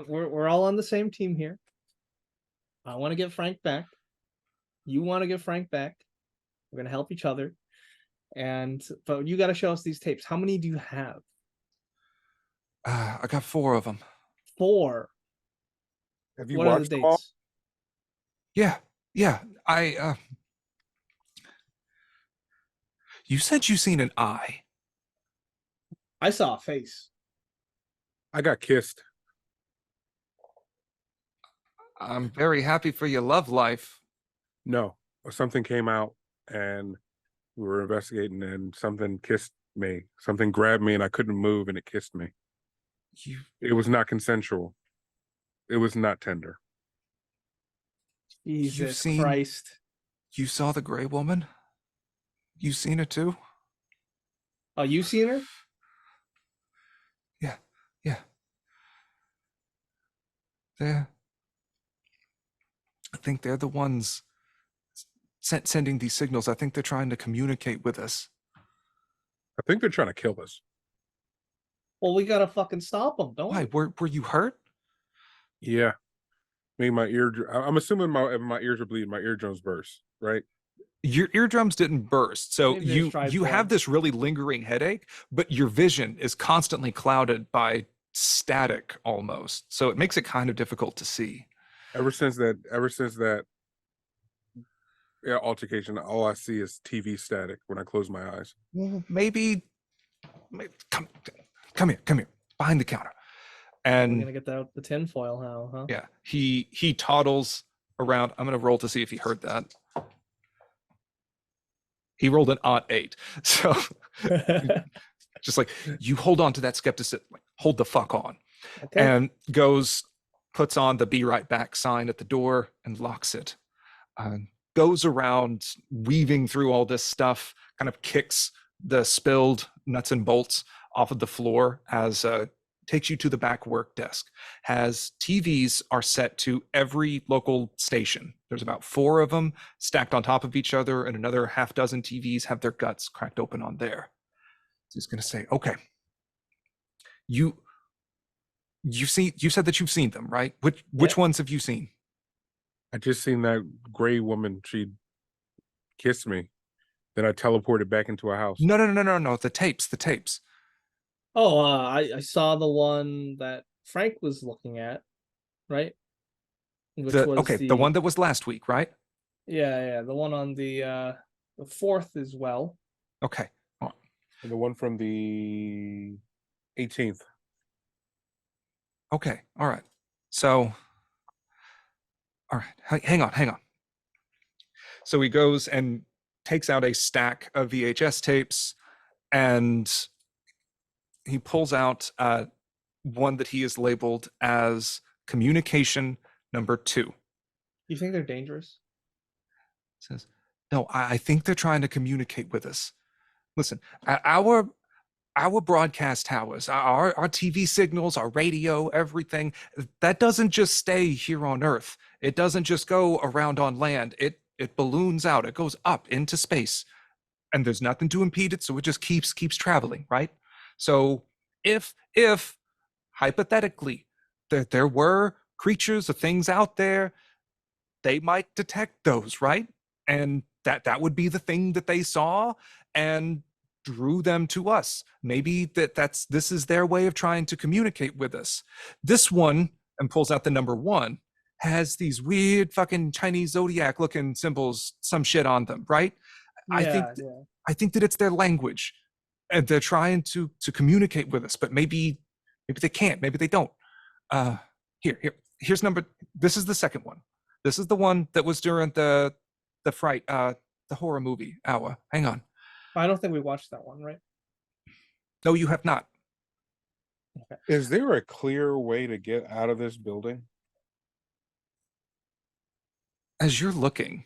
We're all on the same team here. I want to get Frank back. You want to get Frank back. We're gonna help each other. But you got to show us these tapes. How many do you have? I got 4 of them. 4. Have you What are the watched them all? dates? Yeah. You said you seen an eye. I saw a face. I got kissed. I'm very happy for your love life. No, something came out and we were investigating and something kissed me. Something grabbed me and I couldn't move and it kissed me. It was not consensual. It was not tender. Jesus seen- Christ. You saw the gray woman? You seen her too? Oh, you seen her? Yeah. I think they're the ones sending these signals. I think they're trying to communicate with us. I think they're trying to kill us. Well, we gotta fucking stop them, don't Why? we? Were you hurt? Yeah. Me, my ear. I'm assuming my ears are bleeding. My eardrums burst, right? Your eardrums didn't burst, so Maybe there's you dry have blood. this really lingering headache, but your vision is constantly clouded by static almost, so it makes it kind of difficult to see. Ever since that altercation, all I see is TV static when I close my eyes. Well, maybe come here behind the counter. We're And gonna get the tinfoil now, huh? yeah, he toddles around. I'm gonna roll to see if he heard that. He rolled an odd 8. So just like, you hold on to that skepticism, like hold the fuck on. Okay. And goes puts on the "Be Right Back" sign at the door and locks it. Goes around weaving through all this stuff, kind of kicks the spilled nuts and bolts off of the floor as takes you to the back work desk. Has TVs are set to every local station. There's about 4 of them stacked on top of each other, and another half dozen TVs have their guts cracked open on there. So he's going to say, okay, you said that you've seen them, right? Which ones have you seen? I just seen that gray woman. She kissed me. Then I teleported back into a house. No. The tapes. Oh, I saw the one that Frank was looking at, right? Which was the one that was last week, right? Yeah, the one on the 4th as well. Okay. And the one from the 18th. Okay. All right. So, all right. Hang on. So he goes and takes out a stack of VHS tapes, and he pulls out one that he has labeled as communication number 2. You think they're dangerous? Says, no, I think they're trying to communicate with us. Listen, our broadcast towers, our TV signals, our radio, everything, that doesn't just stay here on Earth. It doesn't just go around on land. It balloons out. It goes up into space, and there's nothing to impede it, so it just keeps traveling, right? So if hypothetically there were creatures or things out there, they might detect those, right? And that would be the thing that they saw and drew them to us. Maybe this is their way of trying to communicate with us. This one, and pulls out the number 1, has these weird fucking Chinese zodiac looking symbols, some shit on them, right? I think that it's their language, and they're trying to communicate with us, but maybe they can't, maybe they don't. Here's this is the second one. This is the one that was during the fright, the horror movie hour. Hang on. I don't think we watched that one, right? No, you have not. Okay. Is there a clear way to get out of this building? As you're looking,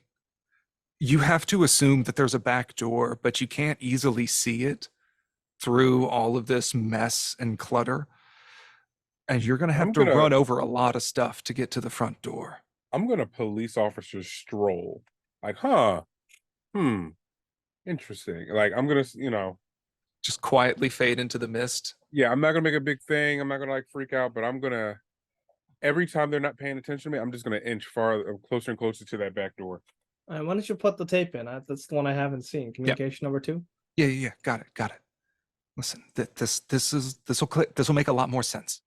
you have to assume that there's a back door, but you can't easily see it through all of this mess and clutter. And you're going to have to run over a lot of stuff to get to the front door. I'm going to police officer stroll. Like, interesting. Like, I'm going to, just quietly fade into the mist. Yeah, I'm not going to make a big thing. I'm not going to freak out, but I'm going to, every time they're not paying attention to me, I'm just going to inch closer and closer to that back door. All right, why don't you put the tape in? That's the one I haven't seen. Communication number 2. Yeah. Got it. Listen, this will make a lot more sense.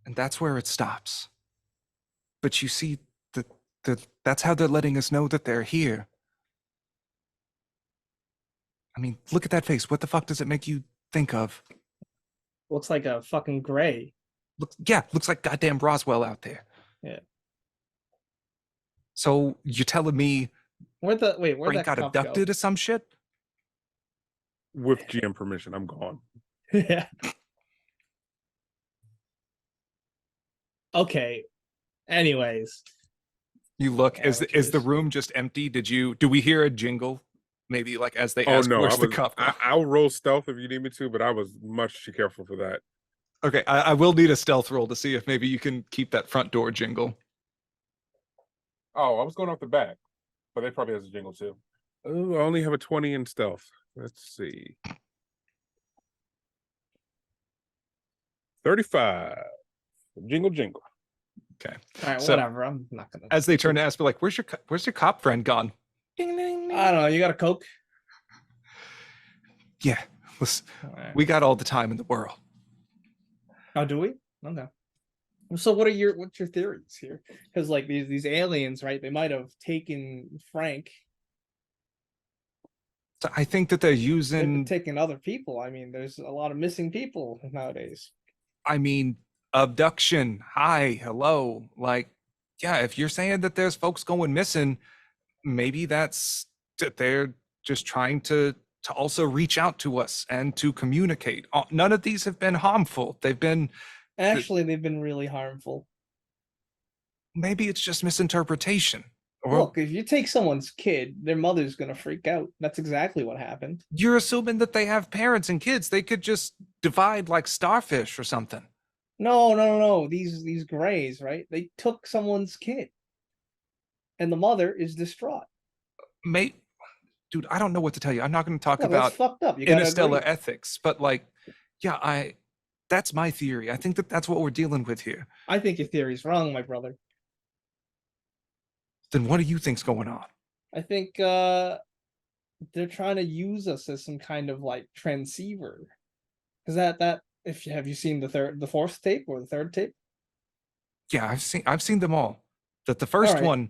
And that's where it stops. But you see, that's how they're letting us know that they're here. I mean, look at that face. What the fuck does it make you think of? Looks like a fucking gray. Looks like goddamn Roswell out there. Yeah. So you're telling me where'd Frank that got cop abducted or some shit? With GM permission, I'm gone. Yeah. Okay. Anyways. You look, Yeah, is the room just empty? Do we hear a jingle maybe like as they Oh ask no, where's the cup. I'll roll stealth if you need me to, but I was much too careful for that. Okay, I will need a stealth roll to see if maybe you can keep that front door jingle. Oh, I was going off the back, but they probably has a jingle too. Oh, I only have a 20 in stealth. Let's see. 35. Jingle jingle. Okay. All right, So- whatever. I'm not gonna. As they turn to ask, be like, "Where's your cop friend gone?" Ding, ding, ding. I don't know. You got a Coke? Yeah, listen, All right. we got all the time in the world. Oh, do we? Okay. So what's your theories here? Because like these aliens, right? They might have taken Frank, So I think that they're they've been using. taking other people. I mean, there's a lot of missing people nowadays. I mean, abduction. Hi, hello. Like, yeah, if you're saying that there's folks going missing, maybe that's that they're just trying to also reach out to us and to communicate. None of these have been harmful. They've been. Actually, they've been really harmful. Maybe it's just misinterpretation. Or Look, if you take someone's kid, their mother's gonna freak out. That's exactly what happened. you're assuming that they have parents and kids. They could just divide like starfish or something. No. These grays, right? They took someone's kid, and the mother is distraught. Mate, dude, I don't know what to tell you. I'm not going to talk Yeah, about that's fucked up. You gotta interstellar agree. ethics, but like, yeah, that's my theory. I think that that's what we're dealing with here. I think your theory's wrong, my brother. Then what do you think's going on? I think they're trying to use us as some kind of like transceiver. Because that if you have you seen the fourth tape or the third tape? Yeah, I've seen them all. That the first Alright.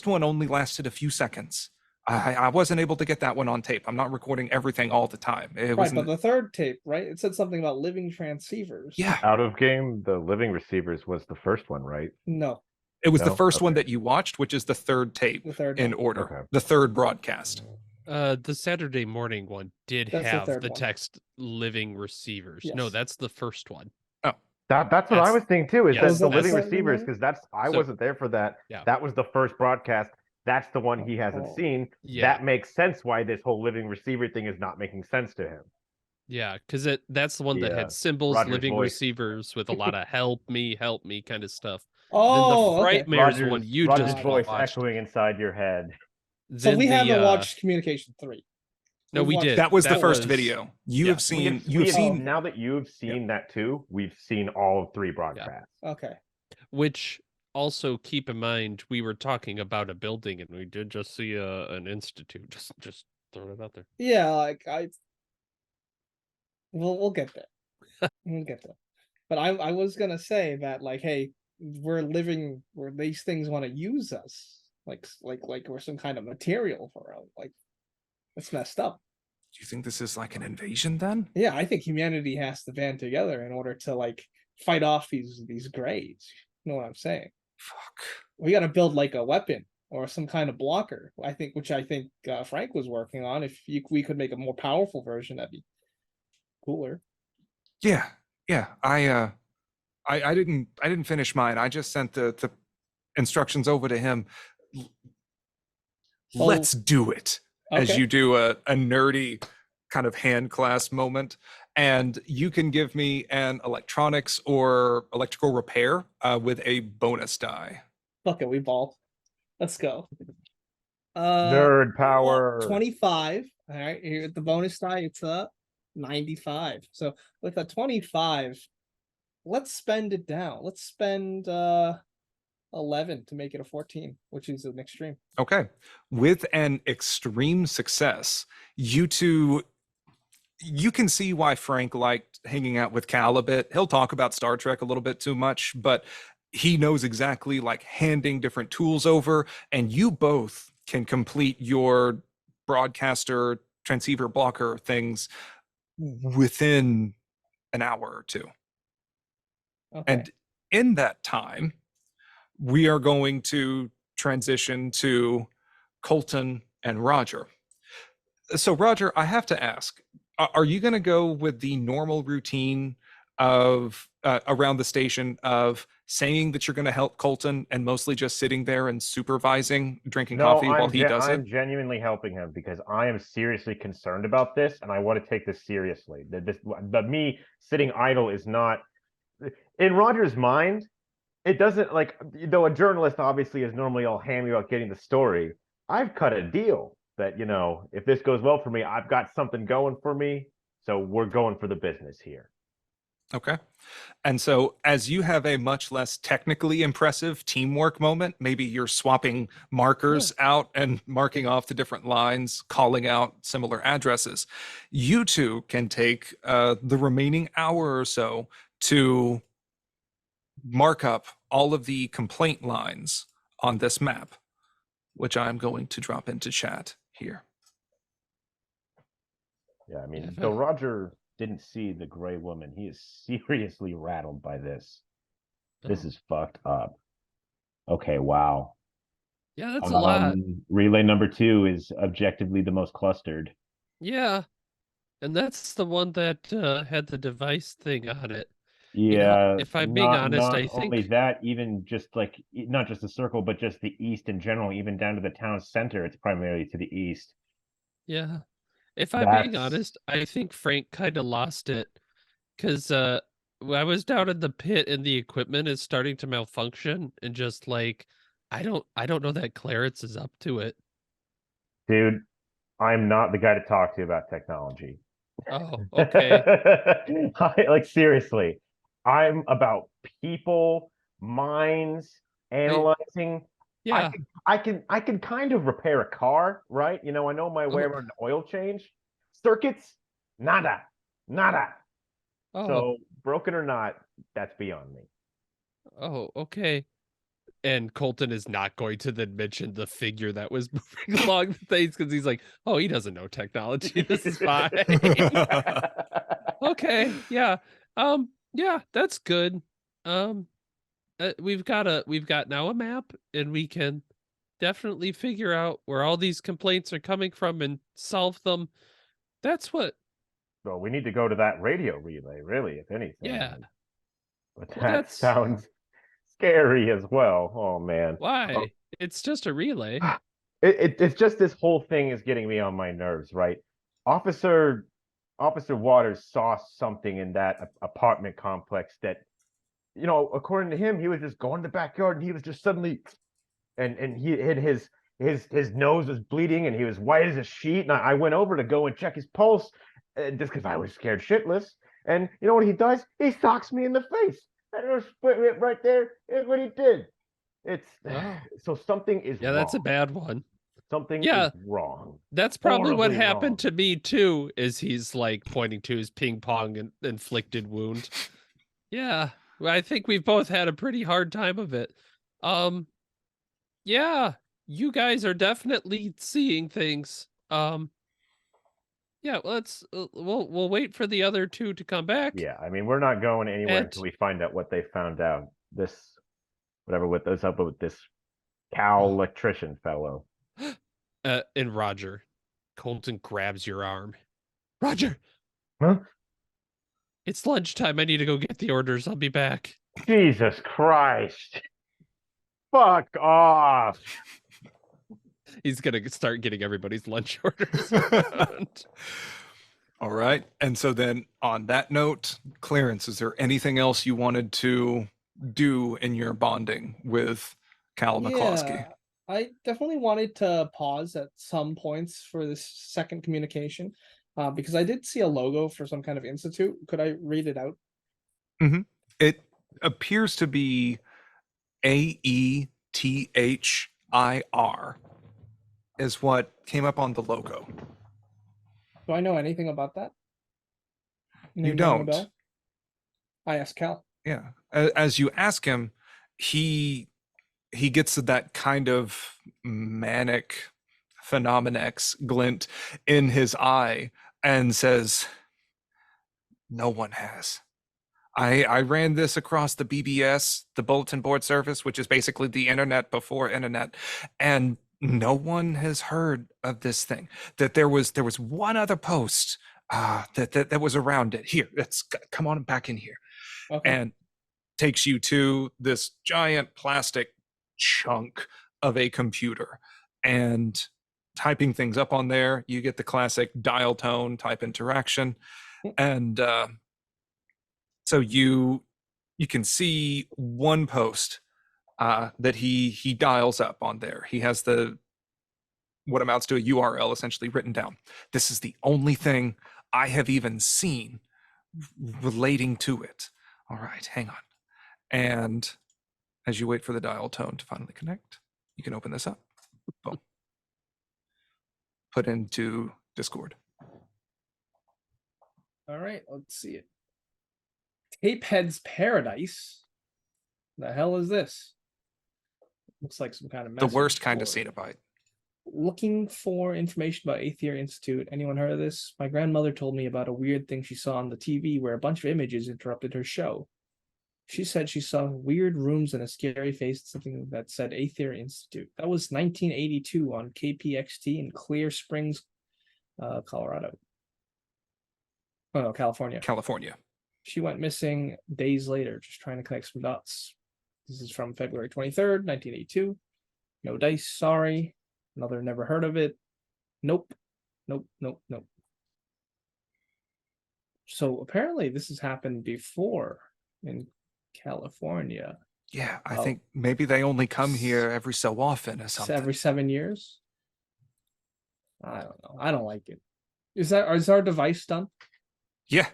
one only lasted a few seconds. I wasn't able to get that one on tape. I'm not recording everything all the time. It Right, was but the third tape, right? It said something about living transceivers. yeah. Out of game, the living receivers was the first one, right? No, It was the No? first one Okay. that you watched, which is the third tape the third in one. order. Okay. The third broadcast. The Saturday morning one did That's the have third the one. text living receivers. No, Yes. that's the first one. That's what I That's- was thinking too. Is yes, that Was the that living the receivers? one? Because I So- wasn't there for that. Yeah. That was the first broadcast. That's the one he hasn't Oh. seen. Yeah. That makes sense why this whole living receiver thing is not making sense to him. Yeah, because that's the one that Yeah, had symbols, Roger's living voice. receivers with a lot of help me kind of stuff. Oh, then the okay. Frightmares one you Roger's just voice watched. echoing inside your head. So Then we the, haven't watched Communication 3. No, We've we watched- did. That was the first was- video. You yeah. have seen We have seen- now that you've seen that too. We've seen all 3 broadcasts. Okay. Which also keep in mind we were talking about a building and we did just see an institute. Just throwing it out there. Yeah, like we'll get there. We'll get there. But I was gonna say that like, hey, we're living where these things want to use us, like we're some kind of material for them. Like, it's messed up. Do you think this is like an invasion then? Yeah, I think humanity has to band together in order to like fight off these greys. You know what I'm saying? Fuck. We got to build like a weapon or some kind of blocker. Which I think Frank was working on. If we could make a more powerful version, that'd be cooler. Yeah. I didn't finish mine. I just sent the instructions over to him. Oh, Let's do it. As okay. you do a nerdy kind of hand clasp moment. And you can give me an electronics or electrical repair with a bonus die. Fuck it, we ball. Let's go. Nerd power. 25. All right, here at the bonus die, it's 95. So with a 25, let's spend it down. Let's spend 11 to make it a 14, which is an extreme. Okay. With an extreme success, you two, you can see why Frank liked hanging out with Cal a bit. He'll talk about Star Trek a little bit too much, but he knows exactly like handing different tools over, and you both can complete your broadcaster transceiver blocker things within an hour or two. Okay. And in that time, we are going to transition to Colton and Roger. So Roger, I have to ask, are you going to go with the normal routine of around the station of saying that you're going to help Colton and mostly just sitting there and supervising, drinking coffee while he does I'm it? genuinely helping him because I am seriously concerned about this, and I want to take this seriously. But me sitting idle is not in Roger's mind. It doesn't like though a journalist obviously is normally all hammy about getting the story. I've cut a deal that if this goes well for me, I've got something going for me. So we're going for the business here. Okay. And so, as you have a much less technically impressive teamwork moment, maybe you're swapping markers out and marking off the different lines, calling out similar addresses. You two can take the remaining hour or so to mark up all of the complaint lines on this map, which I'm going to drop into chat here. Yeah, I mean, Yeah, though Roger didn't see the gray woman, he is seriously rattled by this. This is fucked up. Okay, wow. Yeah, that's a lot. Relay number 2 is objectively the most clustered. Yeah. And that's the one that had the device thing on it. Yeah, if I'm being honest, not I only think that, even just like not just the circle, but just the east in general, even down to the town center, it's primarily to the east. yeah. If I'm being honest, I think Frank kind of lost it because when I was down in the pit and the equipment is starting to malfunction and just like I don't know that Clarence is up to it. Dude, I'm not the guy to talk to about technology. Oh, okay. Like seriously, I'm about people, minds, analyzing. Yeah. I can kind of repair a car, right? I know my way around an oil change. Circuits, nada. Oh, So broken or not, that's beyond me. oh, okay. And Colton is not going to then mention the figure that was moving along the things because he's like, oh, he doesn't know technology. This is fine. Okay, yeah. Yeah, that's good. We've got now a map, and we can definitely figure out where all these complaints are coming from and solve them. That's what. Well, we need to go to that radio relay, really, if anything. Yeah. But Well, that that's sounds scary as well. Oh man. why it's just a relay. It's just this whole thing is getting me on my nerves, right? Officer Waters saw something in that apartment complex that, according to him, he was just going to the backyard and he was just suddenly, and he had his nose was bleeding and he was white as a sheet. And I went over to go and check his pulse, just because I was scared shitless. And you know what he does? He socks me in the face. And it was right there. Is what he did. It's so something is wrong. That's a bad one. Something is wrong. That's probably what Horribly happened wrong. to me too, is he's like pointing to his ping pong and inflicted wound. Yeah. I think we've both had a pretty hard time of it. Yeah, you guys are definitely seeing things. Yeah, we'll wait for the other two to come back. Yeah, I mean, we're not going anywhere until we find out what they found out. What's up with this cow electrician fellow. And Roger, Colton grabs your arm. Roger! Huh? It's lunchtime. I need to go get the orders. I'll be back. Jesus Christ. Fuck off. He's going to start getting everybody's lunch orders around. All right. And so then on that note, Clarence, is there anything else you wanted to do in your bonding with Cal McCloskey? Yeah, I definitely wanted to pause at some points for this second communication, because I did see a logo for some kind of institute. Could I read it out? Mm-hmm. It appears to be AETHIR is what came up on the logo. Do I know anything about that? You don't. I asked Cal. Yeah. As you ask him, he gets that kind of manic phenomenex glint in his eye and says, no one has. I ran this across the BBS, the bulletin board service, which is basically the internet before internet, and no one has heard of this thing. That there was one other post that was around it. Here, come on back in here. Okay. And takes you to this giant plastic chunk of a computer. And typing things up on there, you get the classic dial tone type interaction. And so you can see one post that he dials up on there. He has what amounts to a URL essentially written down. This is the only thing I have even seen relating to it. All right, hang on. And as you wait for the dial tone to finally connect, you can open this up. Boom. Put into Discord. All right, let's see it. Tapehead's Paradise. The hell is this? Looks like some kind of The message worst kind of board. Cenobite. Looking for information about Aether Institute. Anyone heard of this? My grandmother told me about a weird thing she saw on the TV where a bunch of images interrupted her show. She said she saw weird rooms and a scary face, something that said Aether Institute. That was 1982 on KPXT in Clear Springs, Colorado. Oh no, California. California. She went missing days later, just trying to connect some dots. This is from February 23rd, 1982. No dice, sorry. Another never heard of it. Nope. Nope. So apparently this has happened before in California. Yeah, I think maybe they only come here every so often or something. Every 7 years? I don't know. I don't like it. Is our device done? Yeah,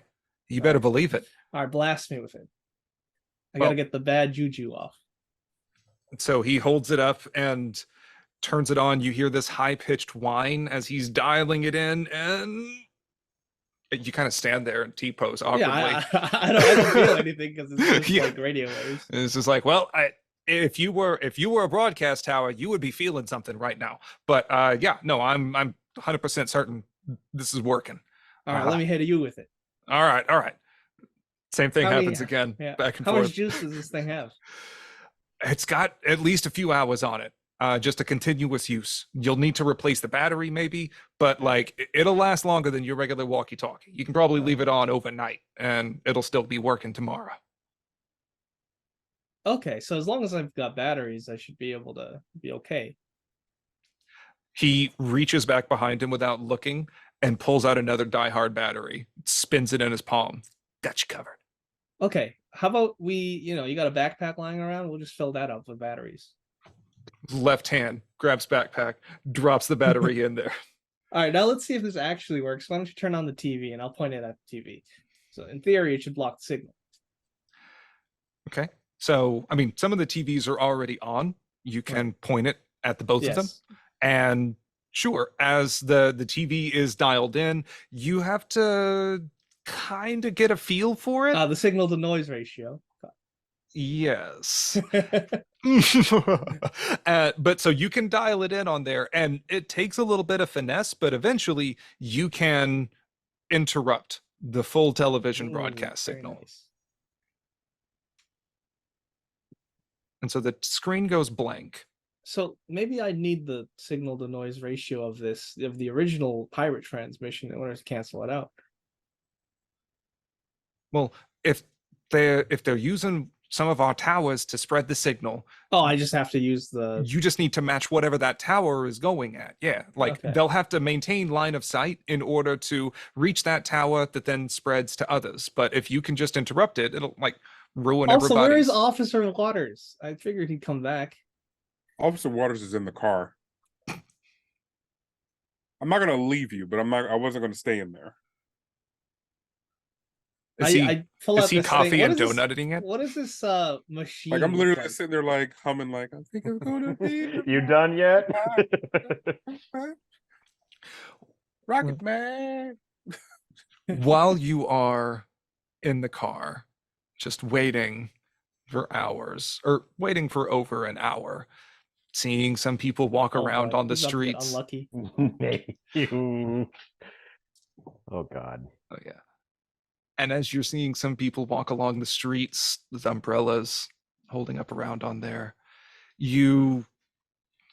you better believe it. All right, blast me with it. I Well- gotta get the bad juju off. So he holds it up and turns it on. You hear this high-pitched whine as he's dialing it in, and you kind of stand there and T-pose awkwardly. Yeah, I don't feel anything because it's just Yeah. like radio waves. And it's just like, well, if you were a broadcast tower, you would be feeling something right now. But yeah, no, I'm 100% certain this is working. All right, let me hit you with it. All right. Same thing How many- happens again, Yeah. back and How forth. much juice does this thing have? It's got at least a few hours on it. Just a continuous use. You'll need to replace the battery maybe, but like it'll last longer than your regular walkie-talkie. You can probably leave it on overnight and it'll still be working tomorrow. Okay, so as long as I've got batteries, I should be able to be okay. He reaches back behind him without looking and pulls out another die-hard battery, spins it in his palm. Got you covered. Okay, how about you got a backpack lying around? We'll just fill that up with batteries. Left hand grabs backpack, drops the battery in there. All right, now let's see if this actually works. Why don't you turn on the TV and I'll point it at the TV. So in theory, it should block the signal. Okay. So, I mean, some of the TVs are already on. You can point it at the both of them. Yes. And sure, as the TV is dialed in, you have to kind of get a feel for it. The signal to noise ratio. Yes. But so you can dial it in on there, and it takes a little bit of finesse, but eventually you can interrupt the full television Ooh, broadcast very signal. nice. And so the screen goes blank. So maybe I need the signal to noise ratio of the original pirate transmission in order to cancel it out. Well, if they're using some of our towers to spread the signal, Oh, I just have to use the. you just need to match whatever that tower is going at. Yeah, like Okay. they'll have to maintain line of sight in order to reach that tower that then spreads to others. But if you can just interrupt it, it'll like ruin Also, where everybody's. is Officer Waters? I figured he'd come back. Officer Waters is in the car. I'm not gonna leave you, but I wasn't gonna stay in there. Is he, I pull is out he this coffee thing. and donutting it? What is this machine? Like I'm look literally like? sitting there like humming like I think it's gonna be You done yet? Rocket Man. While you are in the car, just waiting for hours, or waiting for over an hour, seeing some people walk Oh, around boy, on the he's up to streets. Unlucky. You. Oh God. Oh yeah. And as you're seeing some people walk along the streets with umbrellas holding up around on there, you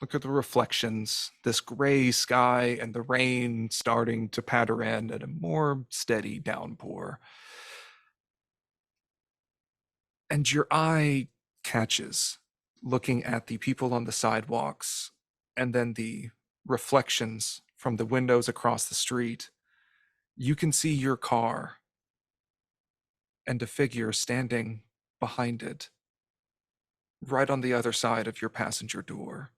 Look at the reflections, this gray sky and the rain starting to patter in at a more steady downpour. And your eye catches looking at the people on the sidewalks and then the reflections from the windows across the street. You can see your car and a figure standing behind it, right on the other side of your passenger door,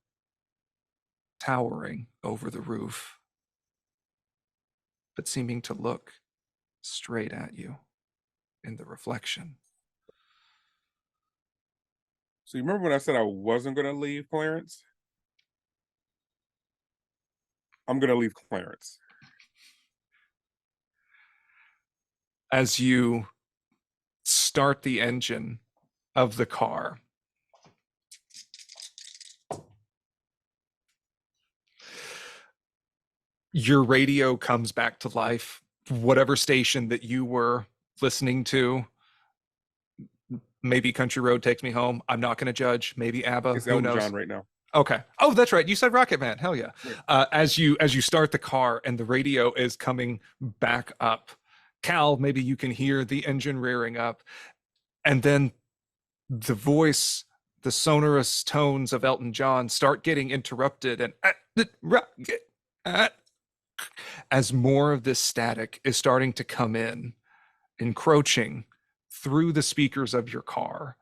towering over the roof, but seeming to look straight at you in the reflection. So you remember when I said I wasn't going to leave Clarence? I'm going to leave Clarence. As you start the engine of the car, your radio comes back to life. Whatever station that you were listening to, maybe Country Road Takes Me Home. I'm not going to judge. Maybe ABBA. It's Who Elton knows? John right now. Okay. Oh, that's right. You said Rocket Man. Hell yeah. As you start the car and the radio is coming back up, Cal, maybe you can hear the engine rearing up, and then the voice, the sonorous tones of Elton John start getting interrupted, and as more of this static is starting to come in, encroaching through the speakers of your car,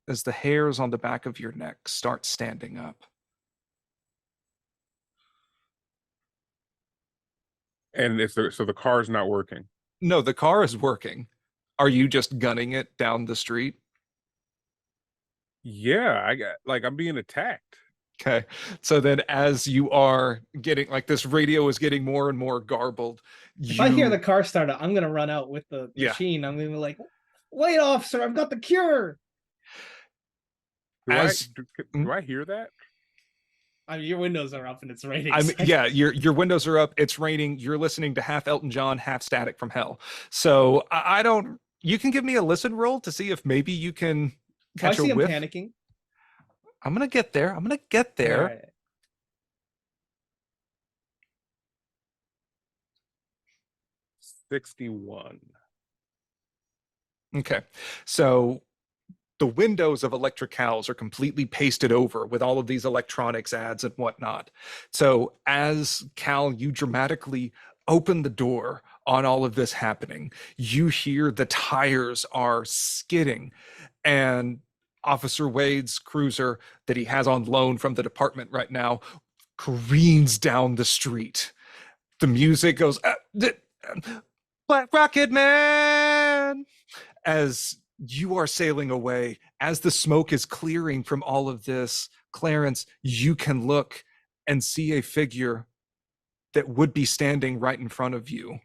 as the hairs on the back of your neck start standing up. And so the car's not working. No, the car is working. Are you just gunning it down the street? Yeah, I'm being attacked. Okay. So then as you are getting, like, this radio is getting more and more garbled. If I hear the car start up, I'm gonna run out with the Yeah. machine. I'm gonna be like, wait, officer, I've got the cure. Do I hear that? I mean, your windows are up and it's raining. Yeah, your windows are up. It's raining. You're listening to half Elton John, half Static from Hell. So I don't. You can give me a listen roll to see if maybe you can If I catch see a him whiff. panicking. I'm gonna get there. I'm gonna get there. All right. $61. Okay, so the windows of Electric Cows are completely pasted over with all of these electronics ads and whatnot. So as Cal, you dramatically open the door on all of this happening, you hear the tires are skidding, and Officer Wade's cruiser that he has on loan from the department right now careens down the street. The music goes, Black Rocket Man, as you are sailing away. As the smoke is clearing from all of this, Clarence, you can look and see a figure that would be standing right in front of you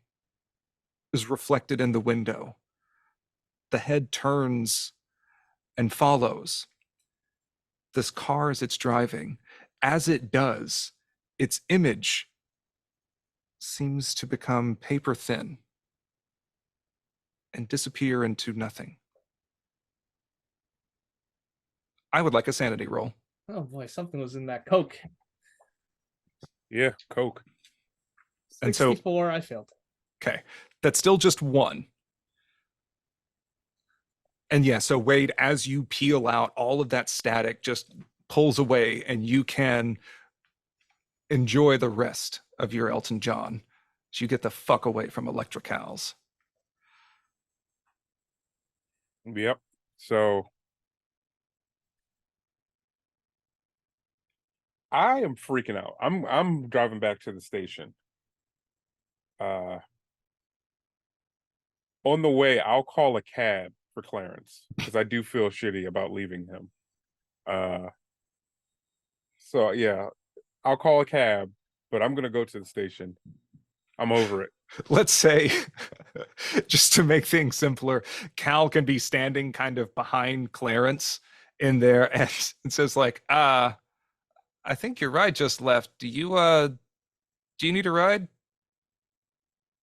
is reflected in the window. The head turns and follows this car as it's driving. As it does, its image seems to become paper thin and disappear into nothing. I would like a sanity roll. Oh boy, something was in that Coke. Yeah, Coke. And so- 64, I failed. Okay, that's still just one. And yeah, so Wade, as you peel out, all of that static just pulls away and you can enjoy the rest of your Elton John as you get the fuck away from Electric Cows. Yep. So I am freaking out. I'm driving back to the station. On the way, I'll call a cab for Clarence because I do feel shitty about leaving him. So yeah, I'll call a cab, but I'm gonna go to the station. I'm over it. Let's say, just to make things simpler, Cal can be standing kind of behind Clarence in there and says like, I think your ride just left. Do you need a ride?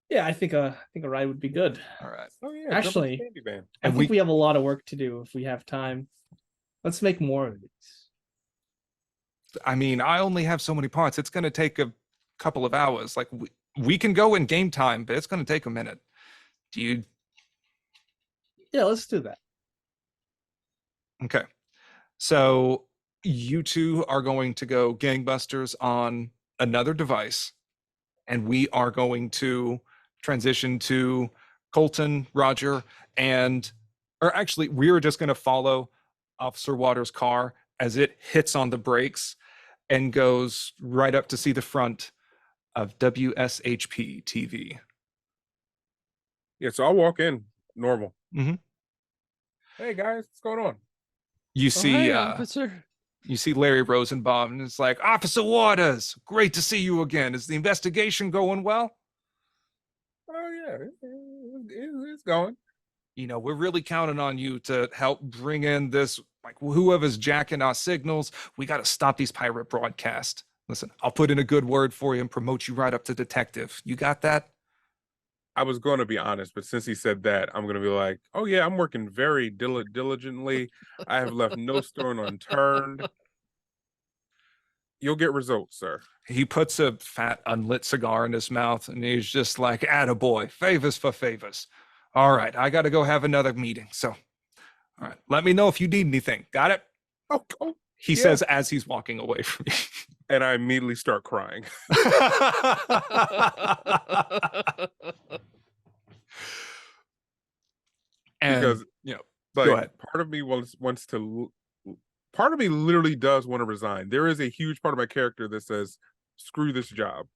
Yeah, I think a ride would be good. All right. Oh yeah, Actually, jump in the candy van. I And think we have a lot of work to do if we have time. Let's make more of these. I mean, I only have so many parts. It's going to take a couple of hours. Like we can go in game time, but it's going to take a minute. Do you? Yeah, let's do that. Okay. So you two are going to go gangbusters on another device, and we are going to transition to Colton, Roger, or actually, we are just going to follow Officer Waters' car as it hits on the brakes and goes right up to see the front of WSHP TV. Yeah, so I'll walk in normal. Mhm. Hey guys, what's going on? You Oh, see, hi, officer. you see Larry Rosenbaum, and it's like, Officer Waters, great to see you again. Is the investigation going well? Oh yeah, it's going. You know, we're really counting on you to help bring in this, like, whoever's jacking our signals. We got to stop these pirate broadcasts. Listen, I'll put in a good word for you and promote you right up to detective. You got that? I was going to be honest, but since he said that, I'm going to be like, oh yeah, I'm working very diligently. I have left no stone unturned. You'll get results, sir. He puts a fat, unlit cigar in his mouth, and he's just like, attaboy, favors for favors. All right, I got to go have another meeting. So, all right, let me know if you need anything. Got it? Oh, He yeah. says as he's walking away from you. And I immediately start crying. And, Because, you know, like, go ahead. part of me wants to, part of me literally does want to resign. There is a huge part of my character that says, screw this job.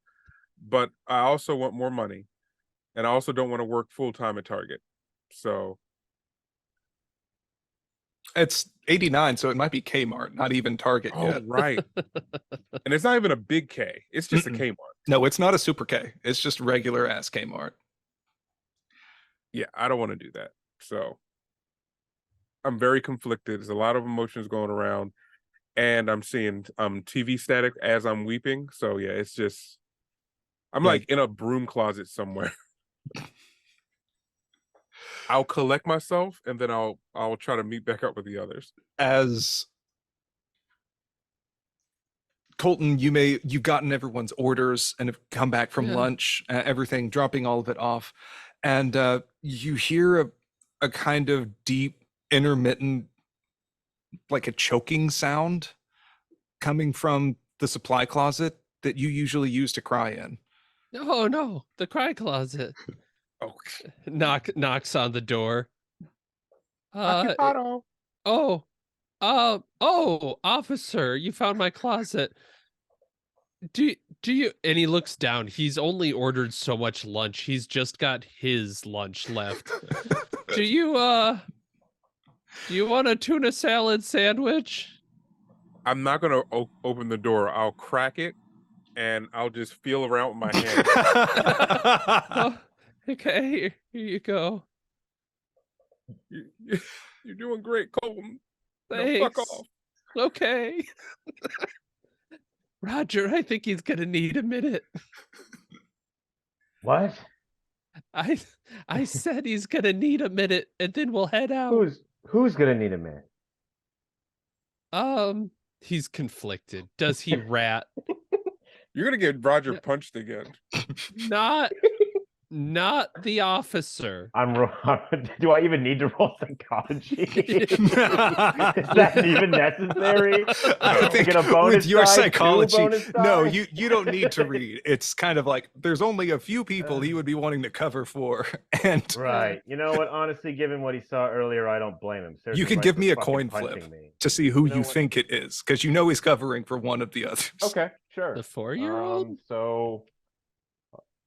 But I also want more money. And I also don't want to work full-time at Target. So It's 89, so it might be Kmart, not even Target yet. right. And it's not even a big K. It's just a Kmart. No, it's not a super K. It's just regular ass Kmart. Yeah, I don't want to do that. So I'm very conflicted. There's a lot of emotions going around, and I'm seeing TV static as I'm weeping. So yeah, it's just I'm Yeah. like in a broom closet somewhere. I'll collect myself, and then I'll try to meet back up with the others. As Colton, you've gotten everyone's orders and have come back from Yeah. lunch, everything, dropping all of it off, and you hear a kind of deep, intermittent, like a choking sound coming from the supply closet that you usually use to cry in. Oh no, the cry closet. Oh, Knocks on the door. Occupado. Oh, officer, you found my closet. Do you? And he looks down. He's only ordered so much lunch. He's just got his lunch left. Do you want a tuna salad sandwich? I'm not gonna open the door. I'll crack it, and I'll just feel around with my hand. Oh, okay, here you go. You're doing great, Colton. No, Thanks. fuck off. Okay. Roger, I think he's gonna need a minute. What? I said he's gonna need a minute, and then we'll head out. Who's gonna need a minute? He's conflicted. Does he rat? You're gonna get Roger Yeah. punched again. Not the officer. Do I even need to roll psychology? Is that even necessary? I think Get a bonus with your die, two psychology, bonus no, die? you don't need to read. It's kind of like there's only a few people he would be wanting to cover for, and Right. You know what? Honestly, given what he saw earlier, I don't blame him. Serves you him can right give for me a fucking coin punching flip me. to see who You know you what? think it is, because you know he's covering for one of the others. Okay, sure. The 4-year-old? So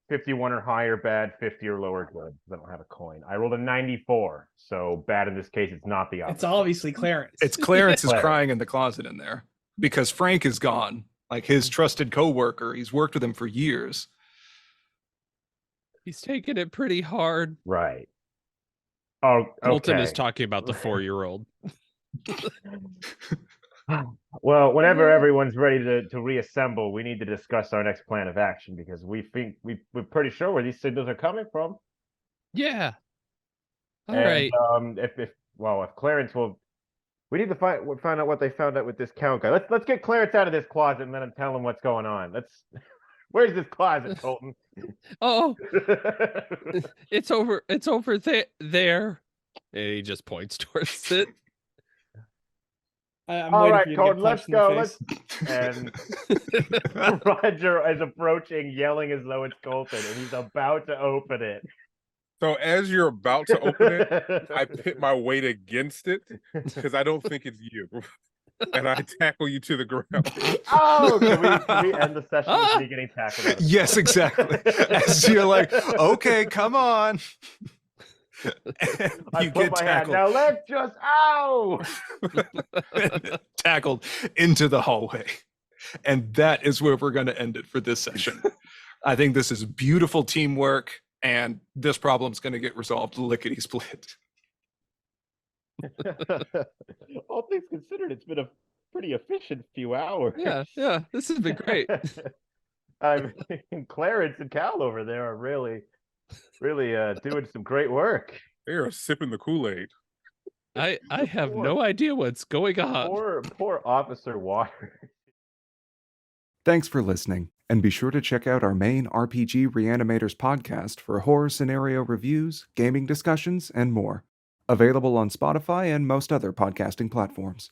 51 or higher, bad. 50 or lower, good. I don't have a coin. I rolled a 94, so bad in this case. It's not the opposite. It's obviously Clarence. It's Clarence is Clarence. crying in the closet in there because Frank is gone, like his trusted coworker. He's worked with him for years. He's taking it pretty hard. Right. Oh, Colton is okay. talking about the 4-year-old. Well, whenever everyone's ready to reassemble, we need to discuss our next plan of action because we're pretty sure where these signals are coming from. Yeah. All And, right. if Clarence will We need to find out what they found out with this count guy. Let's get Clarence out of this closet and let him tell him what's going on. Where's this closet, Colton? Oh, it's over there. And he just points towards it. I'm All waiting right, for you to Colton, get let's punched go. in the face. And Roger is approaching, yelling as though it's Colton, and he's about to open it. So as you're about to open it, I pit my weight against it because I don't think it's you. And I tackle you to the ground. Oh, can we end the session with me getting tackled? Out of the Yes, car? exactly. As you're like, okay, come on. I You put get my hand. tackled. Now let's just ow. Tackled into the hallway. And that is where we're going to end it for this session. I think this is beautiful teamwork, and this problem's going to get resolved lickety split. All things considered, it's been a pretty efficient few hours. Yeah, this has been great. I mean, Clarence and Cal over there are really doing some great work. They are sipping the Kool-Aid. I have no idea what's going on. Poor Officer Water. Thanks for listening, and be sure to check out our main RPG Reanimators podcast for horror scenario reviews, gaming discussions, and more. Available on Spotify and most other podcasting platforms.